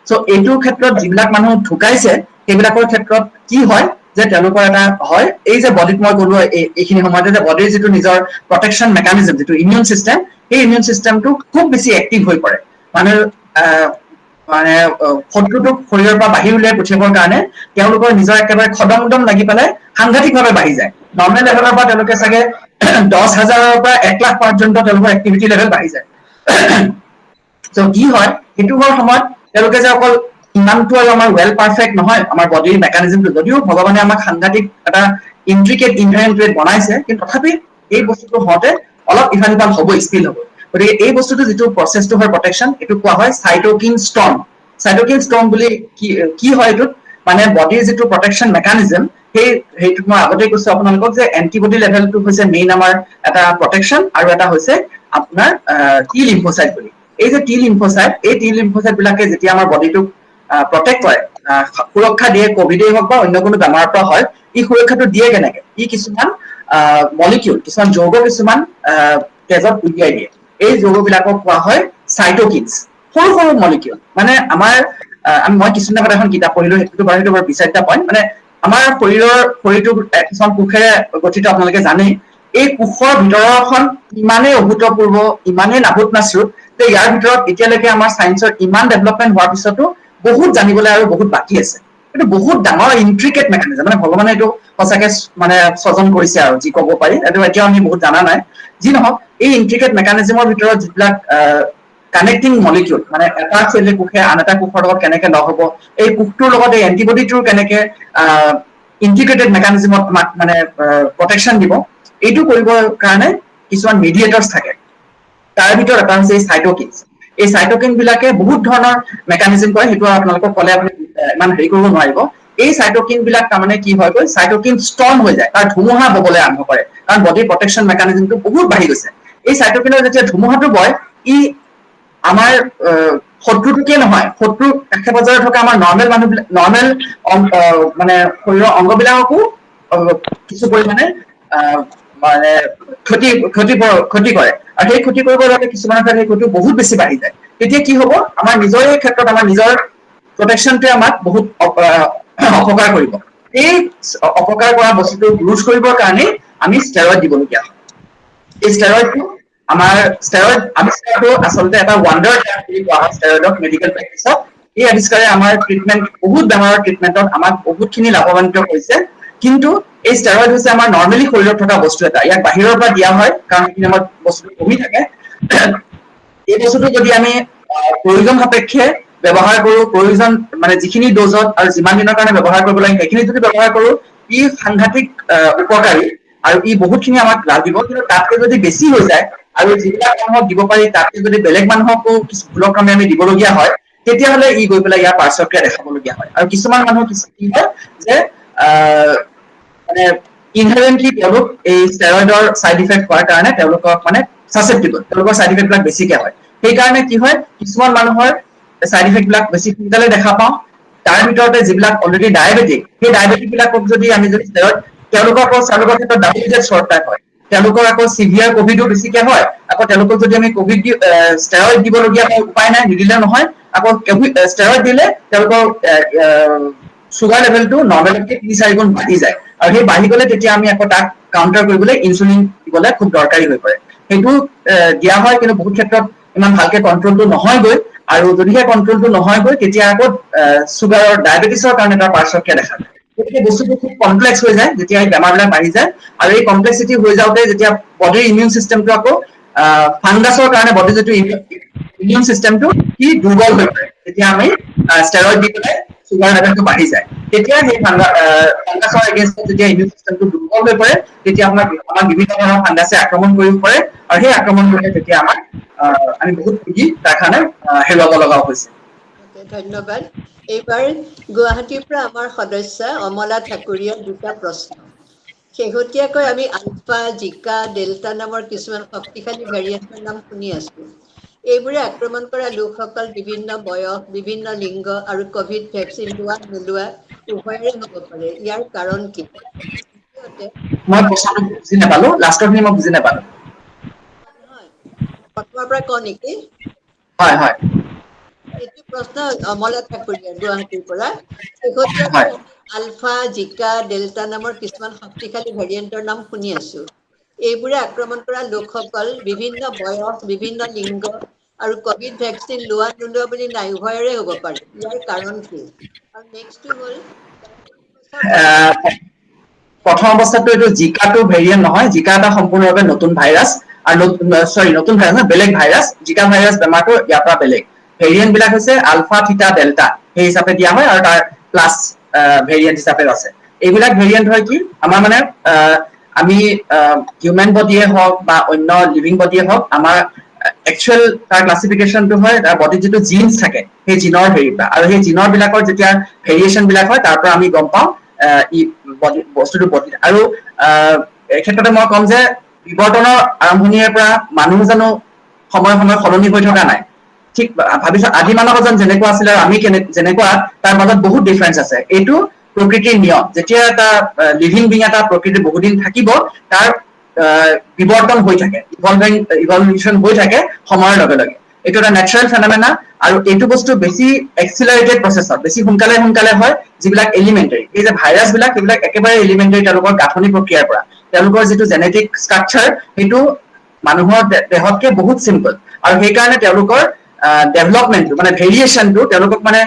চ' এইটোৰ ক্ষেত্ৰত যিবিলাক মানুহ ঢুকাইছে সেইবিলাকৰ ক্ষেত্ৰত কি হয় যে তেওঁলোকৰ এটা হয় এই যে বডিত মই ক'লো এইখিনি সময়তে যে বডিৰ যিটো নিজৰ প্ৰটেকশ্যন মেকানিজম যিটো ইমিউন চিষ্টেম সেই ইমিউন চিষ্টেমটো খুব বেছি এক্টিভ হৈ পৰে মানে শত্ৰুটোক শৰীৰৰ পৰা বাহিৰ উলিয়াই পঠিয়াবৰ কাৰণে তেওঁলোকৰ নিজৰ একেবাৰে খদমদম লাগি পেলাই সাংঘাতিকভাৱে বাঢ়ি যায় নৰ্মেল লেভেলৰ পৰা তেওঁলোকে চাগে 10,000-ৰ পৰা 1 লাখ পৰ্যন্ত তেওঁলোকৰ এক্টিভিটি লেভেল বাঢ়ি যায় চ' কি হয় সেইটো হোৱাৰ সময়ত তেওঁলোকে যে অকল ইমানটো আৰু আমাৰ ৱেল পাৰফেক্ট নহয় আমাৰ বডিৰ মেকানিজমটো যদিও ভগৱানে আমাক সাংঘাতিক এটা ইন্ট্ৰিকেট ইনহেৰেণ্ট ৱেত বনাইছে কিন্তু তথাপি এই বস্তুটো হওঁতে অলপ ইফাল সিফাল হ'ব স্পিল হ'ব গতিকে এই বস্তুটো যিটো প্ৰচেছটো হয় প্ৰটেকশ্যন এইটো কোৱা হয় চাইটোকিন ষ্টৰ্ম বুলি কি হয় এইটোত মানে বডিৰ যিটো প্ৰটেকশ্যন মেকানিজম সেইটোত মই আগতে কৈছো আপোনালোকক যে এন্টিবডি লেভেলটো হৈছে মেইন আমাৰ এটা প্ৰটেকশ্যন আৰু এটা হৈছে আপোনাৰ টি লিম্ফোচাইট বুলি এই যে টি লিম্ফোচাইট বিলাকে যেতিয়া আমাৰ বডিটোক প্ৰটেক্ট কৰে সুৰক্ষা দিয়ে কোভিডেই হওক বা অন্য কোনো বেমাৰৰ পৰা হয় ই সুৰক্ষাটো দিয়ে কেনেকে ই কিছুমান মলিকিউল কিছুমান যৌগ কিছুমান তেজত উলিয়াই দিয়ে এই যৌগবিলাকক কোৱা হয় চাইটোকিনছ সৰু সৰু মলিকিউল মানে আমাৰ মই কিছুদিন আগত এখন কিতাপ পঢ়িলো সেইটো বাৰু বিচাৰিতা পইণ্ট মানে আমাৰ শৰীৰটো কিছুমান কোষেৰে গঠিত আপোনালোকে জানেই এই কোষৰ ভিতৰখন ইমানেই অভূতপূৰ্ব ইমানেই নাভূত নাচৰুত যে ইয়াৰ ভিতৰত এতিয়ালৈকে আমাৰ চায়েন্সৰ ইমান ডেভেলপমেণ্ট হোৱাৰ পিছতো বহুত জানিবলৈ আৰু বহুত বাকী আছে এইটো বহুত ডাঙৰ ইন্ট্ৰিকেট মেকানিজম মানে ভগৱানে এইটো সঁচাকে মানে স্বজন কৰিছে আৰু যি ক'ব পাৰি এইটো এতিয়াও আমি বহুত জানা নাই যি নহওক এই ইন্ট্ৰিকেট মেকানিজমৰ ভিতৰত যিবিলাক কানেক্টিং মলিকিউল মানে এটা চেলে কোষে আন এটা কোষৰ লগত কেনেকে লগ হ'ব এই কোষটোৰ লগত এই এন্টিবডিটোৰ কেনেকে ইন্টিগ্ৰেটেড মেকানিজমত মানে প্ৰটেকশ্যন দিব এইটো কৰিবৰ কাৰণে কিছুমান মিডিয়েটৰ্ছ থাকে তাৰ ভিতৰত এটা হৈছে এই চাইটোকিন বিলাকে বহুত ধৰণৰ মেকানিজম কৰে সেইটো আপোনালোকক ক'লে আপুনি ইমান হেৰি কৰিব নোৱাৰিব এই চাইটোকিন বিলাক তাৰমানে কি হয় গৈ চাইটোকিন ষ্টৰ্ম হৈ যায় তাৰ ধুমুহা ববলৈ আৰম্ভ কৰে কাৰণ বডিৰ প্ৰটেকশ্যন মেকানিজমটো বহুত বাঢ়ি গৈছে এই চাইটোকিনৰ যেতিয়া ধুমুহাটো বয় ই আমাৰ শত্ৰুটোকে নহয় শত্ৰু কাষে পাজৰে থকা আমাৰ নৰ্মেল মানুহবিলাক নৰ্মেল মানে শৰীৰৰ অংগবিলাককো কিছু পৰিমাণে মানে ক্ষতি কৰে আৰু সেই ক্ষতি কৰিবৰ বাবে কিছুমানৰ কাৰণে ক্ষতি বহুত বেছি বাঢ়ি যায় তেতিয়া কি হ'ব আমাৰ নিজৰে ক্ষেত্ৰত আমাৰ নিজৰ প্ৰটেকশ্যনটোৱে আমাক বহুত অপকাৰ কৰিব এই অপকাৰ কৰা বস্তুটো ৰোধ কৰিবৰ কাৰণে আমি ষ্টেৰইড দিবলগীয়া হয় এই ষ্টেৰইডটো আমাৰ ষ্টেৰইড আৱিষ্কাৰটো আচলতে এটা ৱাণ্ডাৰ বুলি কোৱা হয় ষ্টেৰইডক মেডিকেল প্ৰেক্টিছত এই আৱিষ্কাৰে আমাৰ ট্ৰিটমেণ্ট বহুত বেমাৰৰ ট্ৰিটমেণ্টত আমাক বহুতখিনি লাভৱান্বিত কৰিছে কিন্তু এই ষ্টেৰইড হৈছে আমাৰ নৰ্মেলি শৰীৰত থকা বস্তু এটা ইয়াক বাহিৰৰ পৰা দিয়া হয় কাৰণ সেইখিনি আমাৰ বস্তুটো কমি থাকে এই বস্তুটো যদি আমি প্ৰয়োজন সাপেক্ষে ব্যৱহাৰ কৰোঁ প্ৰয়োজন মানে যিখিনি ড'জত আৰু যিমান দিনৰ কাৰণে ব্যৱহাৰ কৰিব লাগে সেইখিনি যদি ব্যৱহাৰ কৰোঁ ই সাংঘাতিক উপকাৰী আৰু ই বহুতখিনি আমাক লাভ দিব কিন্তু তাতকৈ যদি বেছি হৈ যায় আৰু যিবিলাক মানুহক দিব পাৰি তাতকৈ যদি বেলেগ মানুহকো কিছু ভুলৰ কামে আমি দিবলগীয়া হয় তেতিয়াহ'লে ই গৈ পেলাই ইয়াৰ পাৰ্শ্বক্ৰিয়া দেখাবলগীয়া হয় আৰু কিছুমান মানুহ কি হয় যে মানে ইনহেৰেণ্টলি তেওঁলোক এই ষ্টেৰইডৰ ছাইড ইফেক্ট হোৱাৰ কাৰণে তেওঁলোকক মানে ছাছেপ্টিবল তেওঁলোকৰ ছাইড ইফেক্টবিলাক বেছিকে হয় সেইকাৰণে কি হয় কিছুমান মানুহৰ ছাইড ইফেক্টবিলাক বেছি সোনকালে দেখা পাওঁ তাৰ ভিতৰতে যিবিলাক অলৰেডি ডায়েবেটিক সেই ডায়েবেটিক বিলাকক যদি আমি যদি ষ্টেৰইড তেওঁলোকৰ ক্ষেত্ৰত ডায়েবেটিছ শ্বৰ্ট টাইপ হয় তেওঁলোকৰ আকৌ চিভিয়াৰ কোভিডো বেছিকে হয় আকৌ তেওঁলোকক যদি আমি কোভিড ষ্টেৰইড দিবলগীয়া হয় উপায় নাই নিদিলে নহয় আকৌ ষ্টেৰইড দিলে তেওঁলোকৰ চুগাৰ লেভেলটো নৰ্মেলতকৈ 3-4 গুণ বাঢ়ি যায় আৰু সেই বাঢ়ি গ'লে তেতিয়া আমি আকৌ তাক কাউণ্টাৰ কৰিবলৈ ইনচুলিন দিবলৈ খুব দৰকাৰী হৈ পৰে সেইটো দিয়া হয় কিন্তু বহুত ক্ষেত্ৰত ইমান ভালকে কণ্ট্ৰলটো নহয়গৈ আৰু যদিহে কণ্ট্ৰলটো নহয়গৈ তেতিয়া আকৌ চুগাৰৰ ডায়েবেটিছৰ কাৰণে তাৰ পাৰ্শ্বক্ৰিয়া দেখা যায় গতিকে বস্তুটো খুব কমপ্লেক্স হৈ যায় যেতিয়া এই বেমাৰবিলাক বাঢ়ি যায় আৰু এই কমপ্লেক্সিটি হৈ যাওঁতে যেতিয়া বডিৰ ইমিউন চিষ্টেমটো আকৌ ফাংগাছৰ কাৰণে বডিৰ যিটো ইমিউন চিষ্টেমটো সি দুৰ্বল হৈ পৰে তেতিয়া আমি ষ্টেৰইড দি পেলাই চুগাৰ লেভেলটো বাঢ়ি যায় তেতিয়া সেই ফাংগাছৰ এগেইনষ্টত যেতিয়া ইমিউন চিষ্টেমটো দুৰ্বল হৈ পৰে তেতিয়া আমাক বিভিন্ন ধৰণৰ ফাংগাছে আক্ৰমণ কৰিব পাৰে আৰু সেই আক্ৰমণ কৰিলে তেতিয়া আমি বহুত ৰোগী তাৰ কাৰণে হেৰুৱাব লগা হৈছে। ধন্যবাদ। এইবাৰ গুৱাহাটীৰ পৰা আমাৰ সদস্য অমলা ঠাকুৰীয়াৰ দুটা প্ৰশ্ন। শেহতীয়াকৈ আমি আলফা, জিকা, ডেল্টা নামৰ কিছুমান শক্তিশালী ভেৰিয়েণ্টৰ নাম শুনি আছো। এইবোৰে আক্ৰমণ কৰা লোকসকল বিভিন্ন বয়স, বিভিন্ন লিংগ আৰু কভিড ভেকচিন লোৱা নোলোৱা উভয়ৰে হ'ব পাৰে। ইয়াৰ কাৰণ কি? মই প্ৰশ্নটো বুজি নাপালো, লাষ্টৰখিনি মই বুজি নাপালো। প্ৰথমৰ পৰা কওঁ নেকি? হয় হয়। এইটো প্ৰশ্ন অমলা ঠাকুৰীয়া গুৱাহাটীৰ পৰা। শেহতীয়াকৈ আলফা, জিকা, ডেল্টা নামৰ কিছুমান শক্তিশালী ভেৰিয়েণ্টৰ নাম শুনি আছো। এইবোৰে আক্ৰমণ কৰা লোকসকল বিভিন্ন বয়স, বিভিন্ন লিংগ আৰু কভিড ভেকচিন লোৱা নোলোৱা বুলি নাই, উভয়ৰে হ'ব পাৰে। ইয়াৰ কাৰণ কি? আৰু নেক্সটটো হ'ল প্ৰথম অৱস্থাতো এইটো জিকাটো ভেৰিয়েণ্ট নহয়, জিকা এটা সম্পূৰ্ণভাৱে নতুন ভাইৰাছ আৰু নতুন ভাইৰাছ নহয়, বেলেগ ভাইৰাছ। জিকা ভাইৰাছ বেমাৰটো ইয়াৰ পৰা বেলেগ। ভেৰিয়েণ্ট বিলাক হৈছে আলফা, থিটা, ডেল্টা সেই হিচাপে দিয়া হয় আৰু তাৰ প্লাছ ভেৰিয়েণ্ট হিচাপে আছে। এইবিলাক ভেৰিয়েণ্ট হয় কি আমাৰ মানে আমি হিউমেন বডিয়ে হওক বা অন্য লিভিং বডিয়ে হওক আমাৰ একচুৱেল তাৰ ক্লাছিফিকেশ্যনটো হয় তাৰ বডিত যিটো জিনছ থাকে সেই জিনৰ হেৰি পৰা, আৰু সেই জিনৰ বিলাকৰ যেতিয়া ভেৰিয়েশ্যন বিলাক হয় তাৰ পৰা আমি গম পাওঁ বস্তুটো বডিত। আৰু এই ক্ষেত্ৰতে মই ক'ম যে বিৱৰ্তনৰ আৰম্ভণিৰে পৰা মানুহ জানো সময়ে সময়ে সলনি হৈ থকা নাই? ঠিক ভাবিছো আদি মানৱ এজন যেনেকুৱা আছিলে আৰু আমি যেনেকুৱা তাৰ মাজত বহুত ডিফাৰেন্স আছে। এইটো প্ৰকৃতিৰ নিয়ম। যেতিয়া এটা লিভিং বিং এটা প্ৰকৃতিৰ বহুদিন থাকিব তাৰ বিৱৰ্তন হৈ থাকে, ইভলিউচন হৈ থাকে সময়ৰ লগে লগে। এইটো এটা নেচাৰেল ফেনমেনা আৰু এইটো বস্তু বেছি এক্সিলাৰেটেড প্ৰচেছত বেছি সোনকালে হয় যিবিলাক এলিমেণ্টাৰী। এই যে ভাইৰাছ বিলাক সেইবিলাক একেবাৰে এলিমেণ্টাৰী তেওঁলোকৰ গাঁথনি প্ৰক্ৰিয়াৰ পৰা। তেওঁলোকৰ যিটো জেনেটিক ষ্ট্ৰাকচাৰ সেইটো মানুহৰ দেহতকে বহুত চিম্পল আৰু সেইকাৰণে তেওঁলোকৰ ডেভেলপমেণ্টটো মানে ভেৰিয়েশ্যনটো তেওঁলোকক মানে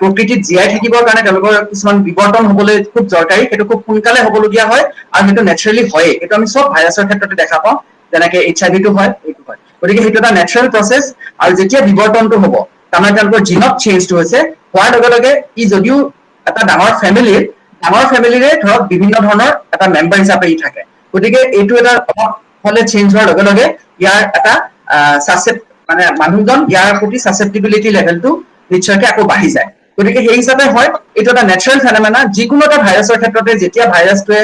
প্ৰকৃতিত জীয়াই থাকিবৰ কাৰণে তেওঁলোকৰ কিছুমান বিৱৰ্তন হবলৈ খুব দৰকাৰী, সেইটো খুব সোনকালে হ'বলগীয়া হয় আৰু সেইটো নেচাৰেলি হয়েই। এইটো আমি চব ভাইৰাছৰ ক্ষেত্ৰতে দেখা পাওঁ, যেনেকে HIV টো হয় এইটো হয়। গতিকে সেইটো এটা নেচাৰেল প্ৰচেছ আৰু যেতিয়া বিৱৰ্তনটো হ'ব তাৰমানে তেওঁলোকৰ জিনত চেঞ্জটো হৈছে হোৱাৰ লগে লগে ই যদিও এটা ডাঙৰ ফেমিলিৰে ধৰক বিভিন্ন ধৰণৰ এটা মেম্বাৰ হিচাপে ই থাকে। গতিকে এইটো এটা হলে চেঞ্জ হোৱাৰ লগে লগে ইয়াৰ এটা মানে মানুহজন ইয়াৰ প্ৰতি সাসেপ্টিবিলিটি লেভেলটো নিশ্চয়কৈ আকৌ বাঢ়ি যায়। গতিকে সেই হিচাপে হয় এইটো এটা নেচাৰেল ফেনমেনা। যিকোনো এটা ভাইৰাছৰ ক্ষেত্ৰতে যেতিয়া ভাইৰাছটোৱে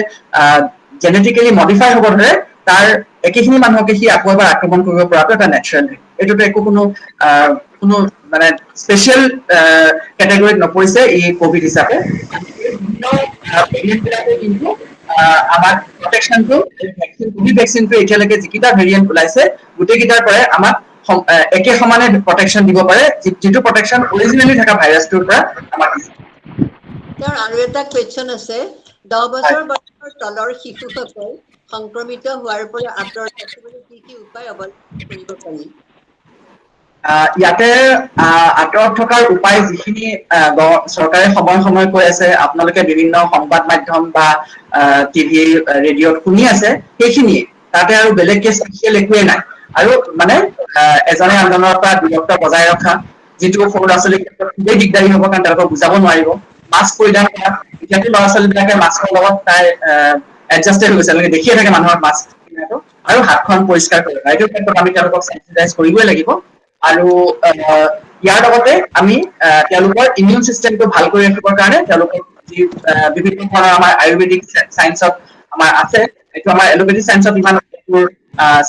জেনেটিকেলি মডিফাই হ'ব ধৰে তাৰ একেখিনি মানুহকে সি আকৌ এবাৰ আক্ৰমণ কৰিব পৰাটো এটা নেচাৰেল। এইটোতো একো কোনো মানে স্পেচিয়েল কেটেগৰীত নপৰিছে এই কভিড হিচাপে। কিন্তু আমাক প্ৰটেকশ্যনটো কভিড ভেকচিনটো এতিয়ালৈকে যিকেইটা ভেৰিয়েণ্ট ওলাইছে গোটেইকেইটাৰ পৰাই আমাক একে সমানে প্ৰটেকশ্যন দিব পাৰে, যিটো প্ৰটেকশ্যন অৰিজিনেলি থকা ভাইৰাছটোৰ পৰা আমাক দিছে। আৰু এটা কুৱেশ্যন আছে, 10 বছৰ বয়সৰ তলৰ শিশুসকল সংক্ৰমিত হোৱাৰ পৰা আঁতৰত ৰাখিবলৈ কি উপায় অৱলম্বন কৰিব পাৰি? ইয়াতে আঁতৰত থকাৰ উপায় যিখিনি চৰকাৰে সময়ে কৈ আছে, আপোনালোকে বিভিন্ন সংবাদ মাধ্যম বা টিভি ৰেডিঅ'ত শুনি আছে, সেইখিনিয়ে। তাতে আৰু বেলেগকে স্পেচিয়েল একোৱে নাই। আৰু মানে এজনে আনজনৰ পৰা দূৰত্ব বজাই ৰখা, যিটো সৰু ল'ৰা ছোৱালীৰ ক্ষেত্ৰত খুবেই দিগদাৰী হ'ব কাৰণ তেওঁলোকক বুজাব নোৱাৰিব। মাস্ক পৰিধান কৰা, এতিয়াতো ল'ৰা ছোৱালীবিলাকে মাস্কৰ লগত প্ৰায় এডজাষ্টেড হৈ গৈছে, তেওঁলোকে দেখিয়ে থাকে মানুহৰ মাস্ক পিন্ধাটো। আৰু হাতখন পৰিষ্কাৰ কৰি ৰখা, এইটো ক্ষেত্ৰত আমি তেওঁলোকক চেনিটাইজ কৰিবই লাগিব। আৰু ইয়াৰ লগতে আমি তেওঁলোকৰ ইমিউন চিষ্টেমটো ভাল কৰি ৰাখিবৰ কাৰণে তেওঁলোকৰ যি বিভিন্ন ধৰণৰ আমাৰ আয়ুৰ্বেদিক চায়েন্সত আমাৰ আছে, এইটো আমাৰ এলোপেথিক চায়েন্সত ইমান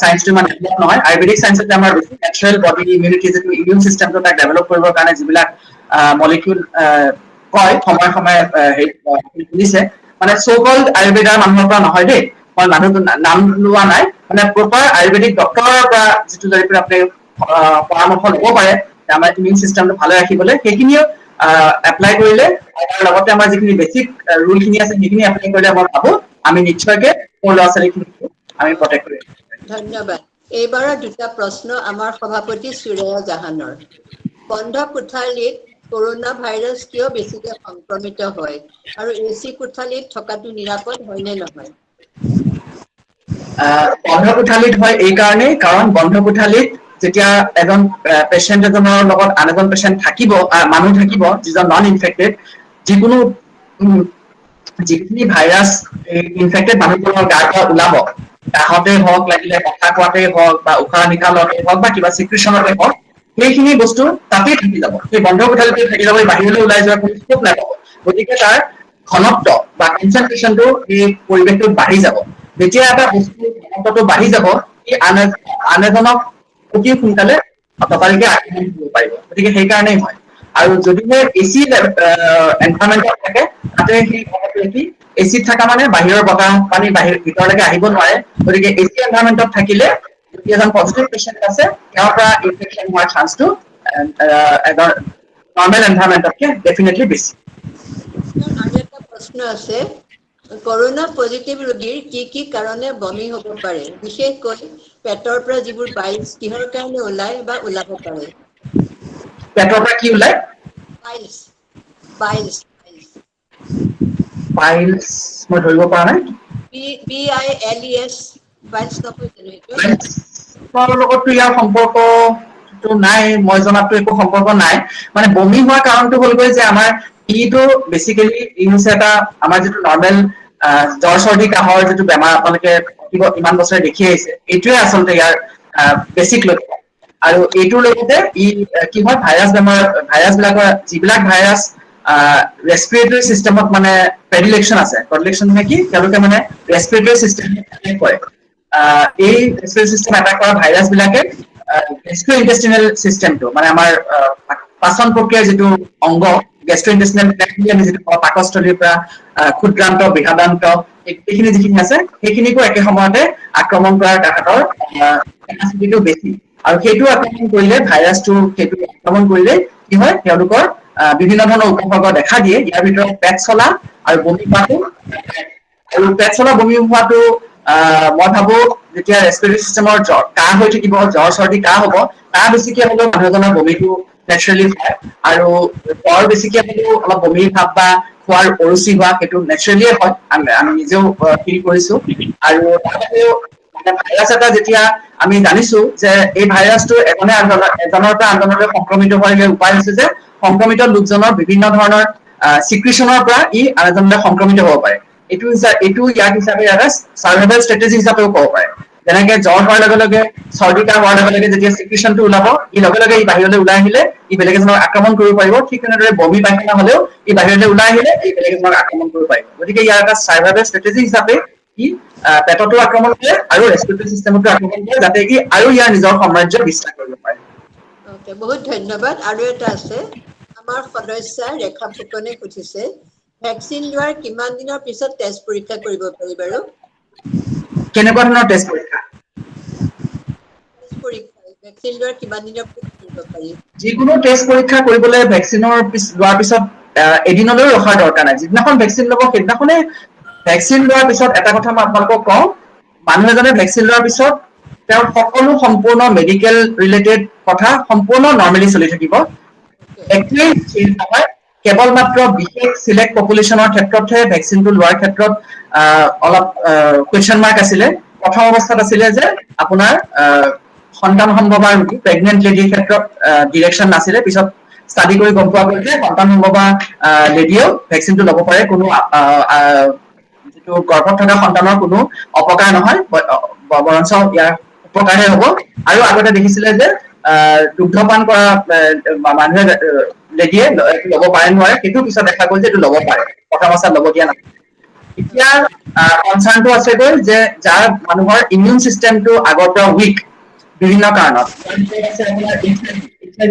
চায়েন্সটো ইমান ডেভেলপ নহয়। আয়ুৰ্বেদিক চায়েন্সত আমাৰ নেচাৰেল বডি ইমিউনিটি যিটো ইমিউন চিষ্টেমটো তাক ডেভেলপ কৰিবৰ কাৰণে যিবিলাক মলিকিউল কয় সময়ে শুনিছে, মানে চ' কল্ড আয়ুৰ্বেদাৰ মানুহৰ পৰা নহয় দেই, মই মানুহটো নাম লোৱা নাই, মানে প্ৰপাৰ আয়ুৰ্বেদিক ডক্তৰৰ পৰা যিটো যদি আপুনি পৰামৰ্শ ল'ব পাৰে আমাৰ ইমিউন চিষ্টেমটো ভালে ৰাখিবলৈ, সেইখিনিও এপ্লাই কৰিলে তাৰ লগতে আমাৰ যিখিনি বেচিক ৰুল খিনি আছে সেইখিনি এপ্লাই কৰিলে মই ভাবো আমি নিশ্চয়কে সৰু ল'ৰা ছোৱালীখিনিক আমি প্ৰটেক্ট কৰিম। ধন্যবাদ। এইবাৰৰ দুটা প্ৰশ্ন আমাৰ সভাপতি সুৰেয়া জাহানৰ। বন্ধ কোঠালীত কৰোনা ভাইৰাছ কিয় বেছিকৈ সংক্ৰমিত হয় আৰু AC কোঠালীত থকাটো নিৰাপদ হয় নে নহয়? বন্ধ কোঠালীত হয় এই কাৰণেই কাৰণ বন্ধ কোঠালীত যেতিয়া এজন পেচেণ্ট এজনৰ লগত আন এজন পেচেণ্ট থাকিব, মানুহ থাকিব যিজন নন ইনফেক্টেড, যিকোনো যিখিনি ভাইৰাছ ইনফেক্টেড মানুহবোৰৰ গাৰ পৰা ওলাব, কাহতে হওক, লাগিলে কথা কোৱাতে হওক, বা উশাহ নিশাহ লওঁতে হওক, বা কিবা চিক্ৰেশ্যনতে হওক, সেইখিনি বস্তু তাতেই থাকি যাব, সেই বন্ধ কোঠালিতে থাকি যাব, বাহিৰলৈ ওলাই যোৱাৰ কোনো স্কোপ নাপাব। গতিকে তাৰ ঘনত্ব বা কনচেন্ট্ৰেশ্যনটো এই পৰিৱেশটোত বাঢ়ি যাব। যেতিয়া এটা বস্তু ঘনত্বটো বাঢ়ি যাব, ই আন এজনক অতি সোনকালে ততালিকে আক্ৰমণ কৰিব পাৰিব। গতিকে সেইকাৰণেই হয়। আৰু যদিহে এচি এনভাইৰনমেণ্টত থাকে, তাতে সেই এচিত থকা মানে বাহিৰৰ বতাহ পানী ভিতৰলৈকে আহিব নোৱাৰে। গতিকে এচি এনভাইৰনমেণ্টত থাকিলে যদি এজন পজিটিভ পেচেণ্ট আছে, তেওঁৰ পৰা ইনফেকশ্যন হোৱাৰ চান্সটো নৰ্মেল এনভাইৰনমেণ্টতকে ডেফিনেটলি বেছি। আৰু এটা প্ৰশ্ন আছে, কৰোনা পজিটিভ ৰোগীৰ কি কাৰণে বমি হ'ব পাৰে, বিশেষকৈ পেটৰ পৰা যিবোৰ বাইলছ কিহৰ কাৰণে ওলাই বা ওলাব পাৰে? পেটৰ পৰা কি ওলাই? বাইলছ বাইলছ পাইলছ মই ধৰিব পৰা নাই। BILES বাইলছ নকয় জানো এইটো? লগততো ইয়াৰ সম্পৰ্কটো নাই, মই জনাততো একো সম্পৰ্ক নাই। মানে বমি হোৱাৰ কাৰণটো হ'লগৈ যে আমাৰ ইটো বেচিকেলি ই হৈছে এটা আমাৰ যিটো নৰ্মেল জ্বৰ চৰ্দি কাহৰ যিটো বেমাৰ আপোনালোকে ইমান বছৰে দেখি আহিছে, এইটোৱে আচলতে ইয়াৰ বেচিক লক্ষণ। আৰু এইটোৰ লগতে ই কি হয়, ভাইৰাছ বিলাকৰ যিবিলাক ভাইৰাছ ৰেস্পিৰেটৰী চিষ্টেমত মানে প্ৰেডিলেকশ্যন আছে, প্ৰেডিলেকশ্যন মানে কি, তেওঁলোকে মানে ৰেস্পিৰেটৰী চিষ্টেম কৰে। এই ৰেস্পিৰেটৰী চিষ্টেম এটাক কৰা ভাইৰাছ বিলাকে গেষ্ট্ৰইণ্টেষ্টিনেল চিষ্টেমটো মানে আমাৰ পাচন প্ৰক্ৰিয়াৰ যিটো অংগ, গেষ্ট্ৰইণ্টেষ্টিনেল ট্ৰেক্ট বুলি আমি যিটো কওঁ, পাকস্থলীৰ পৰা ক্ষুদ্ৰান্ত বৃহদান্ত এইখিনি যিখিনি আছে, সেইখিনিকো একে সময়তে আক্ৰমণ কৰাৰ তাহাঁতৰ কেপাচিটিটো বেছি। আৰু সেইটো আক্ৰমণ কৰিলে, ভাইৰাছটো সেইটো আক্ৰমণ কৰিলে কি হয়, তেওঁলোকৰ বিভিন্ন ধৰণৰ উপসৰ্গ দেখা দিয়ে। ইয়াৰ ভিতৰত পেট চলা আৰু বমি হোৱাটো। আৰু পেট চলা বমি হোৱাটো মই ভাবো যেতিয়া ৰেস্পিৰেটৰী চিষ্টেমৰ কাহ হৈ থাকিব, জ্বৰ চৰ্দি কাহ হ'ব, কাহ বেছিকে হ'লেও মানুহ এজনৰ বমিটো নেচাৰেলি হয়। আৰু জ্বৰ বেছিকে হ'লেও অলপ বমিৰ ভাৱ বা খোৱাৰ অৰুচি হোৱা, সেইটো নেচাৰেলিয়ে হয়, আমি নিজেও ফিল কৰিছো। আৰু তাৰ বাহিৰেও ভাইৰাছ এটা যেতিয়া আমি জানিছো যে এই ভাইৰাছটো এজনৰ পৰা আনজনলৈ সংক্ৰমিত হোৱাৰ উপায় হৈছে যে সংক্ৰমিত লোকজনৰ বিভিন্ন ধৰণৰ চিক্ৰিচনৰ পৰা ই আন এজনলৈ সংক্ৰমিত হ'ব পাৰে। এইটো ইয়াৰ হিচাপে চাৰ্ভাইভেল ষ্ট্ৰেটেজি হিচাপেও ক'ব পাৰে। যেনেকে জ্বৰ হোৱাৰ লগে লগে, চৰ্দি কাহ হোৱাৰ লগে লগে যেতিয়া চিক্ৰিচনটো ওলাব, ই লগে লগে ই বাহিৰলৈ ওলাই আহিলে ই বেলেগ এজনক আক্ৰমণ কৰিব পাৰিব। ঠিক তেনেদৰে বমি পায়খানা হ'লেও ই বাহিৰলৈ ওলাই আহিলে ই বেলেগ এজনক আক্ৰমণ কৰিব পাৰিব। গতিকে ইয়াৰ এটা চাৰ্ভাইভেল ষ্ট্ৰেটেজি হিচাপে ই পেটতো আক্ৰমণ কৰে আৰু ৰেস্পিৰেটৰী চিষ্টেমতো আক্ৰমণ কৰে, যাতে ই আৰু ইয়াৰ নিজৰ সাম্ৰাজ্য বিস্তাৰ কৰিব পাৰে। বহুত ধন্যবাদ। আৰু এটা আছে, আমাৰ সদস্যা ৰেখা ফুকনে সুধিছে, ভেকচিন লোৱাৰ কিমান দিনৰ পিছত টেষ্ট পৰীক্ষা কৰিব পাৰি বাৰু? কেনেকুৱা ধৰণৰ টেষ্ট পৰীক্ষা? ভেকচিন লোৱাৰ কিমান দিনৰ পিছত কৰিব পাৰি? যিকোনো টেষ্ট পৰীক্ষা কৰিবলৈ ভেকচিনৰ লোৱাৰ পিছত এদিনলৈও ৰখাৰ দৰকাৰ নাই। যিদিনাখন ভেকচিন ল'ব সেইদিনাখনে ভেকচিন লোৱাৰ পিছত এটা কথা মই আপোনালোকক কওঁ, মানুহ এজনে ভেকচিন লোৱাৰ পিছত তেওঁৰ সকলো সম্পূৰ্ণ মেডিকেল ৰিলেটেড কথা সম্পূৰ্ণ নৰ্মেলি চলি থাকিব। একোৱেই চেঞ্জ নহয়, কেৱল মাত্ৰ বিশেষ চিলেক্ট পপুলেশ্যনৰ ক্ষেত্ৰতহে ভেকচিনটো লোৱাৰ ক্ষেত্ৰত অলপ কুৱেশ্যন মাৰ্ক আছিলে। প্ৰথম অৱস্থাত আছিলে যে আপোনাৰ সন্তান সম্ভৱা ৰোগী, প্ৰেগনেণ্ট লেডিৰ ক্ষেত্ৰত ডিৰেকশ্যন নাছিলে। পিছত ষ্টাডি কৰি গম পোৱা গ'ল যে সন্তান সম্ভৱা লেডিয়েও ভেকচিনটো ল'ব পাৰে, কোনো যিটো গৰ্ভত থকা সন্তানৰ কোনো অপকাৰ নহয়, বৰঞ্চ ইয়াৰ উপকাৰহে হ'ব। আৰু আগতে দেখিছিলে যে দুগ্ধপান কৰা মানুহে লেডিয়ে ল'ব পাৰে নোৱাৰে, সেইটো পিছত দেখা গ'ল যে এইটো ল'ব পাৰে, প্ৰথম অৱস্থাত ল'ব দিয়া নাছিলে। এতিয়া কনচাৰ্ণটো আছেগৈ যে যাৰ মানুহৰ ইমিউন চিষ্টেমটো আগৰ পৰা উইক বিভিন্ন কাৰণত,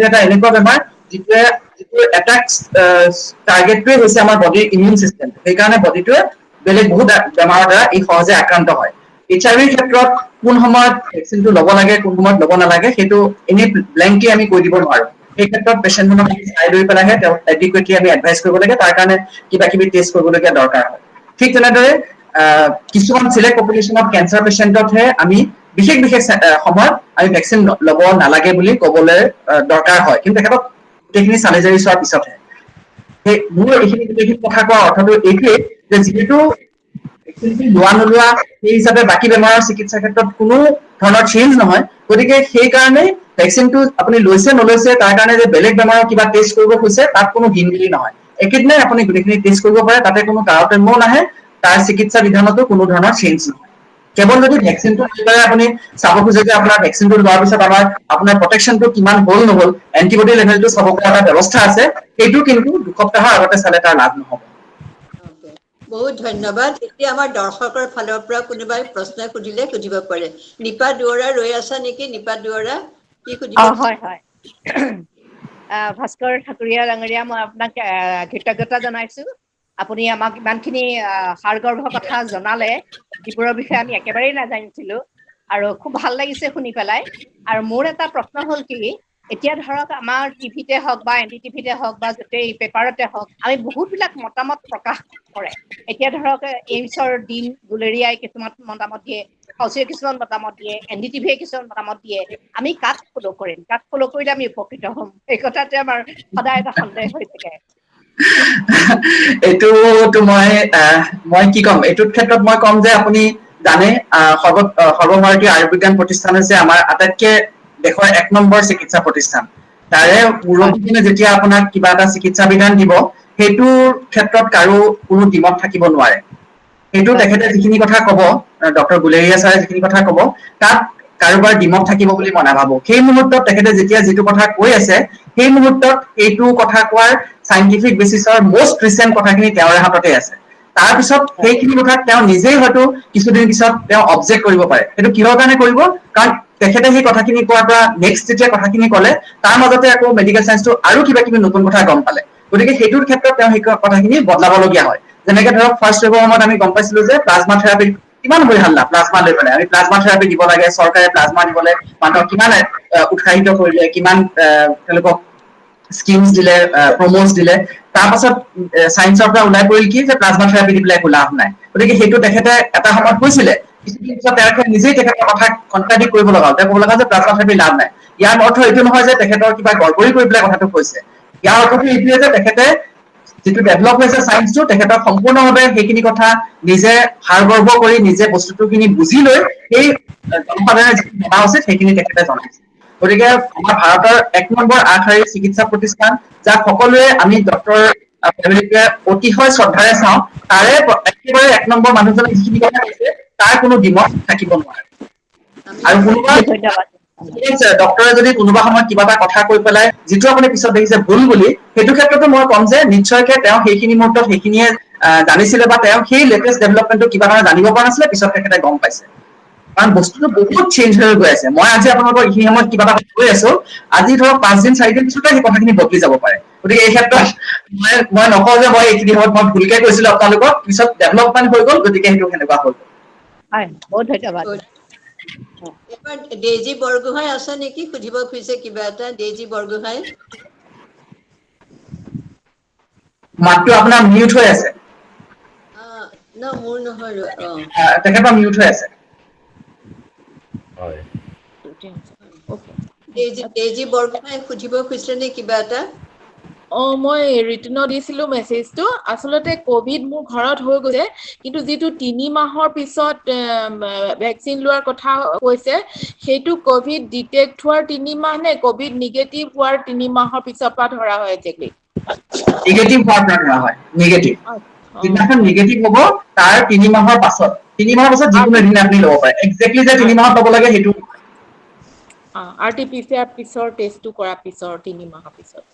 এটা এনেকুৱা বেমাৰ যিটোৰ এটাক টাৰ্গেটটোৱে হৈছে আমাৰ বডিৰ ইমিউন চিষ্টেম। সেইকাৰণে বডিটোৱে বেলেগ বহুত বেমাৰৰ দ্বাৰা ই সহজে আক্ৰান্ত হয়। HIV ক্ষেত্ৰত কোন সময়ত ভেকচিনটো ল'ব লাগে, কোন সময়ত ল'ব নালাগে, সেইটো এনেই ব্লেংকলি আমি কৈ দিব নোৱাৰো। সেই ক্ষেত্ৰত পেচেণ্টজনক চাই লৈ পেলাইহে তেওঁক এডিকুৱেটলি আমি এডভাইচ কৰিব লাগে, তাৰ কাৰণে কিবা কিবি টেষ্ট কৰিবলগীয়া দৰকাৰ হয়। ঠিক তেনেদৰে কিছুমান চিলেক্ট পপুলেশ্যনত কেঞ্চাৰ পেচেণ্টতহে আমি বিশেষ সময়ত আমি ভেকচিন ল'ব নালাগে বুলি ক'বলৈ দৰকাৰ হয়, কিন্তু তেখেতক গোটেইখিনি চালি জাৰি চোৱাৰ পিছতহে। সেই মোৰ এইখিনি গোটেইখিনি কথা কোৱাৰ অৰ্থটো এইটোৱেই যে যিহেতু লোৱা নোলোৱা সেই হিচাপে বাকী বেমাৰৰ চিকিৎসাৰ ক্ষেত্ৰত কোনো ধৰণৰ চেঞ্জ নহয়, গতিকে সেইকাৰণে ভেকচিনটো আপুনি লৈছে নলৈছে তাৰ কাৰণে যে বেলেগ বেমাৰৰ কিবা টেষ্ট কৰিব খুজিছে তাত কোনো হিন বুলি নহয়। একেদিনাই আপুনি গোটেইখিনি টেষ্ট কৰিব পাৰে, তাতে কোনো তাৰতম্যও নাহে, তাৰ চিকিৎসা বিধানতো কোনো ধৰণৰ চেঞ্জ নহয়। কেৱল যদি ভেকচিনটো লৈ আপুনি চাব খোজে যে আপোনাৰ ভেকচিনটো লোৱাৰ পিছত আপোনাৰ প্ৰটেকশ্যনটো কিমান হ'ল নহ'ল, এণ্টিবডি লেভেলটো চাব পৰা এটা ব্যৱস্থা আছে, সেইটো কিন্তু 2 সপ্তাহৰ আগতে চালে তাৰ লাভ নহ'ব। Okay. বহুত ধন্যবাদ। এতিয়া আমাৰ দৰ্শকৰ ফালৰ পৰা কোনোবাই প্ৰশ্ন সুধিলে সুধিব পাৰে। নিপা দুৱৰা ৰৈ আছা নেকি? নিপা দুৱৰা কি সুধিব? হয় হয় ভাস্কৰ ঠাকুৰীয়া ডাঙৰীয়া, মই আপোনাক কৃতজ্ঞতা জনাইছো। আপুনি আমাক ইমানখিনি সাৰগৰ্ভ কথা জনালে, যিবোৰৰ বিষয়ে আমি একেবাৰেই নাজানিছিলো, আৰু খুব ভাল লাগিছে শুনি পেলাই। আৰু মোৰ এটা প্ৰশ্ন হ'ল কি, এতিয়া ধৰক আমাৰ টিভিতে হওক বা NDTV-তে হওক বা গোটেই পেপাৰতে হওক, আমি বহুতবিলাক মতামত প্ৰকাশ কৰে। এতিয়া ধৰক এইমছৰ ডিন গুলেৰিয়াই কিছুমান মতামত দিয়ে, ফাউচিয়ে কিছুমান মতামত দিয়ে, NDTV-য়ে কিছুমান মতামত দিয়ে। আমি কাক ফ'ল' কৰিম, কাক ফ'ল' কৰিলে আমি উপকৃত হ'ম, এই কথাতে আমাৰ সদায় এটা সন্দেহ হৈ থাকে। এইটোতো মই কি ক'ম, এইটোৰ ক্ষেত্ৰত মই ক'ম যে আপুনি জানে সৰ্বভাৰতীয় আয়ুৰ্বিজ্ঞান প্ৰতিষ্ঠান হৈছে আমাৰ আটাইতকৈ দেশৰ 1 নম্বৰ চিকিৎসা প্ৰতিষ্ঠান। তাৰে মুৰব্বীয়ে যেতিয়া আপোনাক কিবা এটা চিকিৎসা বিধান দিব, সেইটোৰ ক্ষেত্ৰত কাৰো কোনো দ্বিমত থাকিব নোৱাৰে। সেইটো তেখেতে যিখিনি কথা ক'ব, ডক্টৰ গুলেৰিয়া ছাৰে যিখিনি কথা ক'ব, তাত কাৰোবাৰ দ্বিমত থাকিব বুলি মই নাভাবো। সেই মুহূৰ্তত তেখেতে যেতিয়া যিটো কথা কৈ আছে, সেই মুহূৰ্তত এইটো কথা কোৱাৰ চাইণ্টিফিক বেচিছৰ মষ্ট ৰিচেণ্ট কথাখিনি তেওঁৰে হাততে আছে। তাৰপিছত সেইখিনি কথাত তেওঁ নিজেই হয়তো কিছুদিন পিছত তেওঁ অবজেক্ট কৰিব পাৰে। সেইটো কিহৰ কাৰণে কৰিব? কাৰণ তেখেতে সেই কথাখিনি কোৱাৰ পৰা নেক্সট যেতিয়া কথাখিনি ক'লে, তাৰ মাজতে আকৌ মেডিকেল চায়েন্সটো আৰু কিবা কিবি নতুন কথা গম পালে। গতিকে সেইটোৰ ক্ষেত্ৰত তেওঁ সেই কথাখিনি বদলাবলগীয়া হয়। যেনেকে ধৰক ফাৰ্ষ্ট ৱেভৰ সময়ত আমি গম পাইছিলো যে প্লাজমা থেৰাপি কিমান হৈ হাল্লা, প্লাজমা লৈ পেলাই আমি প্লাজমা থেৰাপি দিব লাগে, চৰকাৰে প্লাজমা দিবলৈ মানুহক কিমান উৎসাহিত কৰিলে, কিমান তেওঁলোকক স্কিমছ দিলে, প্ৰমোটছ দিলে। তাৰপাছত চায়েন্সৰ পৰা ওলাই পৰিল কি যে প্লাজমা থেৰাপি দি পেলাই একো লাভ নাই। গতিকে সেইটো তেখেতে এটা সময়ত কৈছিলে, কিছুদিন পিছত তেওঁ নিজেই তেখেতৰ কথা কণ্ট্ৰাডিক্ট কৰিব লগা হ'ল। তেওঁ ক'ব লগা যে প্লাজমা থেৰাপি লাভ নাই। ইয়াৰ অৰ্থ এইটো নহয় যে তেখেতৰ কিবা গড়বড়ি কৰি পেলাই কথাটো কৈছে। ইয়াৰ অৰ্থটো এইটোৱে যে তেখেতে যিটো ডেভেলপ হৈছে চায়েন্সটো, তেখেতক সম্পূৰ্ণভাৱে সেইখিনি কথা নিজে সাৰগৰ্ভ কৰি নিজে বস্তুখিনি বুজি লৈ সেই জনসাধাৰণে যিখিনি জনা উচিত সেইখিনি তেখেতে জনাইছে। গতিকে আমাৰ ভাৰতৰ 1 নম্বৰ আগশাৰীৰ চিকিৎসা প্ৰতিষ্ঠান, যাক সকলোৱে আমি ডক্টৰ অতিশয় শ্ৰদ্ধাৰে চাওঁ, তাৰে একেবাৰে 1 নম্বৰ মানুহজনে যিখিনি কথা কৈছে তাৰ কোনো দ্বিমত থাকিব নোৱাৰে। আৰু কোনোবা ধন্যবাদ। ডক্টৰে যদি কোনোবা সময়ত কিবা এটা কথা কৈ পেলাই যিটো আপুনি পিছত দেখিছে ভুল বুলি, সেইটো ক্ষেত্ৰতো মই ক'ম যে নিশ্চয়কে তেওঁ সেইখিনি মুহূৰ্তত সেইখিনিয়ে জানিছিলে, বা তেওঁ সেই লেটেষ্ট ডেভেলপমেণ্টটো কিবা কাৰণে জানিব পৰা নাছিলে, পিছত তেখেতে গম পাইছে। কাৰণ বস্তুটো বহুত চেঞ্জ হৈ গৈ আছে। মই আজি আপোনালোকৰ এইখিনি সময়ত কিবা এটা কৈ আছো, আজি ধৰক 5 দিন 4 দিন পিছতে সেই কথাখিনি বদলি যাব পাৰে। গতিকে এই ক্ষেত্ৰত মই নকওঁ যে মই এইখিনি সময়ত মই ভুলকে কৈছিলো আপোনালোকক, পিছত ডেভেলপমেণ্ট হৈ গ'ল, গতিকে সেইটো সেনেকুৱা হ'ল। হয়, বহুত ধন্যবাদ। এবাৰ ডেইজি বৰগোহাঁই আছে নেকি? সুধিব খুজিছে কিবা এটা। ডেইজি বৰগোহাঁই মাতটো আপোনাৰ মিউট হৈ আছে। মোৰ নহয়। তেখেতৰ মিউট হৈ আছে। হয়। ডেইজি বৰগোহাঁই সুধিব খুজিছে নে কিবা এটা? মই ৰিটাৰ্ণত দিছিলো মেছেজটো। আচলতে কভিড মোৰ ঘৰত হৈ গৈছে, কিন্তু যিটো 3 মাহৰ পিছত ভেকচিন লোৱাৰ কথা কৈছে, সেইটো কভিড ডিটেক্ট হোৱাৰ 3 মাহ নে কভিড নিগেটিভ হোৱাৰ 3 মাহৰ পিছৰ পৰা ধৰা হয় একজেক্টলি? নিগেটিভ হোৱাৰ পৰা ধৰা হয়। নিগেটিভ যিদিনাখন নিগেটিভ হ'ব তাৰ 3 মাহৰ পাছত, 3 মাহৰ পাছত যিকোনো এদিন আপুনি ল'ব পাৰে। একজেক্টলি যে 3 মাহত ল'ব লাগে সেইটো RT-PCR পিছৰ টেষ্টটো কৰাৰ পিছৰ 3 মাহৰ পিছত।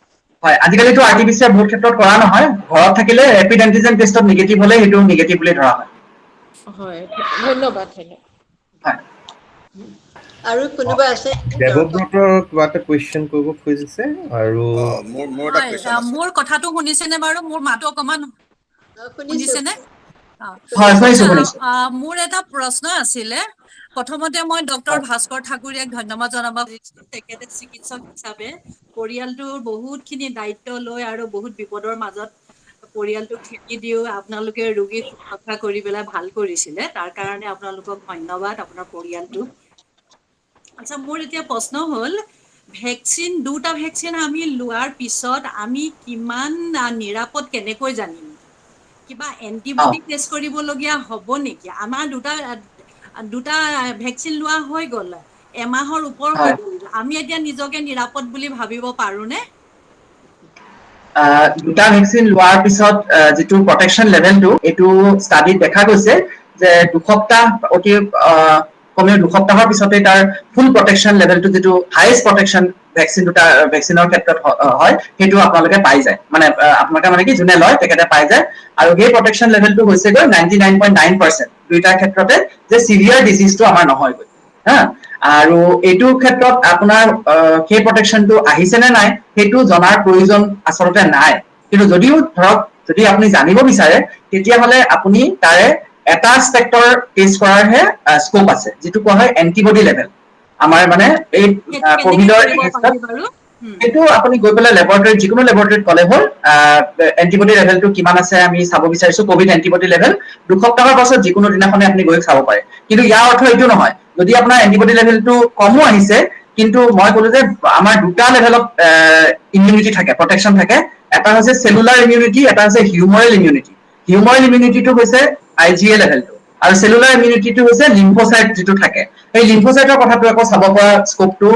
হয়, আজিকালিতো RT-PCR বহুত ক্ষেত্ৰত কৰা নহয়। ঘৰত থাকিলে ৰেপিড এন্টিজেন টেষ্টত নিগেটিভ হ'লে সেইটো নিগেটিভ বুলি ধৰা হয়। হয়, ধন্যবাদ। হয়। আৰু কোনোবা আছে? দেৱব্ৰতৰ কিবা এটা কুৱেশ্যন কৰিব খুজিছে আৰু মোৰ এটা কুৱেশ্যন আছে। মোৰ কথাটো শুনিছেনে বাৰু? মোৰ মাতো অকমান শুনিছো। শুনিছেনে? হয়, শুনিছো। মোৰ এটা প্ৰশ্ন আছিলে। প্ৰথমতে মই ডক্টৰ ভাস্কৰ ঠাকুৰীয়াক ধন্যবাদ জনাব খুজিছো। তেখেতে চিকিৎসক হিচাপে পৰিয়ালটোৰ বহুতখিনি দায়িত্ব লৈ আৰু বহুত বিপদৰ মাজত পৰিয়ালটোক ঠেলি দিও আপোনালোকে ৰোগীক শুশ্ৰূষা কৰি পেলাই ভাল কৰিছিলে। তাৰ কাৰণে আপোনালোকক ধন্যবাদ, আপোনাৰ পৰিয়ালটোক। আচ্ছা, মোৰ এতিয়া প্ৰশ্ন হ'ল, দুটা ভেকচিন আমি লোৱাৰ পিছত আমি কিমান নিৰাপদ কেনেকৈ জানিম? কিবা এন্টিবডি টেষ্ট কৰিবলগীয়া হ'ব নেকি? আমাৰ দুটা ভেকচিন লোৱা হৈ গ'ল, এমাহৰ ওপৰ হৈ গ'ল। আমি এতিয়া নিজকে নিৰাপদ বুলি ভাবিব পাৰোনে? দুটা ভেকচিন লোৱাৰ পিছত যিটো প্ৰটেকশ্যন লেভেলটো এইটো ষ্টাডিত দেখা গৈছে যে দুসপ্তাহ অতি কমেও দুসপ্তাহৰ পিছতে তাৰ ফুল প্ৰটেকশ্যন লেভেলটো যিটো হাইয়েষ্ট প্ৰটেকশ্যন ভেকচিনৰ ক্ষেত্ৰত হয় সেইটো আপোনালোকে পাই যায় মানে আপোনালোকে মানে কি যোনে লয় তেখেতে পাই যায় আৰু সেই প্ৰটেকশ্যন লেভেলটো হৈছেগৈ 99.9% দুইটা ক্ষেত্ৰতে যে চিভিয়াৰ ডিজিজটো আমাৰ নহয়গৈ হা আৰু এইটো ক্ষেত্ৰত আপোনাৰ সেই প্ৰটেকশ্যনটো আহিছে নে নাই সেইটো জনাৰ প্ৰয়োজন আচলতে নাই কিন্তু যদিও ধৰক যদি আপুনি জানিব বিচাৰে তেতিয়াহ'লে আপুনি তাৰে এটা স্পেক্টৰ টেষ্ট কৰাৰহে স্কোপ আছে যিটো কোৱা হয় এন্টিবডি লেভেল আমাৰ মানে এই কোভিডৰ সেইটো আপুনি গৈ পেলাই লেবৰেটৰীত যিকোনো লেবৰেটৰীত ক'লে হ'ল এন্টিবডি লেভেলটো কিমান আছে আমি চাব বিচাৰিছো কোভিড এন্টিবডি লেভেল দুসপ্তাহৰ পাছত যিকোনো দিনাখনে আপুনি গৈ চাব পাৰে কিন্তু ইয়াৰ অৰ্থ এইটো নহয় যদি আপোনাৰ এন্টিবডি লেভেলটো কমো আহিছে কিন্তু মই ক'লো যে আমাৰ দুটা লেভেলত ইমিউনিটি থাকে প্ৰটেকশ্যন থাকে এটা হৈছে চেলুলাৰ ইমিউনিটি এটা হৈছে হিউমৰেল ইমিউনিটি হিউমৰেল ইমিউনিটিটো হৈছে IgA লেভেলটো আৰু চেলুলাৰ ইমিউনিটিটো হৈছে লিম্ফোচাইট যিটো থাকে এই লিম্ফোচাইটৰ কথাটো আকৌ চাব পৰা স্কোপটো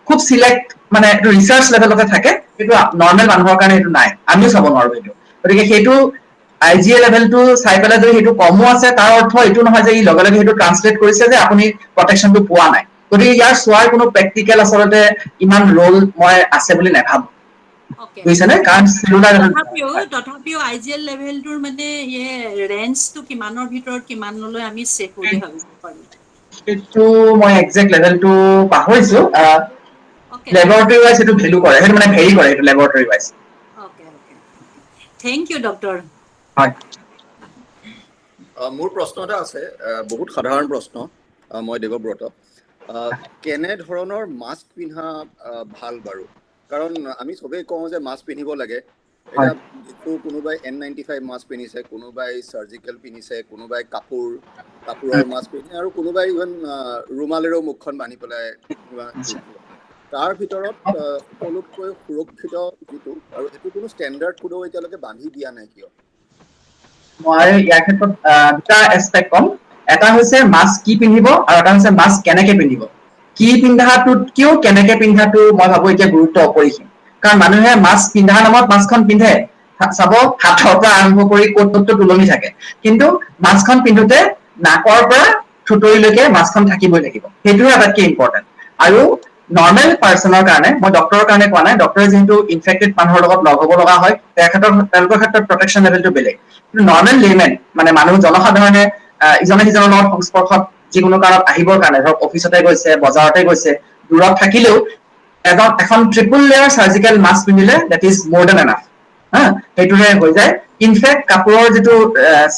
খুব সিলেক্ট মানে এইটো ৰিচাৰ্চ লেভেলতে থাকে কিন্তু নৰ্মেল মানুহৰ কাৰণে এইটো নাই আমিও চাব নোৱাৰো এইটো গতিকে সেইটো IgA লেভেলটো চাই পেলাই যদি সেইটো কমো আছে তাৰ অৰ্থ এইটো নহয় যে ই লগে লগে সেইটো ট্ৰান্সলেট কৰিছে যে আপুনি প্ৰটেকশ্যনটো পোৱা নাই গতিকে ইয়াৰ চোৱাৰ কোনো প্ৰেক্টিকেল আচলতে ইমান ৰোল মই আছে বুলি নাভাবো বুজিছেনে কাৰণ চেলুলাৰ তথাপিও IgL লেভেলটোৰ মানে ৰেঞ্জটো কিমানৰ ভিতৰত কিমানলৈ আমি চেক বুলি ভাবিব পাৰো সেইটো মই একজেক্ট লেভেলটো পাহৰিছো লেবৰেটৰী ৱাইজ সেইটো ভেলু কৰে সেইটো মানে ভেৰি কৰে সেইটো laboratory wise thank you doctor হয় মোৰ প্ৰশ্ন এটা আছে বহুত সাধাৰণ প্ৰশ্ন মই দেৱব্ৰত কেনে ধৰণৰ মাস্ক পিন্ধা ভাল বাৰু কাৰণ আমি সবেই কওঁ যে মাস্ক পিন্ধিব লাগে এটা কোনোবাই N95 মাস্ক পিন্ধিছে কোনোবাই সাৰ্জিকেল পিন্ধিছে কোনোবাই কাপোৰৰ মাস্ক পিন্ধে আৰু কোনোবাই ইভেন ৰুমালেৰেও মুখখন বান্ধি পেলাই তাৰ ভিতৰত সকলোতকৈ সুৰক্ষিত যিটো আৰু সেইটো কোনো ষ্টেণ্ডাৰ্ড কোডো এতিয়ালৈকে বান্ধি দিয়া নাই কিয় মই ইয়াৰ ক্ষেত্ৰত দুটা এছপেক্ট কম এটা হৈছে মাস্ক কি পিন্ধিব আৰু এটা হৈছে মাস্ক কেনেকে পিন্ধিব কি পিন্ধাটোত কিয় কেনেকে পিন্ধাটো মই ভাবো এতিয়া গুৰুত্ব অপৰিসীম কাৰণ মানুহে মাস্ক পিন্ধা নামত মাস্কখন পিন্ধে চাব হাতৰ পৰা আৰম্ভ কৰি ক'ত তুলনি থাকে কিন্তু মাস্কখন পিন্ধোতে নাকৰ পৰা থুতৰিলৈকে মাস্কখন থাকিবই লাগিব সেইটোৱে আটাইতকৈ ইম্পৰ্টেণ্ট আৰু নৰ্মেল পাৰ্চনৰ কাৰণে মই ডক্টৰৰ কাৰণে কোৱা নাই ডক্টৰে যিহেতু ইনফেক্টেড মানুহৰ লগত লগ হ'ব লগা হয় তেওঁলোকৰ ক্ষেত্ৰত প্ৰটেকশ্যন লেভেলটো বেলেগ কিন্তু নৰ্মেল লেমেন মানে মানুহ জনসাধাৰণে ইজনে সিজনৰ লগত সংস্পৰ্শত যিকোনো কাৰণত আহিবৰ কাৰণে ধৰক অফিচতে গৈছে বজাৰতে গৈছে দূৰত থাকিলেও এখন ট্ৰিপল লেয়াৰ সাৰ্জিকেল মাস্ক পিন্ধিলে দেট ইজ মোৰ দেন এনাফ হা সেইটোৰে হৈ যায় ইনফেক্ট কাপোৰৰ যিটো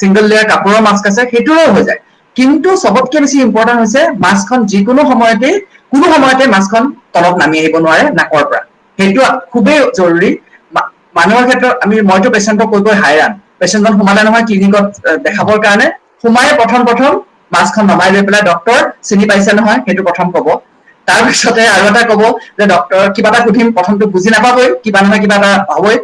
সিংগল লেয়াৰ কাপোৰৰ মাস্ক আছে সেইটোৰে হৈ যায় কিন্তু সবতকৈ বেছি ইম্পৰ্টেণ্ট হৈছে মাস্কখন যিকোনো সময়তে কোনো সময়তে মাস্কখন তলত নামি আহিব নোৱাৰে নাকৰ পৰা সেইটো খুবেই জৰুৰী মানুহৰ ক্ষেত্ৰত মইতো পেচেণ্টক কৈ হাইৰাণ পেচেণ্টজন সোমালে নহয় ক্লিনিকত দেখাবৰ কাৰণে সোমাই প্ৰথম মাস্কখন নমাই লৈ পেলাই ডক্টৰ চিনি পাইছে নহয় সেইটো প্ৰথম ক'ব তাৰপিছতে আৰু এটা ক'ব যে ডক্টৰ কিবা এটা সুধিম প্ৰথমটো বুজি নাপাবই কিবা নহয় কিবা এটা হ'বই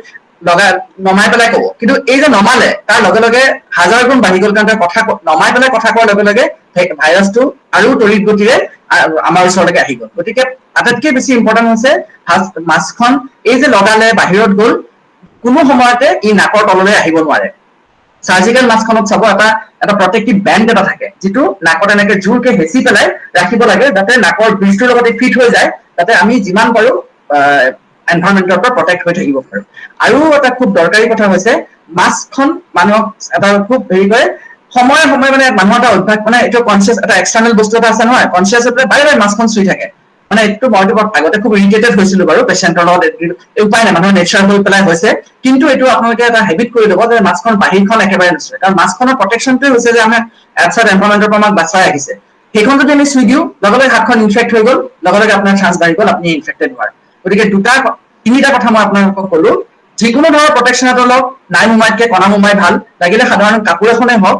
নমাই পেলাই ক'ব কিন্তু এই যে নমালে তাৰ লগে লগে হাজাৰ গুণ বাঢ়ি গ'ল কাৰণ কথা নমাই পেলাই কথা কোৱাৰ লগে লগে ভাইৰাছটো আৰু তড়িৎ গতিৰে আমাৰ ওচৰলৈকে আহি গ'ল গতিকে আটাইতকৈ বেছি ইম্পৰ্টেণ্ট হৈছে মাস্কখন এই যে লগালে বাহিৰত গ'ল কোনো সময়তে ই নাকৰ তললৈ আহিব নোৱাৰে সাৰ্জিকেল মাস্কখনত চাব এটা প্ৰটেক্টিভ বেণ্ড এটা থাকে যিটো নাকত এনেকে জোৰকে হেঁচি পেলাই ৰাখিব লাগে যাতে নাকৰ ব্ৰিজটোৰ লগতে ফিট হৈ যায় যাতে আমি যিমান পাৰো এনভাইৰনমেণ্টৰ পৰা প্ৰটেক্ট হৈ থাকিব পাৰো আৰু এটা খুব দৰকাৰী কথা হৈছে মাস্কখন মানুহক এটা খুব হেৰি কৰে সময়ে মানে মানুহৰ এটা অভ্যাস মানে এইটো কনচিয়াছ এটা এক্সটাৰ্নেল বস্তু এটা আছে নহয় কনচিয়াছ হৈ পেলাই বাৰে মাস্কখন চুই থাকে মানে এইটো মইতো আগতে খুব ইৰিটেটেড হৈছিলো বাৰু পেচেণ্টৰ লগত উপায় নাই মানুহৰ নেচাৰ হৈ পেলাই হৈছে কিন্তু এইটো আপোনালোকে এটা হেবিট কৰি ল'ব যে মাস্কখন বাহিৰখন একেবাৰে নচুৱে কাৰণ মাস্কখনৰ প্ৰটেকশ্যনটোৱে হৈছে যে আমাৰ এটছাইড এনভাইৰনমেণ্টৰ পৰা আমাক বাচাই ৰাখিছে সেইখন যদি আমি চুই দিওঁ লগে লগে হাতখন ইনফেক্ট হৈ গ'ল লগে লগে আপোনাৰ চান্স বাঢ়ি গ'ল আপুনি ইনফেক্টেড হোৱাৰ গতিকে তিনিটা কথা মই আপোনালোকক ক'লো যিকোনো ধৰণৰ প্ৰটেকশ্যন এটা লওক নাই মোমাইতকে কণা মোমাই ভাল লাগিলে সাধাৰণ কাপোৰ এখনেই হওক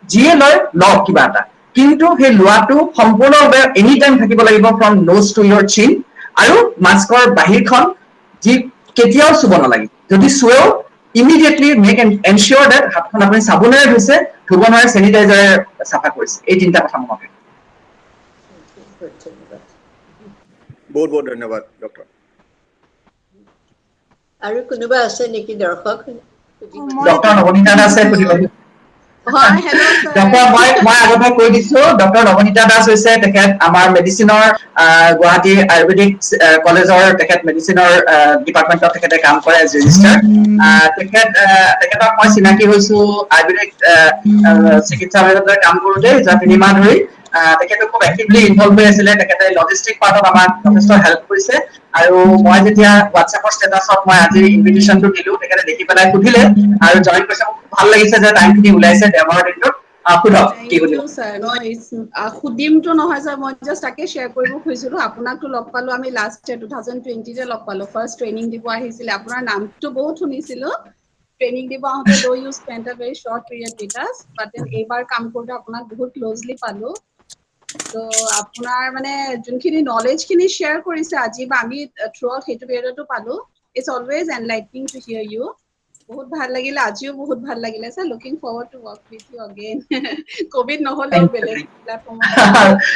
যিয়ে লয় লওক কিবা এটা কিন্তু সেই লোৱাটো সম্পূৰ্ণভাৱে এনি টাইম থাকিব লাগিব ফ্ৰম নোজ টু ইয়ৰ চিন আৰু মাস্কৰ বাহিৰখন যি কেতিয়াও চুব নালাগে যদি চুৱেও ইমিডিয়েটলি মেক এনচিয়ৰ ডেট হাতখন আপুনি চাবোনেৰে ধুইছে ধুব নোৱাৰে চেনিটাইজাৰে চাফা কৰিছে এই তিনিটা কথা মই বহুত ধন্যবাদ ডক্টৰ আৰু কোনোবা আছে নেকি দৰ্শক? ডক্টৰ নৱনীতা দাস আছে সুধিব। ডক্টৰ মই আগতে কৈ দিছো, ডক্টৰ নৱনীতা দাস হৈছে তেখেত আমাৰ মেডিচিনৰ গুৱাহাটী আয়ুৰ্বেদিক কলেজৰ তেখেত মেডিচিনৰ ডিপাৰ্টমেণ্টত তেখেতে কাম কৰে এজ ৰেজিষ্টাৰ। তেখেতক মই চিনাকি হৈছো আয়ুৰ্বেদিক চিকিৎসালয়ত কাম কৰোঁতে যোৱা 3 মাহ ধৰি। তেখেতে খুব এক্টিভলি ইনভলভ হৈ আছিলে, তেখেতে লজিষ্টিক পাৰ্টত আমাক যথেষ্ট হেল্প কৰিছে। আৰু মই যেতিয়া হোৱাটছএপৰ ষ্টেটাছত মই আজি ইনভিটেশ্যনটো দিলো, তেখেতে দেখি পেলাই সুধিলে আৰু জইন কৰিছে। ভাল লাগিছে যে টাইমখিনি ওলাইছে দেওবাৰৰ দিনটোত। সুধিমটো নহয় ছাৰ, মই জাষ্ট তাকে শ্বেয়াৰ কৰিব খুজিছিলো। আপোনাকতো লগ পালো আমি লাষ্ট 2020 লগ পালো, ফাৰ্ষ্ট ট্ৰেইনিং দিব আহিছিলে। আপোনাৰ নামটো বহুত শুনিছিলো ট্ৰেইনিং দিব আহোঁতে, দো U spend a very short period with আছ, বাট এইবাৰ কাম কৰোঁতে আপোনাক বহুত ক্ল'জলি পালো। তো আপোনাৰ মানে যোনখিনি নলেজখিনি শ্বেয়াৰ কৰিছে আজি বা আমি থ্ৰু আউট সেইটো পিৰিয়ডতো পালো, it's always enlightening to hear you. বহুত ভাল লাগিলে, আজিও বহুত ভাল লাগিলে ছাৰ। Looking forward to work with you again. Covid নহ'লেও বেলেগ প্লেটফৰ্মত।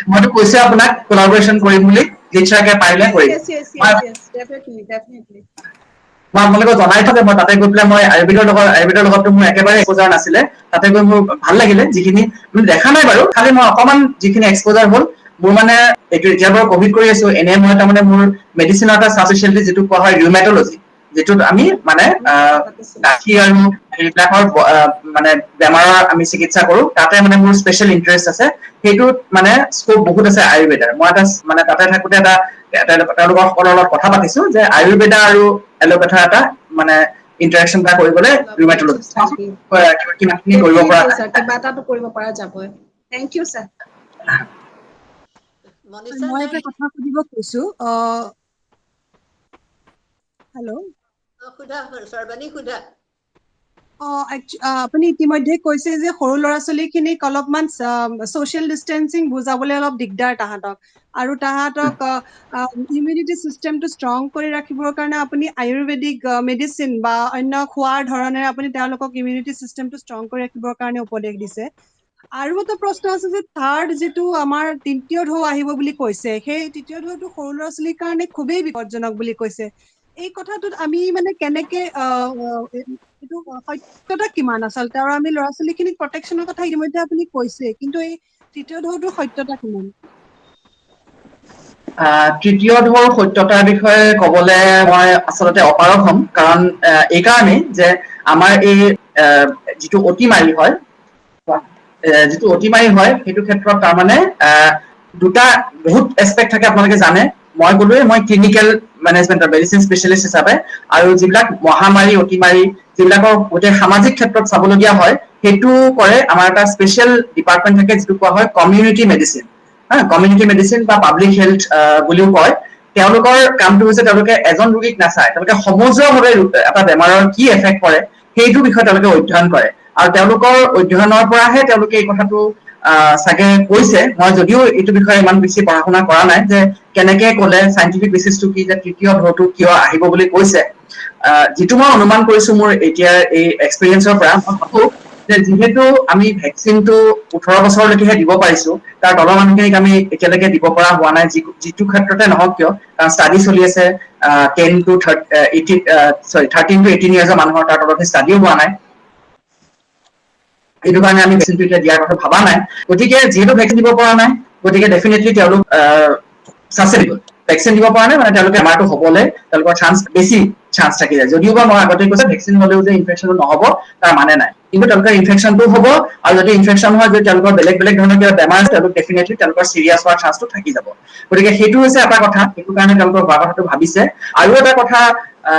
মইতো কৈছো আপোনাক কোলাবৰেচন কৰিম বুলি, নিশ্চয়কৈ পাৰিলে কৰিম। ডেফিনেটলি। মই আপোনালোকক জনাই থওঁ যে মই তাতে গৈ পেলাই মই আয়ুৰ্বেদৰ লগততো মোৰ একেবাৰে এক্সপ'জাৰ নাছিলে। তাতে গৈ মোৰ ভাল লাগিলে, যিখিনি দেখা নাই বাৰু, খালি মই অকমান যিখিনি এক্সপ'জাৰ হ'ল মোৰ মানে এইটো এতিয়া বাৰু কভিড কৰি আছো, এনে মই তাৰমানে মোৰ মেডিচিনৰ এটা চাব স্পেচিয়েলিটি যিটো কোৱা হয় ৰিউমেটলজি, যিটোত আমি মানে গাঁঠি আৰু এইবিলাকৰ মানে বেমাৰৰ আমি চিকিৎসা কৰো, তাতে মানে মোৰ স্পেচিয়েল ইণ্টাৰেষ্ট আছে। সেইটোত মানে স্কোপ বহুত আছে আয়ুৰ্বেদাৰ। মই এটা মানে তাতে থাকোতে তেওঁলোকৰ সকলৰ লগত কথা পাতিছো যে আয়ুৰ্বেদা আৰু এলোপেথা এটা মানে ইণ্টাৰেকশ্যন এটা কৰিবলৈ ৰিউমেটলজি কিমানখিনি কৰিব পৰা যায়। কিবা এটাতো কৰিব পৰা যাবই। Thank you sir. মই এটা কথা সুধিব কৈছো। হেল্ল', আপুনি ইতিমধ্যে কৈছে যে সৰু ল'ৰা ছোৱালীখিনিক অলপমান ছ'চিয়েল ডিষ্টেন্সিং বুজাবলৈ অলপ দিগদাৰ তাহাঁতক, আৰু তাহাঁতক ইমিউনিটি চিষ্টেমটো ষ্ট্ৰং কৰি ৰাখিবৰ কাৰণে আপুনি আয়ুৰ্বেদিক মেডিচিন বা অন্য খোৱাৰ ধৰণেৰে আপুনি তেওঁলোকক ইমিউনিটি চিষ্টেমটো ষ্ট্ৰং কৰি ৰাখিবৰ কাৰণে উপদেশ দিছে। আৰু এটা প্ৰশ্ন আছে যে থাৰ্ড যিটো আমাৰ তৃতীয় ঢৌ আহিব বুলি কৈছে, সেই তৃতীয় ঢৌটো সৰু ল'ৰা ছোৱালীৰ কাৰণে খুবেই বিপদজনক বুলি কৈছে। এই কথাটোত আমি মানে কেনেকে এইটো সত্যতা কিমান আচলতে, আৰু আমি ল'ৰা ছোৱালীখিনিক প্ৰটেকশ্যনৰ কথা ইতিমধ্যে আপুনি কৈছে, কিন্তু এই তৃতীয় ঢৌটোৰ সত্যতা কিমান? তৃতীয় ঢৌৰ সত্যতাৰ বিষয়ে ক'বলৈ মই আচলতে অপাৰগ হ'ম, কাৰণ এইকাৰণেই যে আমাৰ এই যিটো অতিমাৰী হয় সেইটো ক্ষেত্ৰত তাৰমানে দুটা বহুত এছপেক্ট থাকে আপোনালোকে জানে। মই ক'লোৱে মই ক্লিনিকেল মেনেজমেণ্টৰ মেডিচিন স্পেচিয়েলিষ্ট হিচাপে, আৰু যিবিলাক মহামাৰী অতিমাৰী যিবিলাকৰ গোটেই সামাজিক ক্ষেত্ৰত চাবলগীয়া হয়, সেইটো কৰে আমাৰ এটা স্পেচিয়েল ডিপাৰ্টমেণ্ট থাকে যিটো কোৱা হয় কমিউনিটি মেডিচিন। কমিউনিটি মেডিচিন বা পাব্লিক হেল্থ বুলিও কয়। তেওঁলোকৰ কামটো হৈছে তেওঁলোকে এজন ৰোগীক নাচায়, তেওঁলোকে সমজুৱাভাৱে এটা বেমাৰৰ কি এফেক্ট কৰে সেইটো বিষয়ে তেওঁলোকে অধ্যয়ন কৰে, আৰু তেওঁলোকৰ অধ্যয়নৰ পৰাহে তেওঁলোকে এই কথাটো চাগে কৈছে। মই যদিও এইটো বিষয়ে ইমান বেছি পঢ়া শুনা কৰা নাই যে কেনেকে ক'লে চাইণ্টিফিক বেচিছটো কি যে তৃতীয় ঢৌটো কিয় আহিব বুলি কৈছে। যিটো মই অনুমান কৰিছো মোৰ এতিয়া এই এক্সপিৰিয়েঞ্চৰ পৰা, মই ভাবো যে যিহেতু আমি ভেকচিনটো 18 বছৰলৈকেহে দিব পাৰিছো, তাৰ তলৰ মানুহখিনিক আমি এতিয়ালৈকে দিব পৰা হোৱা নাই, যিটো ক্ষেত্ৰতে নহওক কিয়, কাৰণ ষ্টাডি চলি আছে 13 to 18 ইয়াৰ্ছৰ মানুহৰ, তাৰ তলত ষ্টাডিও হোৱা নাই। এইটো কাৰণে আমি ভেকচিনটো এতিয়া দিয়াৰ কথা ভবা নাই। গতিকে যিহেতু ভেকচিন দিব পৰা নাই, গতিকে ডেফিনেটলি তেওঁলোক ছাচেপ্টেবল। ভেকচিন দিব পৰা নাই মানে তেওঁলোকে বেমাৰটো হ'বলৈ তেওঁলোকৰ বেছি চান্স থাকি যায়। যদিও বা মই আগতে কৈছো ভেকচিন হ'লেও যে ইনফেকশ্যন নহ'ব তাৰ মানে নাই, কিন্তু তেওঁলোকৰ ইনফেকশ্যনটো হ'ব, আৰু যদি ইনফেকশ্যন হয় যদি তেওঁলোকৰ বেলেগ ধৰণৰ কিবা বেমাৰ আছে, তেওঁলোক ডেফিনেটলি তেওঁলোকৰ চিৰিয়াছ হোৱাৰ চান্সটো থাকি যাব। গতিকে সেইটো হৈছে এটা কথা, সেইটো কাৰণে তেওঁলোকৰ হোৱা কথাটো ভাবিছে। আৰু এটা কথা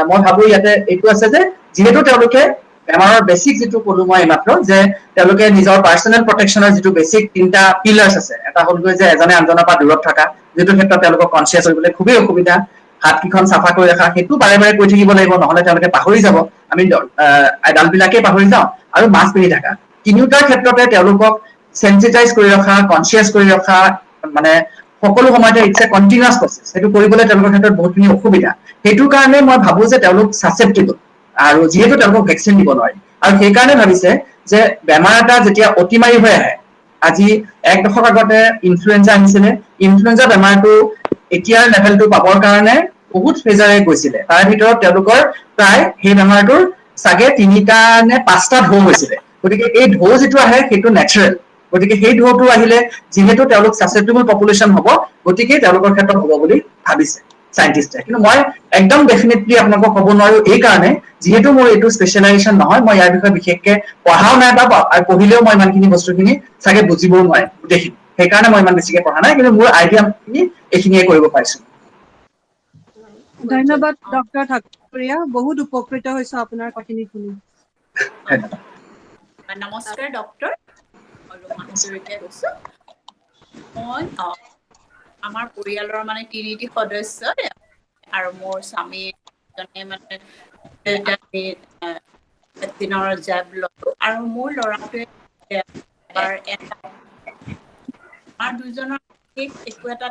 মই ভাবো ইয়াতে এইটো আছে যে যিহেতু তেওঁলোকে বেমাৰৰ বেছিক যিটো ক'লো মই এইমাত্ৰ, যে তেওঁলোকে নিজৰ পাৰ্চনেল প্ৰটেকশ্যনৰ যিটো বেছিক 3টা পিলাৰ্ছ আছে, এটা হ'লগৈ যে এজনে আনজনৰ পৰা দূৰত থকা, যিটো ক্ষেত্ৰত তেওঁলোকক কনচিয়াছ কৰিবলৈ খুবেই অসুবিধা, হাতকেইখন চাফা কৰি ৰখা, সেইটো বাৰে বাৰে কৈ থাকিব লাগিব, নহ'লে তেওঁলোকে পাহৰি যাব, আমি এডাল্টবিলাকেই পাহৰি যাওঁ, আৰু মাস্ক পিন্ধি থকা। তিনিওটাৰ ক্ষেত্ৰতে তেওঁলোকক চেন্সিটাইজ কৰি ৰখা, কনচিয়াছ কৰি ৰখা, মানে সকলো সময়তে ইটছ এ কণ্টিনিউৱাছ প্ৰচেছ, সেইটো কৰিবলৈ তেওঁলোকৰ ক্ষেত্ৰত বহুতখিনি অসুবিধা। সেইটো কাৰণে মই ভাবো যে তেওঁলোক ছাচেপ্টেবল, আৰু যিহেতু তেওঁলোকক ভেকচিন দিব নোৱাৰি, আৰু সেইকাৰণে ভাবিছে যে বেমাৰ এটা যেতিয়া অতিমাৰী হৈ আহে, আজি 1 দশক আগতে ইনফ্লুৱেঞ্জা আহিছিলে, ইনফ্লুৱেঞ্জা বেমাৰটো এতিয়াৰ লেভেলটো পাবৰ কাৰণে বহুত ফেজাৰে গৈছিলে তাৰ ভিতৰত তেওঁলোকৰ প্ৰায় সেই বেমাৰটোৰ চাগে 3টা নে 5টা ঢৌ হৈছিলে গতিকে এই ঢৌ যেটো আহে সেইটো নেচাৰেল গতিকে সেই ঢৌটো আহিলে যেহেতু তেওঁলোক সাসেপ্টেবল পপুলেশন হ'ব গতিকে তেওঁলোকৰ ক্ষেত্ৰত হ'ব বুলি ভাবিছে সাইন্টিস্টে কিন্তু মই একদম ডেফিনেটলি আপোনাক ক'ব নোৱাৰো এই কাৰণে যেহেতু মোৰ এটো স্পেশালাইজেশন নহয় মই ইয়াৰ বিষয়ে বিশেষকে পঢ়াও নাই বা আৰু পঢ়িলেও মই ইমানখিনি বস্তুখিনি চাগে বুজিবও নোৱাৰিম দেখি সেই কাৰণে মই ইমান বেছিকে পঢ়া নাই কিন্তু মোৰ আইডিয়াখিনি এইখিনিয়ে কৰিব পাৰিছো ধন্যবাদ ডক্টৰ ঠাকুৰীয়া বহুত উপকৃত হৈছো আপোনাৰ কথাখিনি শুনি নমস্কাৰ ডক্টৰ আৰু মহাজৰিকাই কৈছো মই আমাৰ পৰিয়ালৰ মানে 3টি সদস্য আৰু মোৰ স্বামী জনে মানে ভেকচিনৰ জব ললো আৰু মোৰ ল'ৰাটোৱে এবাৰ আমাৰ দুজনৰ একো এটা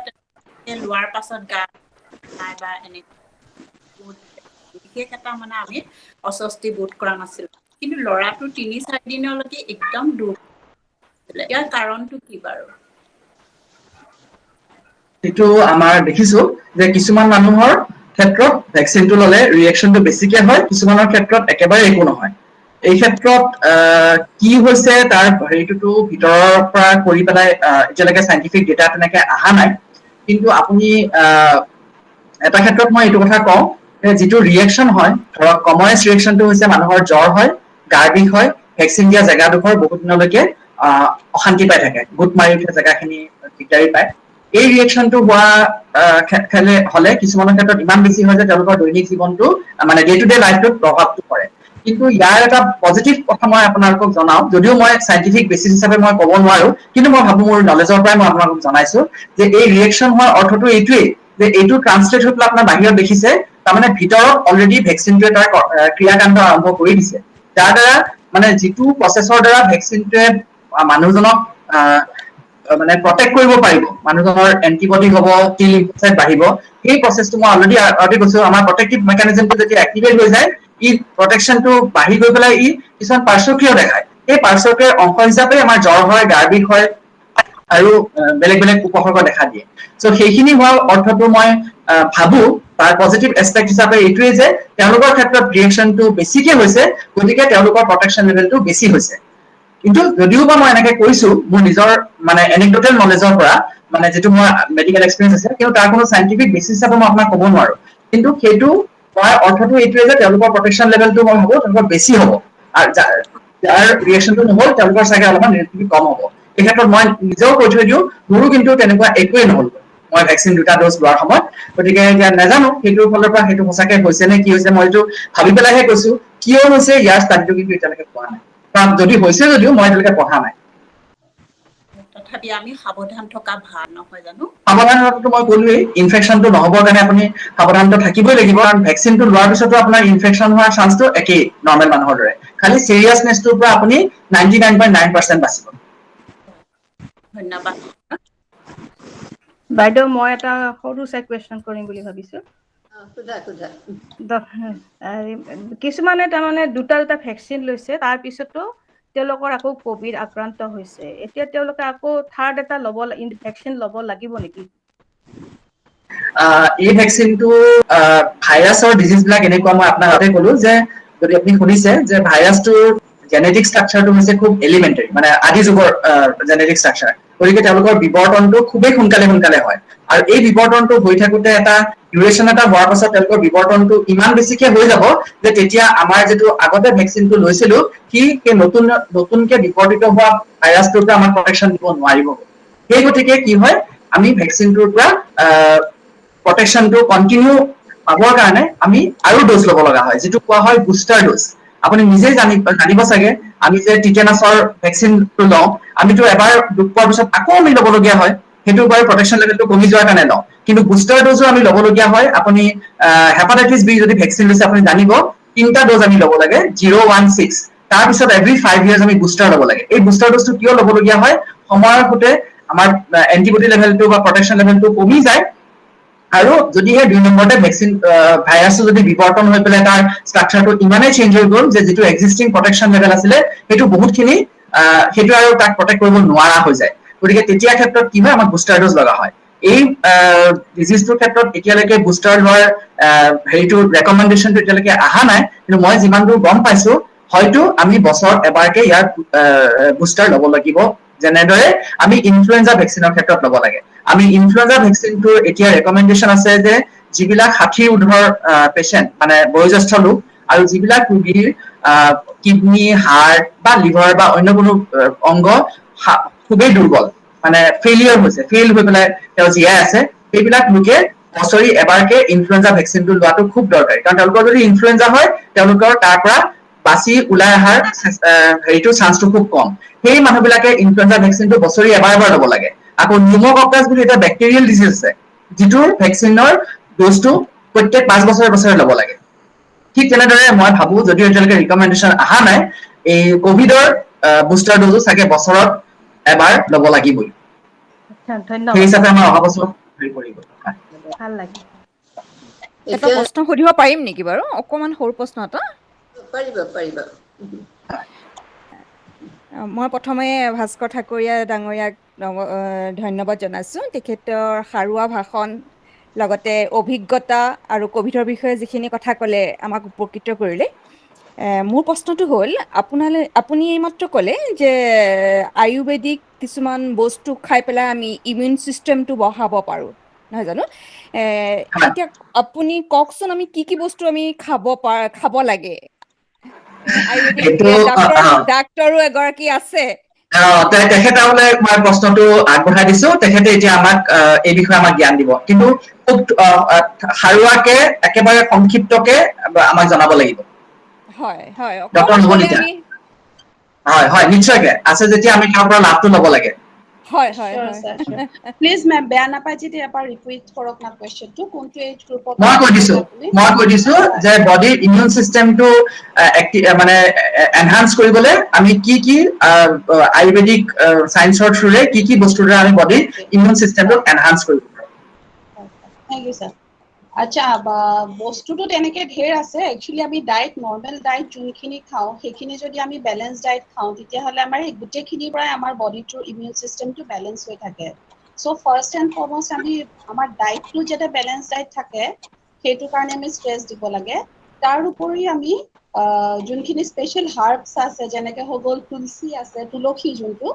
লোৱাৰ পাছত গা নাই বা এনে বিশেষ এটা মানে আমি অস্বস্তি বোধ কৰা নাছিলো কিন্তু ল'ৰাটো 3-4 দিনলৈকে একদম দুৰ্বল ইয়াৰ কাৰণটো কি বাৰু এটো আমাৰ দেখিছো যে কিছুমান মানুহৰ ক্ষেত্ৰত ভ্যাকচিনটো ললে ৰিঅ্যাকশনটো বেছিকে হয় কিছুমানৰ ক্ষেত্ৰত একেবাৰে একো নহয় এই ক্ষেত্ৰত কি হৈছে তাৰ হেৰিটো ভিতৰৰ পৰা কৰি পেলাই এতিয়ালৈকে সাইন্টিফিক ডেটা তেনেকে আহা নাই কিন্তু আপুনি এটা ক্ষেত্ৰত মই এইটো কথা কওঁ যে যেটো ৰিঅ্যাকশন হয় ধৰক কমনেষ্ট ৰিঅ্যাকশনটো হৈছে মানুহৰ জ্বৰ হয় গাৰ বিষ হয় ভ্যাকচিন দিয়া জায়গাডোখৰ বহুত দিনলৈকে অশান্তি পাই থাকে গুট মাৰি উঠে জায়গাখিনি দিগদাৰি পায় এই ৰিঅ্যাকশনটো হোৱা হলে কিছুমানৰ ক্ষেত্ৰত ইমান বেছি হয় যে তেওঁলোকৰ দৈনিক জীৱনটো মানে ডে টু ডে লাইফটোত প্ৰভাৱটো পৰে কিন্তু ইয়াৰ এটা পজিটিভ কথা মই আপোনালোকক জনাও যদিও মই সাইন্টিফিক বেচিছ হিচাপে মই ক'ব নোৱাৰো কিন্তু মই ভাবো মোৰ নলেজৰ পৰাই মই আপোনালোকক জনাইছো যে এই ৰিঅ্যাকশন হোৱাৰ অৰ্থটো এইটোৱে যে এইটো ট্ৰান্সলেট হৈ পেলাই আপোনাৰ বাহিৰত দেখিছে তাৰমানে ভিতৰত অলৰেডি ভ্যাকচিনটোৱে তাৰ ক্ৰিয়াকাণ্ড আৰম্ভ কৰি দিছে যাৰ দ্বাৰা মানে যেটো প্ৰসেছৰ দ্বাৰা ভ্যাকচিনটোৱে মানুহজনক মানে প্ৰটেক্ট কৰিব পাৰিব মানুহজনৰ এন্টিবডি হ'ব টি লিম্ফোসাইট বাঢ়িব এই প্ৰসেছটো মই অলৰেডি আগতে কৈছো আমাৰ প্ৰটেক্টিভ মেকানিজমটো যেতিয়া এক্টিভেট হৈ যায় ই প্ৰটেকশনটো বাঢ়ি গৈ পেলাই ই কিছুমান পাৰ্শ্বক্ৰিয়া দেখায় এই পাৰ্শ্বক্ৰিয়াৰ অংশ হিচাপে আমাৰ জ্বৰ হয় গাৰ বিষ হয় আৰু বেলেগ বেলেগ উপসৰ্গ দেখা দিয়ে সো সেইখিনি হোৱাৰ অৰ্থটো মই ভাবো তাৰ পজিটিভ এস্পেক্ট হিচাপে এইটোৱে যে তেওঁলোকৰ ক্ষেত্ৰত ৰিঅ্যাকশনটো বেছিকে হৈছে গতিকে তেওঁলোকৰ প্ৰটেকশন লেভেলটো বেছি হৈছে কিন্তু যদিও বা মই এনেকে কৈছো মোৰ নিজৰ মানে এনেক্ডোটেল নলেজৰ পৰা মানে যেটো মোৰ মেডিকেল এক্সপেৰিয়েন্স আছে কিন্তু তাৰ কোনো সাইন্টিফিক বেচিছ হিচাপে মই আপোনাক ক'ব নোৱাৰো কিন্তু সেইটো তাৰ অৰ্থটো এইটোৱে যে তেওঁলোকৰ প্ৰটেকশন লেভেলটো মই ভাবো তেওঁলোকৰ বেছি হ'ব আৰু যাৰ ৰিঅ্যাকশনটো নহল তেওঁলোকৰ চাগে অলপমান ৰিলেটিভলি কম হ'ব এই ক্ষেত্ৰত মই নিজেও কৈ থৈ দিও মোৰো কিন্তু তেনেকুৱা একোৱে নহল মই ভ্যাকচিন 2টা ড'জ লোৱাৰ সময়ত গতিকে এতিয়া নাজানো সেইটোৰ ফলৰ পৰা সেইটো সঁচাকে হৈছে নে কি হৈছে মই এইটো ভাবি পেলাইহে কৈছো কিয় হৈছে ইয়াৰ ষ্টাডিটো কিন্তু এতিয়ালৈকে পোৱা নাই কাৰণ যদি হৈছে যদিও মই এতিয়ালৈকে পঢ়া নাই তথাপি আমি সাৱধান থকা ভাল নহয় জানো সাৱধানতাটো মই ক'লোৱেই ইনফেকশনটো নহবৰ কাৰণে আপুনি সাৱধানতা থাকিবই লাগিব কাৰণ ভ্যাকচিনটো লোৱাৰ পিছতো আপোনাৰ ইনফেকশন হোৱাৰ চান্সটো একেই নৰ্মেল মানুহৰ দৰে খালি সিৰিয়াছনেছটোৰ পৰা আপুনি 99.9% বাচিব ধন্যবাদ বাইদেউ মই এটা সৰু চাই কোৱেশ্চন কৰিম বুলি ভাবিছো কিছুমানে তাৰমানে দুটা ভেকচিন লৈছে তাৰ পিছতো তেওঁলোকৰ আকৌ কোভিড আক্ৰান্ত হৈছে এতিয়া তেওঁলোকে আকৌ থাৰ্ড এটা ভেকচিন ল'ব লাগিব নেকি এই ভ্যাকচিনটো ভাইৰাছৰ ডিজিজ বিলাক এনেকুৱা মই আপোনাক আগতে ক'লো যে যদি আপুনি শুনিছে যে ভাইৰাছটোৰ জেনেটিক ষ্ট্ৰাকচাৰটো হৈছে খুব এলিমেন্টাৰী মানে আদি যুগৰ জেনেটিক ষ্ট্ৰাকচাৰ গতিকে তেওঁলোকৰ বিবৰ্তনটো খুবেই সোনকালে হয় আৰু এই বিবৰ্তনটো হৈ থাকোতে এটা ডিউৰেশ্যন এটা হোৱাৰ পাছত তেওঁলোকৰ বিবৰ্তনটো ইমান বেছিকে হৈ যাব যে তেতিয়া আমাৰ যেটো আগতে ভ্যাকচিনটো লৈছিলো কি সেই নতুনকে বিবৰ্তিত হোৱা ভাইৰাছটোৰ পৰা আমাৰ প্ৰটেকশন দিব নোৱাৰিব সেই গতিকে কি হয় আমি ভ্যাকচিনটোৰ পৰা প্ৰটেকশনটো কন্টিনিউ পাবৰ কাৰণে আমি আৰু ড'জ ল'ব লগা হয় যেটো কোৱা হয় বুষ্টাৰ ড'জ আপুনি নিজে জানিব চাগে আমি যে টিটেনাছৰ ভ্যাকচিনটো লওঁ আমিতো এবাৰ দুখ পোৱাৰ পিছত আকৌ আমি ল'বলগীয়া হয় সেইটো বাৰু প্ৰটেকশন লেভেলটো কমি যোৱাৰ কাৰণে লওঁ কিন্তু বুষ্টাৰ ড'জো আমি ল'বলগীয়া হয় আপুনি হেপাটাইটিছ বি যদি ভ্যাকচিন লৈছে আপুনি জানিব 3টা ড'জ আমি ল'ব লাগে 016 তাৰ পিছত এভৰি 5 ইয়াৰ্স আমি বুষ্টাৰ ল'ব লাগে এই বুষ্টাৰ ড'জটো কিয় ল'বলগীয়া হয় সময়ৰ সৈতে আমাৰ এন্টিবডি লেভেলটো বা প্ৰটেকশন লেভেলটো কমি যায় আৰু যদিহে 2 নম্বৰতে ভ্যাকচিন ভাইৰাছটো যদি বিবৰ্তন হৈ পেলাই তাৰ ষ্ট্ৰাকচাৰটো ইমানেই চেঞ্জ হৈ গ'ল যে যেটো এক্সিস্টিং প্ৰটেকশন লেভেল আছিলে সেইটো বহুতখিনি সেইটো আৰু তাক প্ৰটেক্ট কৰিব নোৱাৰা হৈ যায় গতিকে তেতিয়া ক্ষেত্ৰত কি হয় আমাক বুষ্টাৰ ড'জ লগা হয় এই ডিজিজটোৰ ক্ষেত্ৰত এতিয়ালৈকে বুষ্টাৰ লোৱাৰ হেৰিটো ৰেকমেণ্ডেশ্যনটো এতিয়ালৈকে অহা নাই, কিন্তু মই যিমান দূৰ গম পাইছো হয়তো আমি বছৰত এবাৰকে ইয়াৰ বুষ্টাৰ ল'ব লাগিব, যেনেদৰে আমি ইনফ্লুৱেঞ্জা ভেকচিনৰ ক্ষেত্ৰত ল'ব লাগে। আমি ইনফ্লুৱেঞ্জা ভেকচিনটোৰ এতিয়া ৰেকমেণ্ডেশ্যন আছে যে যিবিলাক 60 ঊৰ্ধ্বৰ পেচেণ্ট মানে বয়োজ্যেষ্ঠ লোক আৰু যিবিলাক ৰোগীৰ কিডনী, হাৰ্ট বা লিভাৰ বা অন্য কোনো অংগ খুবেই দুৰ্বল, মানে ফেইল হৈ পেলাই তেওঁ জীয়াই আছে, সেইবিলাক লোকে বছৰি এবাৰকে ইনফ্লুৱেঞ্জা ভেকচিনটো লোৱাটো খুব দৰকাৰী। কাৰণ তেওঁলোকৰ যদি ইনফ্লুৱেঞ্জা হয় তেওঁলোকৰ তাৰ পৰা বাচি ওলাই অহাৰ হেৰিটো চান্সটো খুব কম। সেই মানুহবিলাকে ইনফ্লুৱেঞ্জা ভেকচিনটো বছৰি এবাৰ ল'ব লাগে। আকৌ নিউম'ককাছ বুলি এটা বেক্টেৰিয়েল ডিজিজ আছে, যিটোৰ ভেকচিনৰ ড'জটো প্ৰত্যেক 5 বছৰে ল'ব লাগে। ঠিক তেনেদৰে মই ভাবো যদিও এতিয়ালৈকে ৰিকমেণ্ডেশ্যন অহা নাই, এই কভিডৰ বুষ্টাৰ ড'জো চাগে বছৰত এবাৰ ল'ব লাগিবই। সেই ধন্যবাদ, হিচাপে আমাৰ অহা বছৰ হেৰি কৰিব। ভাল লাগিল। এটা প্ৰশ্ন সুধিব পাৰিম নেকি বাৰু? অকমান সৰু প্ৰশ্ন এটা। পাৰিবা। মই প্ৰথমে ভাস্কৰ ঠাকুৰীয়া ডাঙৰীয়াক ধন্যবাদ জনাইছোঁ। তেখেতৰ সাৰুৱা ভাষণ, লগতে অভিজ্ঞতা আৰু ক'ভিডৰ বিষয়ে যিখিনি কথা ক'লে আমাক উপকৃত কৰিলে। মোৰ প্ৰশ্নটো হ'ল, আপুনি এইমাত্ৰ ক'লে যে আয়ুৰ্বেদিক কিছুমান বস্তু খাই পেলাই আমি ইমিউন ছিষ্টেমটো বঢ়াব পাৰোঁ, নহয় জানো? এতিয়া আপুনি কওকচোন আমি কি বস্তু আমি খাব লাগে? আয়ুৰ্বেদিক ডাক্তৰো এগৰাকী আছে। তেখেতলে মই প্ৰশ্নটো আগবঢ়াই দিছো, তেখেতে এতিয়া আমাক এই বিষয়ে আমাক জ্ঞান দিব, কিন্তু খুব সাৰুৱাকে একেবাৰে সংক্ষিপ্তকে আমাক জনাব লাগিব। হয়, ডক্টৰ নৱনীতা। হয়, নিশ্চয়কে আছে যেতিয়া আমি তাৰ পৰা লাভটো ল'ব লাগে। হয়। প্লিজ মেম, বেয়া নাপায় যদি এবাৰ ৰিপিট কৰক না কোৱেশ্চনটো, কোনটো এজ গ্ৰুপৰ মই কৈ দিছো যে বডিৰ ইমিউন চিষ্টেমটো মানে এনহান্স কৰিবলৈ আমি কি আয়ুৰ্বেদিক চায়েন্সৰ থ্ৰুৰে কি বস্তুৰে আমি বডিৰ ইমিউন চিষ্টেমটো এনহান্স কৰিব পাৰোঁ। Thank you sir. আচ্ছা, বস্তুটো তেনেকে ঢেৰ আছে। একচুৱেলি আমি নৰ্মেল ডায়েট যোনখিনি খাওঁ সেইখিনি যদি আমি বেলেঞ্চ ডায়েট খাওঁ তেতিয়াহ'লে আমাৰ এই গোটেইখিনিৰ পৰাই আমাৰ বডিটোৰ ইমিউন চিষ্টেমটো বেলেঞ্চ হৈ থাকে। চ' ফাৰ্ষ্ট এণ্ড ফৰমষ্ট আমি আমাৰ ডায়েটটো যাতে বেলেঞ্চ ডায়েট থাকে সেইটো কাৰণে আমি ষ্ট্ৰেছ দিব লাগে। তাৰ উপৰি আমি যোনখিনি স্পেচিয়েল হাৰ্বছ আছে, যেনেকে হৈ গ'ল তুলসী আছে, তুলসী যোনটো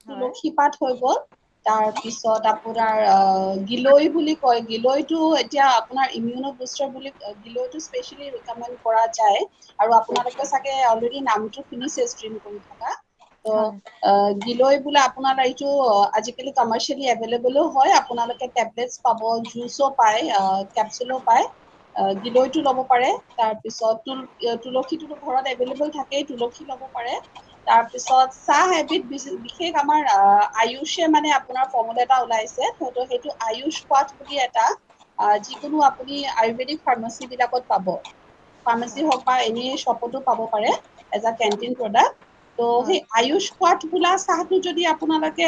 তুলসী পাত হৈ গ'ল, তাৰপিছত আপোনাৰ গিলৈ বুলি কয়, গিলৈটো এতিয়া আপোনাৰ ইমিউনো বুষ্টাৰ বুলি গিলৈটো স্পেচিয়েলি ৰিকমেণ্ড কৰা যায়, আৰু আপোনালোকে চাগে অলৰেডি নামটো শুনিছে ষ্ট্ৰীম কৰি থকা। ত' গিলৈ বোলে আপোনাৰ এইটো আজিকালি কমাৰ্চিয়েলি এভেইলেবলো হয়, আপোনালোকে টেবলেটছ পাব, জুচো পায়, কেপচুলো পায়। গিলৈটো ল'ব পাৰে। তাৰপিছত তুলসীটোতো ঘৰত এভেইলেবল থাকেই, তুলসী ল'ব পাৰে। তাৰপিছত চাহ এবিধ বিশেষ আমাৰ আয়ুষে মানে আপোনাৰ ফৰ্মুলা এটা ওলাইছে, সেইটো আয়ুষ কোৱাট বুলি এটা, যিকোনো আপুনি আয়ুৰ্বেদিক ফাৰ্মাচী বিলাকত পাব। ফাৰ্মাচী হওক বা এনেই শ্বপতো পাব পাৰে, এজ আ কেণ্টিন প্ৰডাক্ট। ত' সেই আয়ুষ কোৱাট বোলা চাহটো যদি আপোনালোকে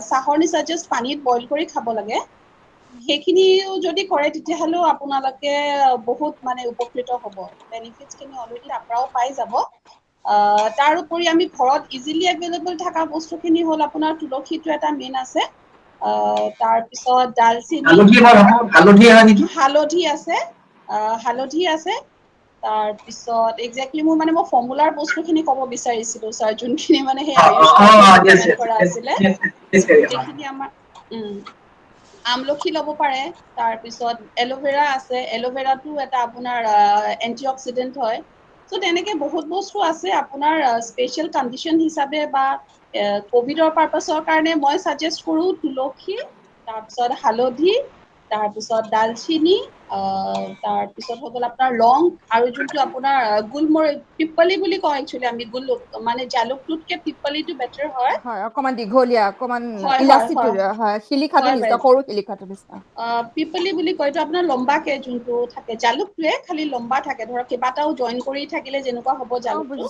চাহৰ নিচিনা জাষ্ট পানীত বইল কৰি খাব লাগে, সেইখিনিও যদি কৰে তেতিয়াহ'লেও আপোনালোকে বহুত মানে উপকৃত হ'ব। বেনিফিটছখিনি অলৰেডি তাৰ পৰাও পাই যাব। তাৰ উপৰি আমি ঘৰত ইজিলি এভেইলেবল থকা বস্তুখিনি হ'ল আপোনাৰ তুলসীটো এটা মেইন আছে, তাৰপিছত ডালচেনি, হালধি আছে। তাৰপিছত একজেক্টলি মই ফৰ্মুলাৰ বস্তুখিনি ক'ব বিচাৰিছিলো ছাৰ, যোনখিনি মানে সেই আয়ুষ ৰিকমেণ্ড কৰা আছিলে, গোটেইখিনি আমাৰ আমলখি ল'ব পাৰে। তাৰপিছত এল'ভেৰা আছে, এল'ভেৰাটো এটা আপোনাৰ এন্টি অক্সিডেণ্ট হয়। চ' তেনেকে বহুত বস্তু আছে। আপোনাৰ স্পেচিয়েল কণ্ডিশ্যন হিচাপে বা ক'ভিডৰ পাৰ্পাছৰ কাৰণে মই ছাজেষ্ট কৰোঁ তুলসী, তাৰপিছত হালধি, তাৰপিছত ডালচিনি, তাৰপিছত হৈ গ'ল আপোনাৰ লং, আৰু যোনটো আপোনাৰ পিপলি বুলি কওঁ একচুৱেলি আমি, মানে জালুকটোতকে পিপলিটো বেটাৰ হয়। অকমান দীঘলীয়া, অকমান ইলাচিটোৰ, শিলিখাটোৰ নিচিনা, সৰু শিলিখাটোৰ নিচিনা। পিপলি বুলি কয়, এইটো আপোনাৰ লম্বাকে যোনটো থাকে, জালুকটোৱে খালি লম্বা থাকে, ধৰক কেইবাটাও জইন কৰি থাকিলে যেনেকুৱা হ'ব জালুকটো,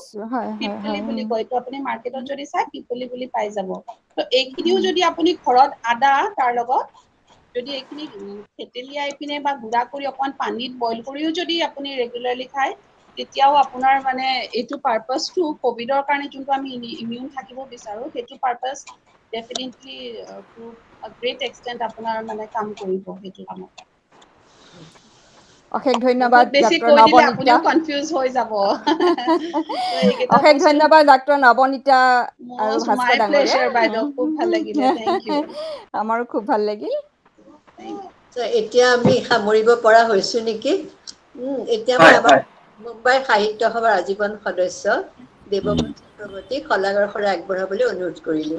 পিপলি বুলি কয়। এইটো আপুনি মাৰ্কেটত যদি চাই পিপলি বুলি পাই যাব। ত' এইখিনিও যদি আপুনি ঘৰত আদা, তাৰ লগত যদি এইখিনি থেতেলিয়াই পিনে বা গুড়া কৰি অকমান পানীত বইল কৰিও যদি আপুনি ৰেগুলাৰলি খায়, তেতিয়াও আপোনাৰ মানে এইটো পাৰ্পাছটো ক'ভিডৰ কাৰণে যোনটো আমি ইমিউন থাকিব বিচাৰো, সেইটো পাৰ্পাছ ডেফিনেটলি গ্ৰেট এক্সটেণ্ট আপোনাৰ মানে কাম কৰিব সেইটো কামত। অশেষ ধন্যবাদ বহুত বেছি ডক্টৰ কৈ দিলে নৱনীতা আপুনিও কনফিউজ হৈ যাব। তো এইকেইটা অশেষ বস্তু ধন্যবাদ ডক্টৰ নৱনীতা আৰু most ভাস্কৰ my ডাঙৰীয়া pleasure বাইদেউ, খুব ভাল লাগিলে, থেংক ইউ। আমাৰো খুব ভাল লাগিল। এতিয়া আমি সামৰিব পৰা হৈছো নেকি? এতিয়া মই হয় আমাৰ হয় মুম্বাই সাহিত্য সভাৰ আজীৱন সদস্য দেৱব্ৰত চক্ৰৱৰ্তীক শলাগৰ শৰাই আগবঢ়াবলৈ অনুৰোধ কৰিলো।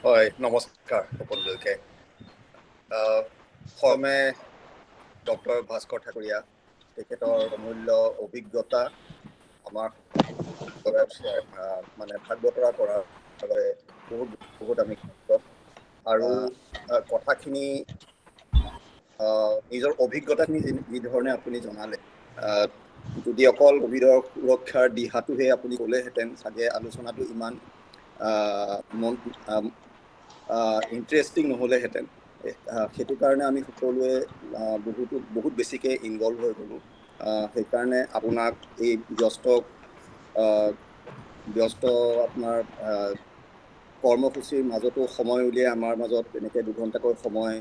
হয়, নমস্কাৰ সকলোকে। প্ৰথমে ডক্টৰ ভাস্কৰ ঠাকুৰীয়া, তেখেতৰ অমূল্য অভিজ্ঞতা আমাৰ মানে ভাগ বতৰা কৰাৰ বাবে বহুত আমি কৃতজ্ঞ। আৰু কথাখিনি নিজৰ অভিজ্ঞতাখিনি যি ধৰণে আপুনি জনালে, যদি অকল ক'ভিডৰ সুৰক্ষাৰ দিশাটোহে আপুনি ক'লেহেঁতেন চাগে আলোচনাটো ইমান ইণ্টাৰেষ্টিং নহ'লেহেঁতেন। সেইটো কাৰণে আমি সকলোৱে বহুত বেছিকৈ ইনভলভ হৈ গ'লোঁ। সেইকাৰণে আপোনাক এই ব্যস্ত আপোনাৰ কৰ্মসূচীৰ মাজতো সময় উলিয়াই আমাৰ মাজত এনেকৈ 2 ঘণ্টাকৈ সময়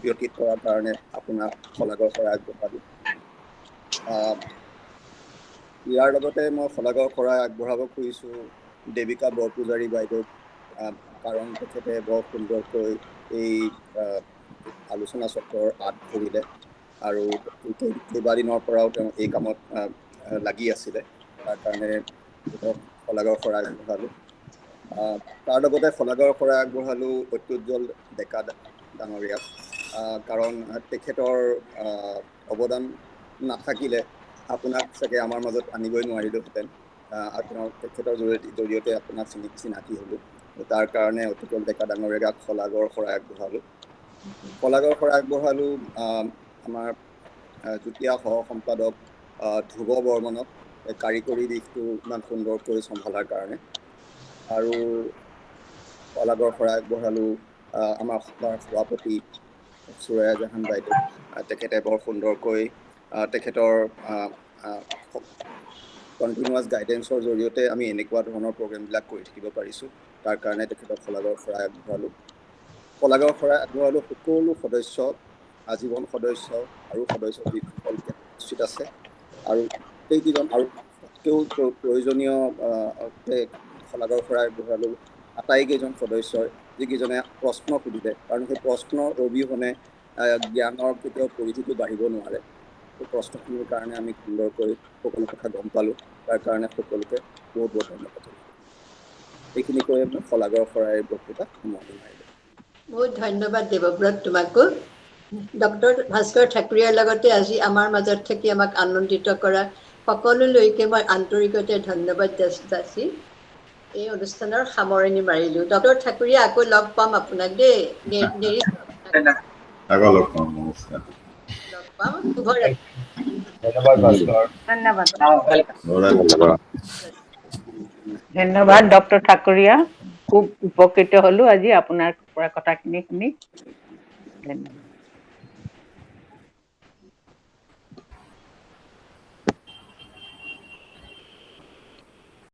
ব্যতীত কৰাৰ কাৰণে আপোনাক শলাগৰ শৰাই আগবঢ়ালোঁ। ইয়াৰ লগতে মই শলাগৰ শৰাই আগবঢ়াব খুজিছোঁ দেৱিকা বৰপূজাৰী বাইদেউক, কাৰণ তেখেতে বৰ সুন্দৰকৈ এই আলোচনা চক্ৰৰ আঁত ধৰিলে আৰু কেইবাদিনৰ পৰাও তেওঁ এই কামত লাগি আছিলে। তাৰ কাৰণে তেখেতক শলাগৰ শৰাই আগবঢ়ালোঁ। তাৰ লগতে শলাগৰ শৰাই আগবঢ়ালোঁ প্ৰত্যুজ্জ্বল ডেকা ডাঙৰীয়াক, কাৰণ তেখেতৰ অৱদান নাথাকিলে আপোনাক চাগে আমাৰ মাজত আনিবই নোৱাৰিলোহেঁতেন। তেখেতৰ জৰিয়তে আপোনাক চিনাকি হ'লোঁ। তাৰ কাৰণে অত্যুজ্জ্বল ডেকা ডাঙৰীয়াক শলাগৰ শৰাই আগবঢ়ালোঁ। শলাগৰ শৰাই আগবঢ়ালোঁ আমাৰ যুটীয়া সহ সম্পাদক ধ্ৰুৱ বৰ্মনক, কাৰিকৰী দিশটো ইমান সুন্দৰকৈ চম্ভালাৰ কাৰণে। আৰু শলাগৰ শৰাই আগবঢ়ালোঁ আমাৰ সভাৰ সভাপতি সুৰায়া জাহান বাইদেউ, তেখেতে বৰ সুন্দৰকৈ তেখেতৰ কণ্টিনিউৱাছ গাইডেঞ্চৰ জৰিয়তে আমি এনেকুৱা ধৰণৰ প্ৰগ্ৰেমবিলাক কৰি থাকিব পাৰিছোঁ। তাৰ কাৰণে তেখেতক শলাগৰ শৰাই আগবঢ়ালোঁ। শলাগৰ শৰাই আগবঢ়ালোঁ সকলো সদস্য, আজীৱন সদস্য আৰু সদস্য যিসকল উপস্থিত আছে, আৰু গোটেইকেইজন আৰু তাতকৈও প্ৰয়োজনীয় শলাগৰ শৰাই আগবঢ়ালোঁ আটাইকেইজন সদস্যই, যিকেইজনে প্ৰশ্ন সুধিলে, কাৰণ সেই প্ৰশ্নৰ অবিহনে জ্ঞানৰ কেতিয়াও পৰিধিটো বাঢ়িব নোৱাৰে। সেই প্ৰশ্নখিনিৰ কাৰণে আমি সুন্দৰকৈ সকলো কথা গম পালোঁ। তাৰ কাৰণে সকলোকে বহুত বহুত ধন্যবাদ জনালোঁ। এইখিনি কৈ মই শলাগৰ শৰাইৰ বক্তৃতা সামৰণি মাৰিলোঁ। বহুত ধন্যবাদ দেৱব্ৰত তোমাকো। ডক্টৰ ভাস্কৰ ঠাকুৰীয়াৰ লগতে আজি আমাৰ মাজত থাকি আমাক আনন্দিত কৰা সকলোলৈকে মই আন্তৰিকতে ধন্যবাদ যাচি এই অনুষ্ঠানৰ সামৰণি মাৰিলোঁ। ডক্টৰ ঠাকুৰীয়া, আকৌ লগ পাম আপোনাক দেই। আকৌ লগ পাম, নমস্কাৰ। লগ পাম, শুভৰাত্ৰি। ধন্যবাদ ভাস্কৰ। ধন্যবাদ। ধন্যবাদ ডক্টৰ ঠাকুৰীয়া, খুব উপকৃত হ'লো আজি আপোনাৰ পৰা কথাখিনি শুনি। ধন্যবাদ।